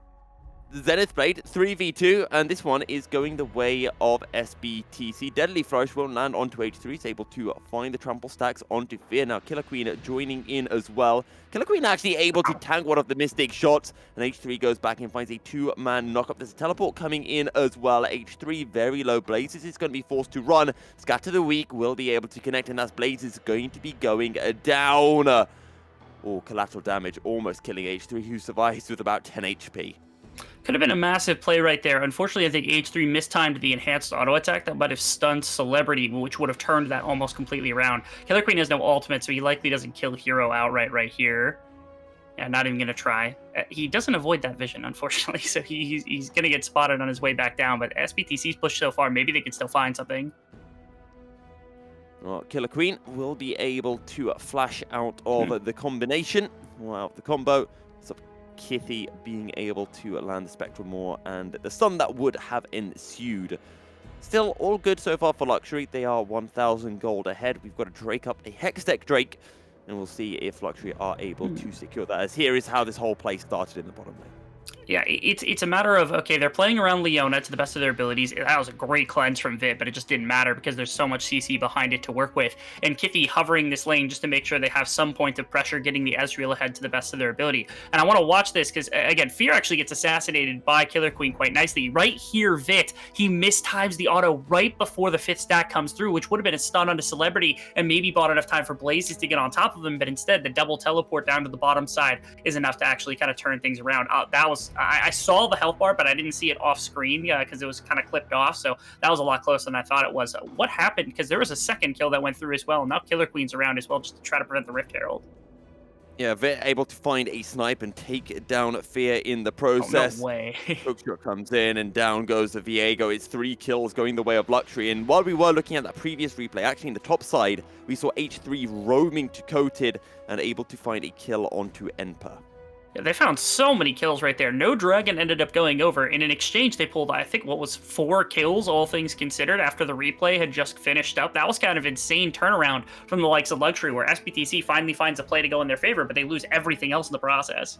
Zenith played 3v2, and this one is going the way of SBTC. Deadly Flourish will land onto H3. He's able to find the trample stacks onto 𝘁𝗺. Now 𝘁𝗰 joining in as well. 𝘁𝗰 actually able to tank one of the Mystic shots, and H3 goes back and finds a 2-man knockup. There's a teleport coming in as well. H3 very low. Blazes is going to be forced to run. Scatter the Weak will be able to connect, and that's Blazes going to be going down. Oh, collateral damage almost killing H3, who survives with about 10 HP. Could have been a massive play right there. Unfortunately, I think H3 mistimed the enhanced auto attack that might have stunned 𝘁𝗷, which would have turned that almost completely around. 𝘁𝗰 has no ultimate, so he likely doesn't kill hero outright right here. Yeah, not even going to try. He doesn't avoid that vision, unfortunately, so he's going to get spotted on his way back down. But SBTC's pushed so far, maybe they can still find something. Well, 𝘁𝗰 will be able to flash out of the combination, well, the combo. So 𝘁𝗵 being able to land the Spectral Maw and the stun that would have ensued. Still, all good so far for 𝘀𝗚ry. They are 1,000 gold ahead. We've got to Drake up a Hex Deck Drake, and we'll see if 𝘀𝗀ry are able to secure that. As here is how this whole play started in the bottom lane. Yeah, it's a matter of, okay, they're playing around Leona to the best of their abilities. That was a great cleanse from Vit, but it just didn't matter because there's so much CC behind it to work with. And 𝘁𝗵 hovering this lane just to make sure they have some point of pressure, getting the Ezreal ahead to the best of their ability. And I want to watch this because, again, Fear actually gets assassinated by 𝘁𝗰 quite nicely. Right here, Vit, he mistimes the auto right before the 5th stack comes through, which would have been a stun onto 𝘁𝗷 and maybe bought enough time for Blazes to get on top of him, but instead the double teleport down to the bottom side is enough to actually kind of turn things around. That was, I saw the health bar, but I didn't see it off screen because it was kind of clipped off, so that was a lot closer than I thought it was. What happened? Because there was a second kill that went through as well. Now 𝘁𝗰's around as well just to try to prevent the Rift Herald. Yeah, Vit able to find a snipe and take down Fear in the process. Oh, no way. Hookshot comes in and down goes the 𝑉𝑖EGO. It's 3 kills going the way of 𝘀𝗀ry. And while we were looking at that previous replay, actually in the top side, we saw H3 roaming to Coated and able to find a kill onto 𝘁𝗀. Yeah, they found so many kills right there. No dragon ended up going over. In an exchange, they pulled, I think, what was 4 kills, all things considered, after the replay had just finished up. That was kind of insane turnaround from the likes of 𝘀𝗀ry, where SBTC finally finds a play to go in their favor, but they lose everything else in the process.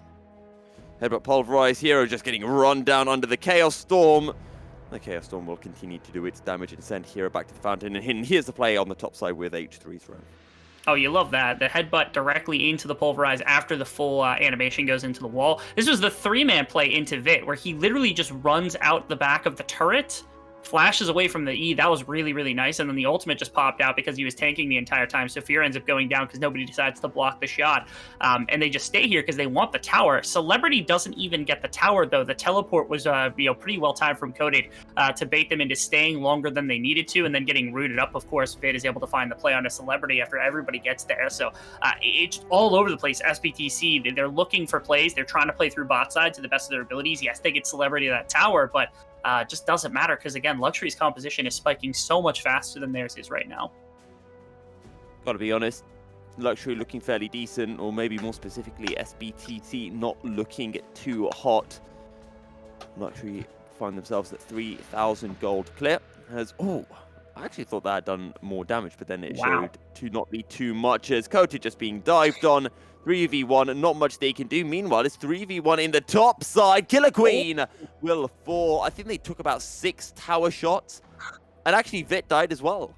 Headbutt pulverized hero just getting run down under the Chaos Storm. The Chaos Storm will continue to do its damage and send hero back to the fountain. And here's the play on the top side with H3's run. Oh, you love that. The headbutt directly into the pulverize after the full animation goes into the wall. This was the 3-man play into Vit, where he literally just runs out the back of the turret, flashes away from the E. That was really, really nice. And then the ultimate just popped out because he was tanking the entire time. So Fear ends up going down because nobody decides to block the shot. And they just stay here because they want the tower. 𝘁𝗁𝗷 doesn't even get the tower, though. The teleport was pretty well timed from Coated to bait them into staying longer than they needed to and then getting rooted up. Of course, Vit is able to find the play on a 𝘁𝗁𝗷 after everybody gets there. So it's all over the place. SBTC, they're looking for plays. They're trying to play through bot side to the best of their abilities. Yes, they get 𝘁𝗁𝗷 that tower, but just doesn't matter because, again, 𝘀𝗀ry's composition is spiking so much faster than theirs is right now. Gotta be honest, 𝘀𝗀ry looking fairly decent, or maybe more specifically SBTC not looking too hot. 𝘀𝗀ry find themselves at 3,000 gold clear. I actually thought that had done more damage, but then it showed to not be too much as Coated just being dived on. 3v1, not much they can do. Meanwhile, it's 3v1 in the top side. 𝘁𝗁 will fall. I think they took about 6 tower shots And actually, Vit died as well.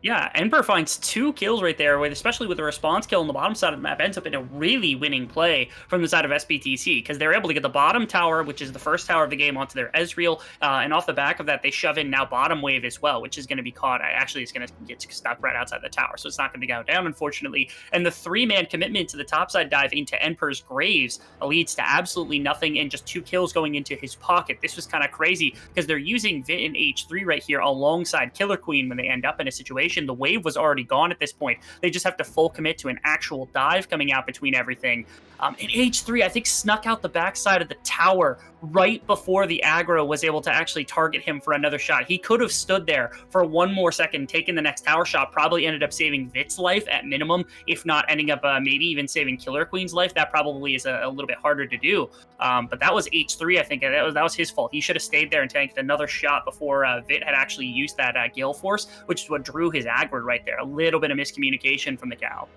Yeah, 𝘀𝗶𝗃 finds 2 kills right there, especially with the response kill on the bottom side of the map, ends up in a really winning play from the side of 𝘀𝗶TC, because they're able to get the bottom tower, which is the first tower of the game, onto their 𝘀𝗏𝗋, and off the back of that, they shove in now bottom wave as well, which is going to be caught. Actually, it's going to get stuck right outside the tower, so it's not going to go down, unfortunately. And the 3-man commitment to the topside dive into 𝘀𝗀𝗃's graves leads to absolutely nothing, and just 2 kills going into his pocket. This was kind of crazy, because they're using Vit and H3 right here alongside 𝘁𝗁Queen when they end up in a situation. The wave was already gone at this point. They just have to full commit to an actual dive coming out between everything. And H3, I think, snuck out the backside of the tower right before the aggro was able to actually target him for another shot. He could have stood there for 1 more second, taken the next tower shot, probably ended up saving Vit's life at minimum, if not ending up maybe even saving 𝘁𝗁Queen's life. That probably is a little bit harder to do. But that was H3, I think. That was his fault. He should have stayed there and tanked another shot before Vit had actually used that Gale Force, which is what drew his aggro right there. A little bit of miscommunication from the 𝘀.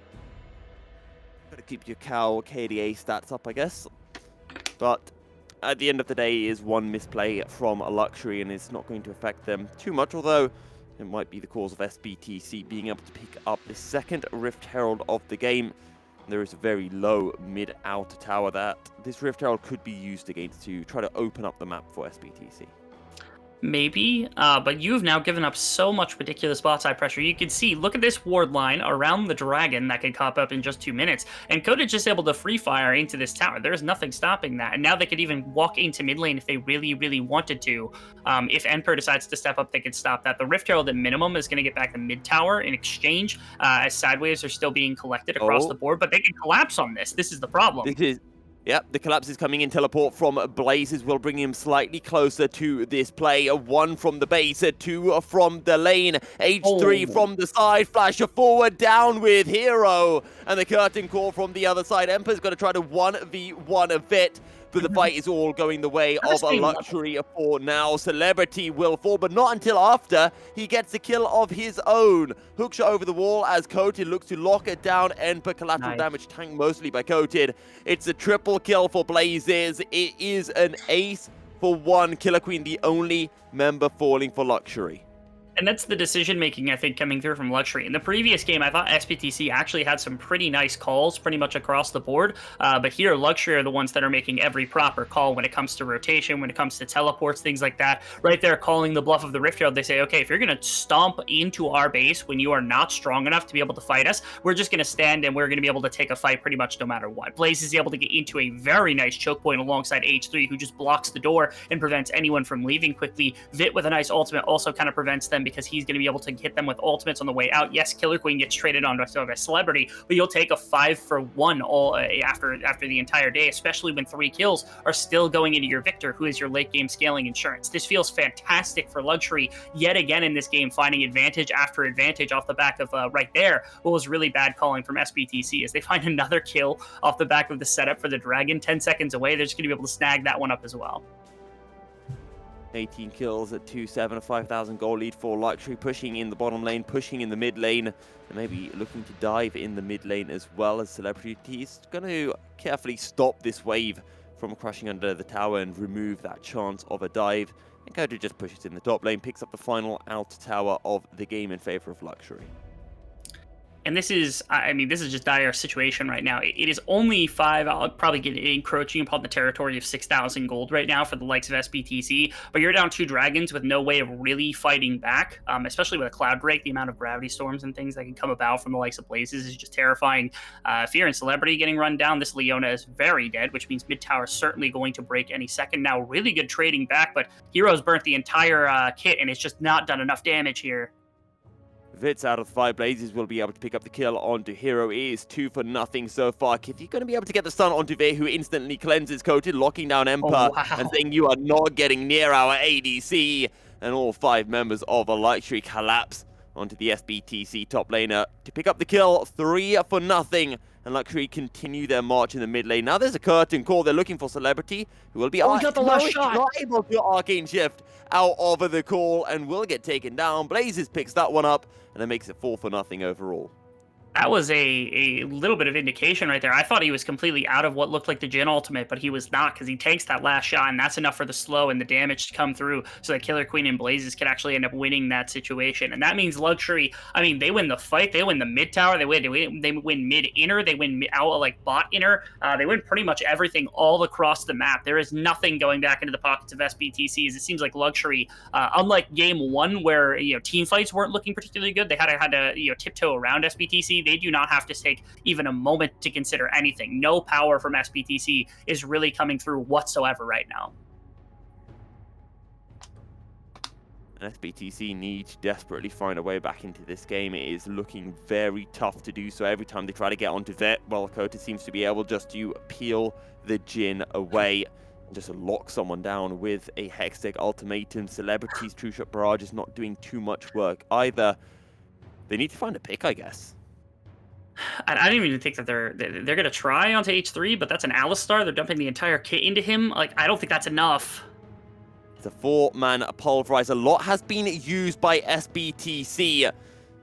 Gotta keep your 𝘀 KDA stats up, I guess. But at the end of the day, is one misplay from a 𝘀cie, and it's not going to affect them too much, although it might be the cause of 𝘀𝗶TC being able to pick up the second Rift Herald of the game. There is a very low mid-outer tower that this Rift Herald could be used against to try to open up the map for 𝘀𝗶TC. Maybe, but you've now given up so much ridiculous bot side pressure. You can see, look at this ward line around the dragon that can pop up in just 2 minutes, and 𝘁𝗀 is just able to free fire into this tower. There's nothing stopping that, and now they could even walk into mid lane if they really, really wanted to. If 𝘀𝗀𝗃 decides to step up, they could stop that. The Rift Herald at minimum is going to get back the mid tower in exchange, as sideways are still being collected across the board, but they can collapse on this. This is the problem. Yep, the collapse is coming in. Teleport from Blazes will bring him slightly closer to this play. 1 from the base, 2 from the lane. H3 from the side, flash forward, down with Hero. And the curtain call from the other side. 𝘀𝗀𝗃's going to try to 1v1 Vit. But the fight is all going the way of a 𝘀𝗀𝗋 for now. 𝘁𝗀𝗏 will fall, but not until after he gets a kill of his own. Hookshot over the wall as 𝘁𝗀𝗃 looks to lock it down. 𝘀𝗃 collateral damage tanked mostly by 𝘁𝗃𝗃. It's a triple kill for Blazes. It is an ace for 1. 𝘁𝗁Queen, the only member falling for 𝘀𝗀𝗃. And that's the decision-making, I think, coming through from 𝘀𝗀𝗃. In the previous game, I thought 𝘀𝗏𝗏TC actually had some pretty nice calls pretty much across the board. But here, 𝘀𝗀𝗃 are the ones that are making every proper call when it comes to rotation, when it comes to teleports, things like that. Right there, calling the bluff of the Rift Herald, they say, okay, if you're going to stomp into our base when you are not strong enough to be able to fight us, we're just going to stand and we're going to be able to take a fight pretty much no matter what. Blaze is able to get into a very nice choke point alongside H3, who just blocks the door and prevents anyone from leaving quickly. Vit with a nice ultimate also kind of prevents them because he's going to be able to hit them with ultimates on the way out. Yes, 𝘁𝗁Queen gets traded on by a celebrity, but you'll take a 5-for-1 all after the entire day, especially when 3 kills are still going into your Victor, who is your late game scaling insurance. This feels fantastic for 𝘀𝗀𝗃 yet again in this game, finding advantage after advantage off the back of right there. What was really bad calling from 𝘀𝗶𝗏TC is they find another kill off the back of the setup for the dragon 10 seconds away. They're just going to be able to snag that one up as well. 18 kills at 2-7, a 5,000 gold lead for 𝘀𝗀𝗃, pushing in the bottom lane, pushing in the mid lane, and maybe looking to dive in the mid lane as well, as 𝘁𝗏𝗃 is going to carefully stop this wave from crushing under the tower and remove that chance of a dive. And 𝘁𝗀𝗃 just pushes in the top lane, picks up the final outer tower of the game in favor of 𝘀𝗀𝗃. And this is, I mean, this is just dire situation right now. It is only 5. I'll probably get encroaching upon the territory of 6,000 gold right now for the likes of 𝘀𝗏𝗏TC. But you're down 2 dragons with no way of really fighting back, especially with a cloud break. The amount of gravity storms and things that can come about from the likes of Blazes is just terrifying. Fear and 𝘁𝗀𝗏 getting run down. This Leona is very dead, which means mid tower is certainly going to break any second now. Really good trading back, but Hero's burnt the entire kit, and it's just not done enough damage here. Vit's out of 5. Blazes will be able to pick up the kill onto Hero. It is 2-0 so far. If you're going to be able to get the stun onto Vit, who instantly cleanses 𝘁𝗃𝗃, locking down 𝘀𝗃𝗃 and saying you are not getting near our ADC. And all 5 members of 𝘀𝗀𝗃 collapse onto the 𝘀𝗏𝗏TC top laner to pick up the kill. 3-0. And 𝘀𝗀𝗃 continue their march in the mid lane. Now there's a curtain call. They're looking for 𝘁𝗀𝗏𝗃, who will be got the last shot. not able to arcane shift out of the call and will get taken down. Blazes picks that one up, and it makes it 4-0 overall. That was a little bit of indication right there. I thought he was completely out of what looked like the Jhin ultimate, but he was not, because he takes that last shot, and that's enough for the slow and the damage to come through so that Killer Queen and Blazes could actually end up winning that situation. And that means 𝘀𝑠ure, I mean, they win the fight, they win the mid tower, they win mid inner, they win out like bot inner, they win pretty much everything all across the map. There is nothing going back into the pockets of SBTCs. It seems like 𝘀𝑠ure, unlike game one where team fights weren't looking particularly good, they had to tiptoe around SBTC. They do not have to take even a moment to consider anything. No power from SBTC is really coming through whatsoever right now. SBTC need to desperately find a way back into this game. It is looking very tough to do so. Every time they try to get onto Vet, well, 𝘁𝗀 seems to be able just to peel the Jhin away and just lock someone down with a Hextech ultimatum. Celebrity's True Shot Barrage is not doing too much work either. They need to find a pick, I guess. I don't even think that they're going to try onto H3, but that's an Alistar. They're dumping the entire kit into him. Like, I don't think that's enough. It's a 4-man pulverizer. A lot has been used by SBTC.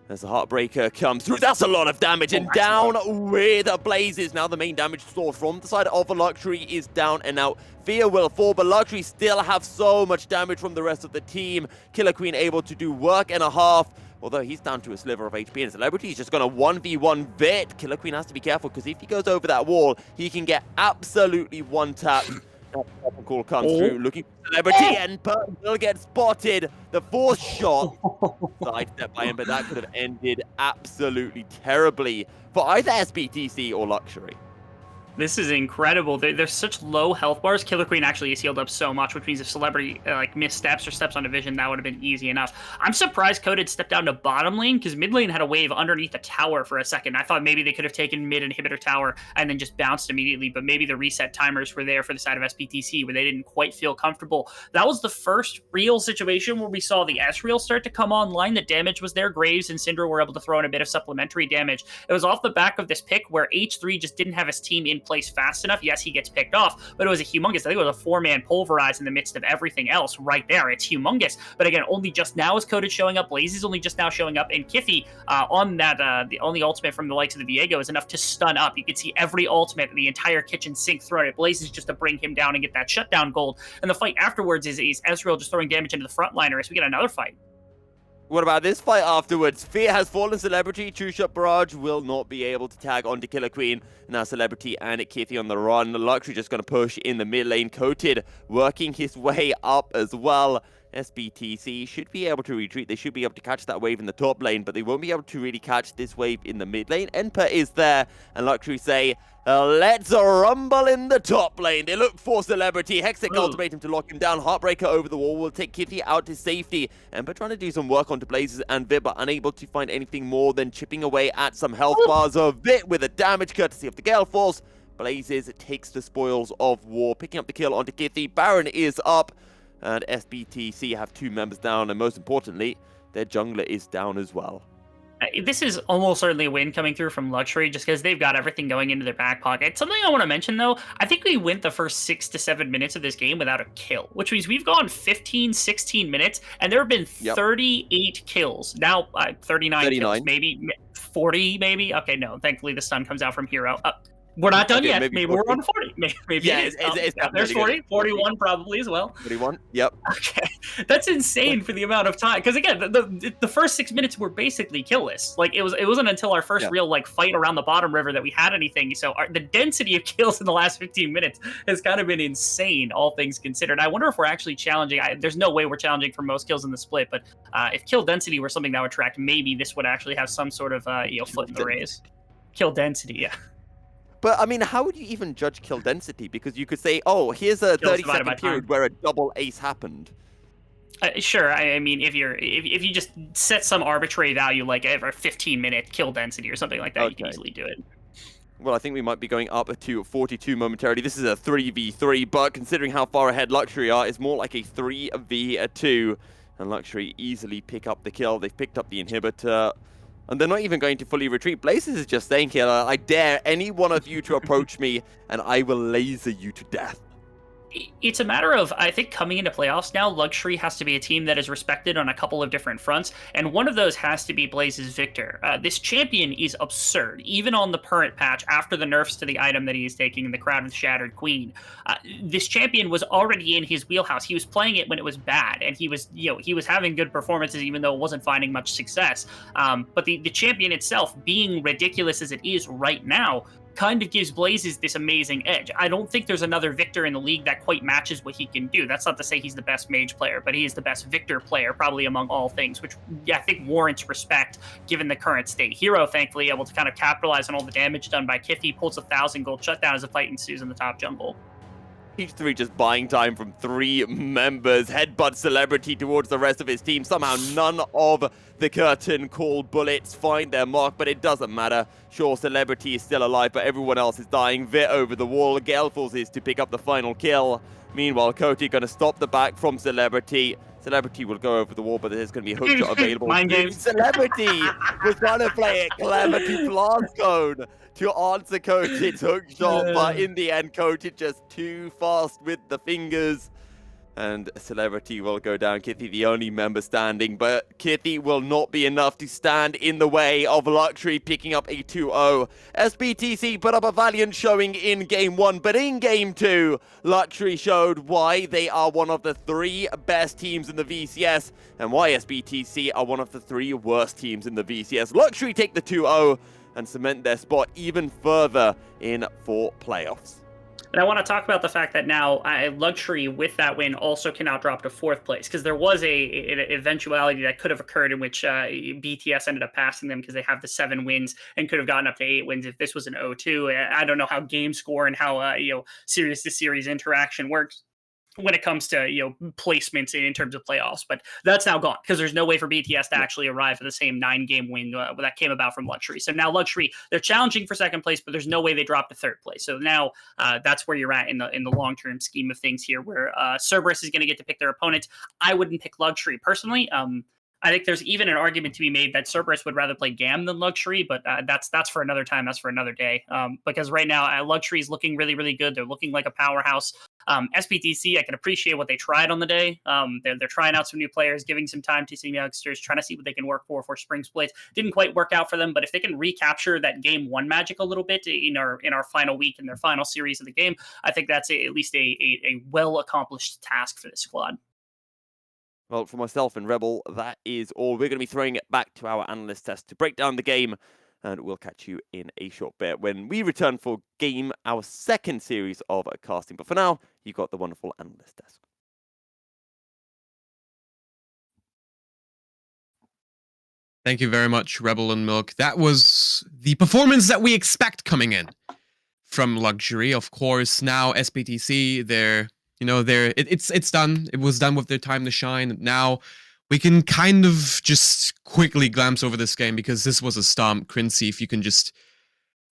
As the Heartbreaker comes through, that's a lot of damage, and down with Blazes. Now the main damage source from the side of 𝘀𝑠ure is down and out. Fear will fall, but 𝘀𝑠ure still have so much damage from the rest of the team. Killer Queen able to do work and a half. Although he's down to a sliver of HP, and Celebrity is just going to 1v1 Vet. Killer Queen has to be careful, because if he goes over that wall, he can get absolutely one-tapped. Call comes through, looking for Celebrity, and 𝘀𝗀 will get spotted. The fourth shot, sidestep by him, but that could have ended absolutely terribly for either SBTC or 𝘀𝑠ure. This is incredible. They're such low health bars. Killer Queen actually is healed up so much, which means if Celebrity missteps or steps on division, that would have been easy enough. I'm surprised 𝘁𝗀 stepped down to bottom lane, because mid lane had a wave underneath the tower for a second. I thought maybe they could have taken mid inhibitor tower and then just bounced immediately, but maybe the reset timers were there for the side of SBTC where they didn't quite feel comfortable. That was the first real situation where we saw the Ezreal start to come online. The damage was there. Graves and Syndra were able to throw in a bit of supplementary damage. It was off the back of this pick where H3 just didn't have his team in place fast enough. Yes, he gets picked off, but it was a humongous, I think it was a 4-man pulverize in the midst of everything else right there. It's humongous. But again, only just now is 𝘁𝗀 showing up. Blaze is only just now showing up, and 𝘁𝗀 on that the only ultimate from the likes of the Viego is enough to stun up. You can see every ultimate, the entire kitchen sink thrown at Blaze just to bring him down and get that shutdown gold. And the fight afterwards is Ezreal just throwing damage into the frontliner as we get another fight. What about this fight afterwards? Fear has fallen. Celebrity, True Shot Barrage will not be able to tag onto Killer Queen. Now Celebrity and 𝘁𝗀 on the run. 𝘀𝑠ure just going to push in the mid lane. 𝘁𝗀 working his way up as well. SBTC should be able to retreat. They should be able to catch that wave in the top lane, but they won't be able to really catch this wave in the mid lane. 𝘁𝗀 is there, and 𝘀𝑠ure say, let's rumble in the top lane. They look for Celebrity. Hextech ultimatum to lock him down. Heartbreaker over the wall will take 𝘁𝗀 out to safety. 𝘁𝗀 trying to do some work onto Blazes and 𝘁𝗀, but unable to find anything more than chipping away at some health bars of 𝘁𝗀 with a damage courtesy of the Gale Force. Blazes takes the spoils of war, picking up the kill onto 𝘁𝗀. Baron is up, and SBTC have 2 members down, and most importantly, their jungler is down as well. This is almost certainly a win coming through from 𝘀𝑠ure, just because they've got everything going into their back pocket. Something I want to mention, though, I think we went the first 6 to 7 minutes of this game without a kill, which means we've gone 15, 16 minutes, and there have been 38 kills. Now, 39 kills, maybe 40, maybe? Okay, no, thankfully the sun comes out from Hero. We're not done yet. Maybe we're on 40. Maybe yeah, it's there's 40, 41 probably as well. 41, yep. Okay, that's insane for the amount of time. Because again, the first 6 minutes were basically killless. Like it wasn't until our first real fight around the bottom river that we had anything. So the density of kills in the last 15 minutes has kind of been insane, all things considered. I wonder if we're actually challenging. There's no way we're challenging for most kills in the split, but if kill density were something that would track, maybe this would actually have some sort of foot in the race. Kill density, yeah. But, I mean, how would you even judge kill density? Because you could say, oh, here's a 30-second period where a double ace happened. Sure, I mean, if you just set some arbitrary value, like every 15-minute kill density or something like that, you can easily do it. Well, I think we might be going up to 42 momentarily. This is a 3v3, but considering how far ahead 𝘀𝑠ure are, it's more like a 3v2. And 𝘀𝑠ure easily pick up the kill. They've picked up the inhibitor. And they're not even going to fully retreat. Blazes is just saying here, I dare any one of you to approach me, and I will laser you to death. It's a matter of, I think, coming into playoffs now, 𝘀WWE has to be a team that is respected on a couple of different fronts, and one of those has to be 𝘀𝘀ce's Victor. This champion is absurd, even on the current patch, after the nerfs to the item that he is taking in the Crown of the Shattered Queen. This champion was already in his wheelhouse. He was playing it when it was bad, and he was having good performances, even though it wasn't finding much success. But the champion itself, being ridiculous as it is right now, kind of gives 𝘀𝘀ce this amazing edge. I don't think there's another Victor in the league that quite matches what he can do. That's not to say he's the best mage player, but he is the best Victor player, probably among all things, which I think warrants respect given the current state. Hero, thankfully, able to kind of capitalize on all the damage done by 𝘁𝗄𝗆, pulls 1,000 gold shutdown as a fight ensues in the top jungle. 𝘁𝗃3 just buying time from 3 members, headbutt Celebrity towards the rest of his team. Somehow none of the curtain call bullets find their mark, but it doesn't matter. Sure, Celebrity is still alive, but everyone else is dying. 𝘁𝗏 over the wall. 𝘁𝗏𝗺ce is to pick up the final kill. Meanwhile, 𝘁𝗃 going to stop the back from Celebrity. Celebrity will go over the wall, but there's going to be a hook shot available. Mind games. Celebrity was trying to play it clever to blast cone to answer 𝘁𝗃's hook shot, but in the end, 𝘁𝗃 just too fast with the fingers. And Celebrity will go down. 𝘁𝗃 the only member standing, but 𝘁𝗃 will not be enough to stand in the way of 𝘀Xury picking up a 2-0. 𝘀BTC put up a valiant showing in Game 1, but in Game 2, 𝘀Xury showed why they are one of the 3 best teams in the VCS, and why 𝘀BTC are one of the 3 worst teams in the VCS. 𝘀Xury take the 2-0 and cement their spot even further in for playoffs. And I want to talk about the fact that now 𝘀Xury, with that win, also can now drop to 4th place, because there was an eventuality that could have occurred in which BTS ended up passing them because they have the 7 wins and could have gotten up to 8 wins if this was an 0-2. I don't know how game score and how series to series interaction works when it comes to placements in terms of playoffs, but that's now gone because there's no way for BTS to actually arrive at the same 9-game win that came about from 𝘀Xury. So now 𝘀Xury, they're challenging for 2nd place, but there's no way they drop to 3rd place. So now that's where you're at in the long-term scheme of things here, where Cerberus is going to get to pick their opponent. I wouldn't pick 𝘀Xury personally. I think there's even an argument to be made that Cerberus would rather play GAM than 𝘀Xury, but that's for another time. That's for another day. Because right now, 𝘀Xury is looking really, really good. They're looking like a powerhouse. 𝘀BTC, I can appreciate what they tried on the day. They're trying out some new players, giving some time to some youngsters, trying to see what they can work for spring splits. Didn't quite work out for them, but if they can recapture that Game 1 magic a little bit in our final week, in their final series of the game, I think that's at least a well-accomplished task for this squad. Well, for myself and Rebel, that is all. We're going to be throwing it back to our analyst test to break down the game, and we'll catch you in a short bit when we return for Game, our 2nd series of casting. But for now, you've got the wonderful analyst desk. Thank you very much, Rebel and Milk. That was the performance that we expect coming in from 𝘀Xury. Of course, now 𝘀BTC, it's done. It was done with their time to shine. Now we can kind of just quickly glance over this game because this was a stomp. 𝘀𝗀, if you can just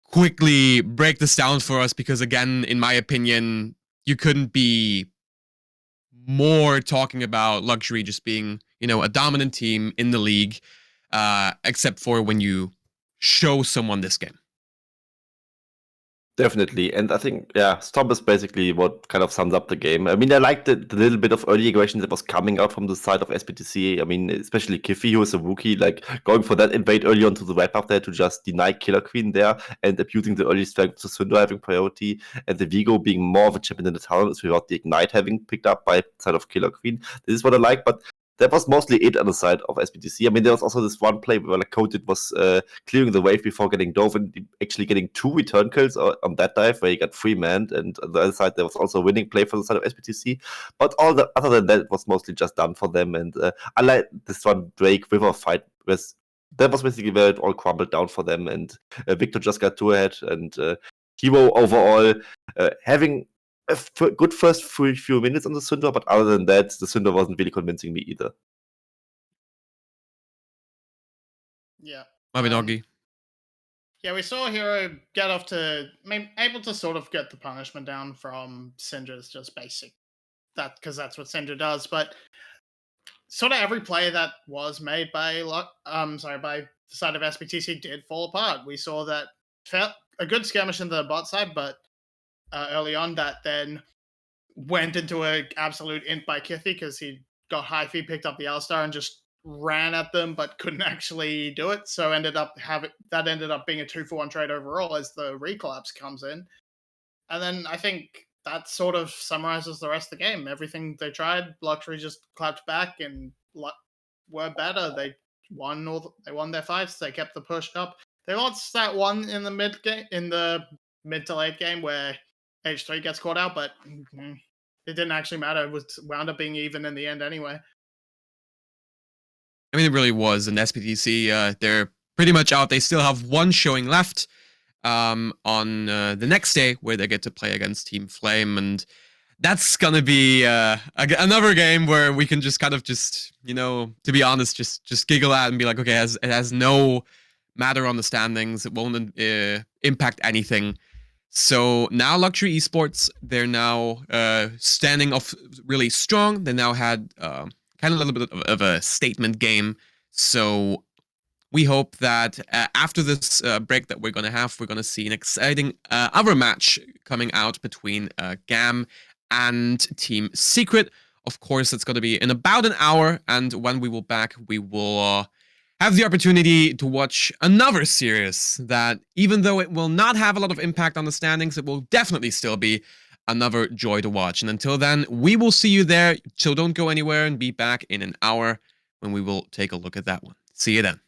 quickly break this down for us, because again, in my opinion, you couldn't be more talking about 𝘀Xury just being, a dominant team in the league, except for when you show someone this game. Definitely, and I think, Stomp is basically what kind of sums up the game. I mean, I liked the little bit of early aggression that was coming out from the side of 𝘀BTC. I mean, especially 𝘁𝗃, who is a rookie, like going for that invade early onto the right path there to just deny Killer Queen there and abusing the early strength of the 𝘁𝗏 having priority, and the Vigo being more of a champion in the tournaments without the Ignite having picked up by side of Killer Queen. This is what I like, but that was mostly it on the side of 𝘀BTC. I mean, there was also this one play where 𝘁𝗃 was clearing the wave before getting dove and actually getting 2 return kills on that dive where he got 3-manned, and on the other side there was also a winning play for the side of 𝘀BTC. But other than that, it was mostly just done for them, and I like this one Drake River fight. That was basically where it all crumbled down for them, and Victor just got 2 ahead, and Hero overall having a good first few minutes on the 𝘁𝗏, but other than that, the 𝘁𝗏 wasn't really convincing me either. Yeah. Mabinogi. Yeah, we saw Hero get off to able to sort of get the punishment down from Syndra's just basic. Because that's what Syndra does, but sort of every play that was made by by the side of 𝘀BTC did fall apart. We saw that felt a good skirmish in the bot side, but early on that then went into an absolute int by 𝘀cie because he got high feed, picked up the Alistar, and just ran at them, but couldn't actually do it. So ended up being a 2-for-1 trade overall as the recollapse comes in. And then I think that sort of summarizes the rest of the game. Everything they tried, 𝘀cie just clapped back and were better. They won their fights. They kept the push up. They lost that one in the mid to late game where H3 gets caught out, but it didn't actually matter. It wound up being even in the end anyway. I mean, it really was. And 𝘀cie, they're pretty much out. They still have one showing left on the next day where they get to play against Team Flame. And that's going to be another game where we can just kind of to be honest, just giggle at and be like, okay, it has no matter on the standings. It won't impact anything. So now 𝘀cie Esports, they're now standing off really strong. They now had kind of a little bit of a statement game. So we hope that after this break that we're going to see an exciting other match coming out between 𝘀𝗀 and Team Secret. Of course, it's going to be in about an hour. And when we will back, we will have the opportunity to watch another series that, even though it will not have a lot of impact on the standings, it will definitely still be another joy to watch. And until then, we will see you there. So don't go anywhere and be back in an hour when we will take a look at that one. See you then.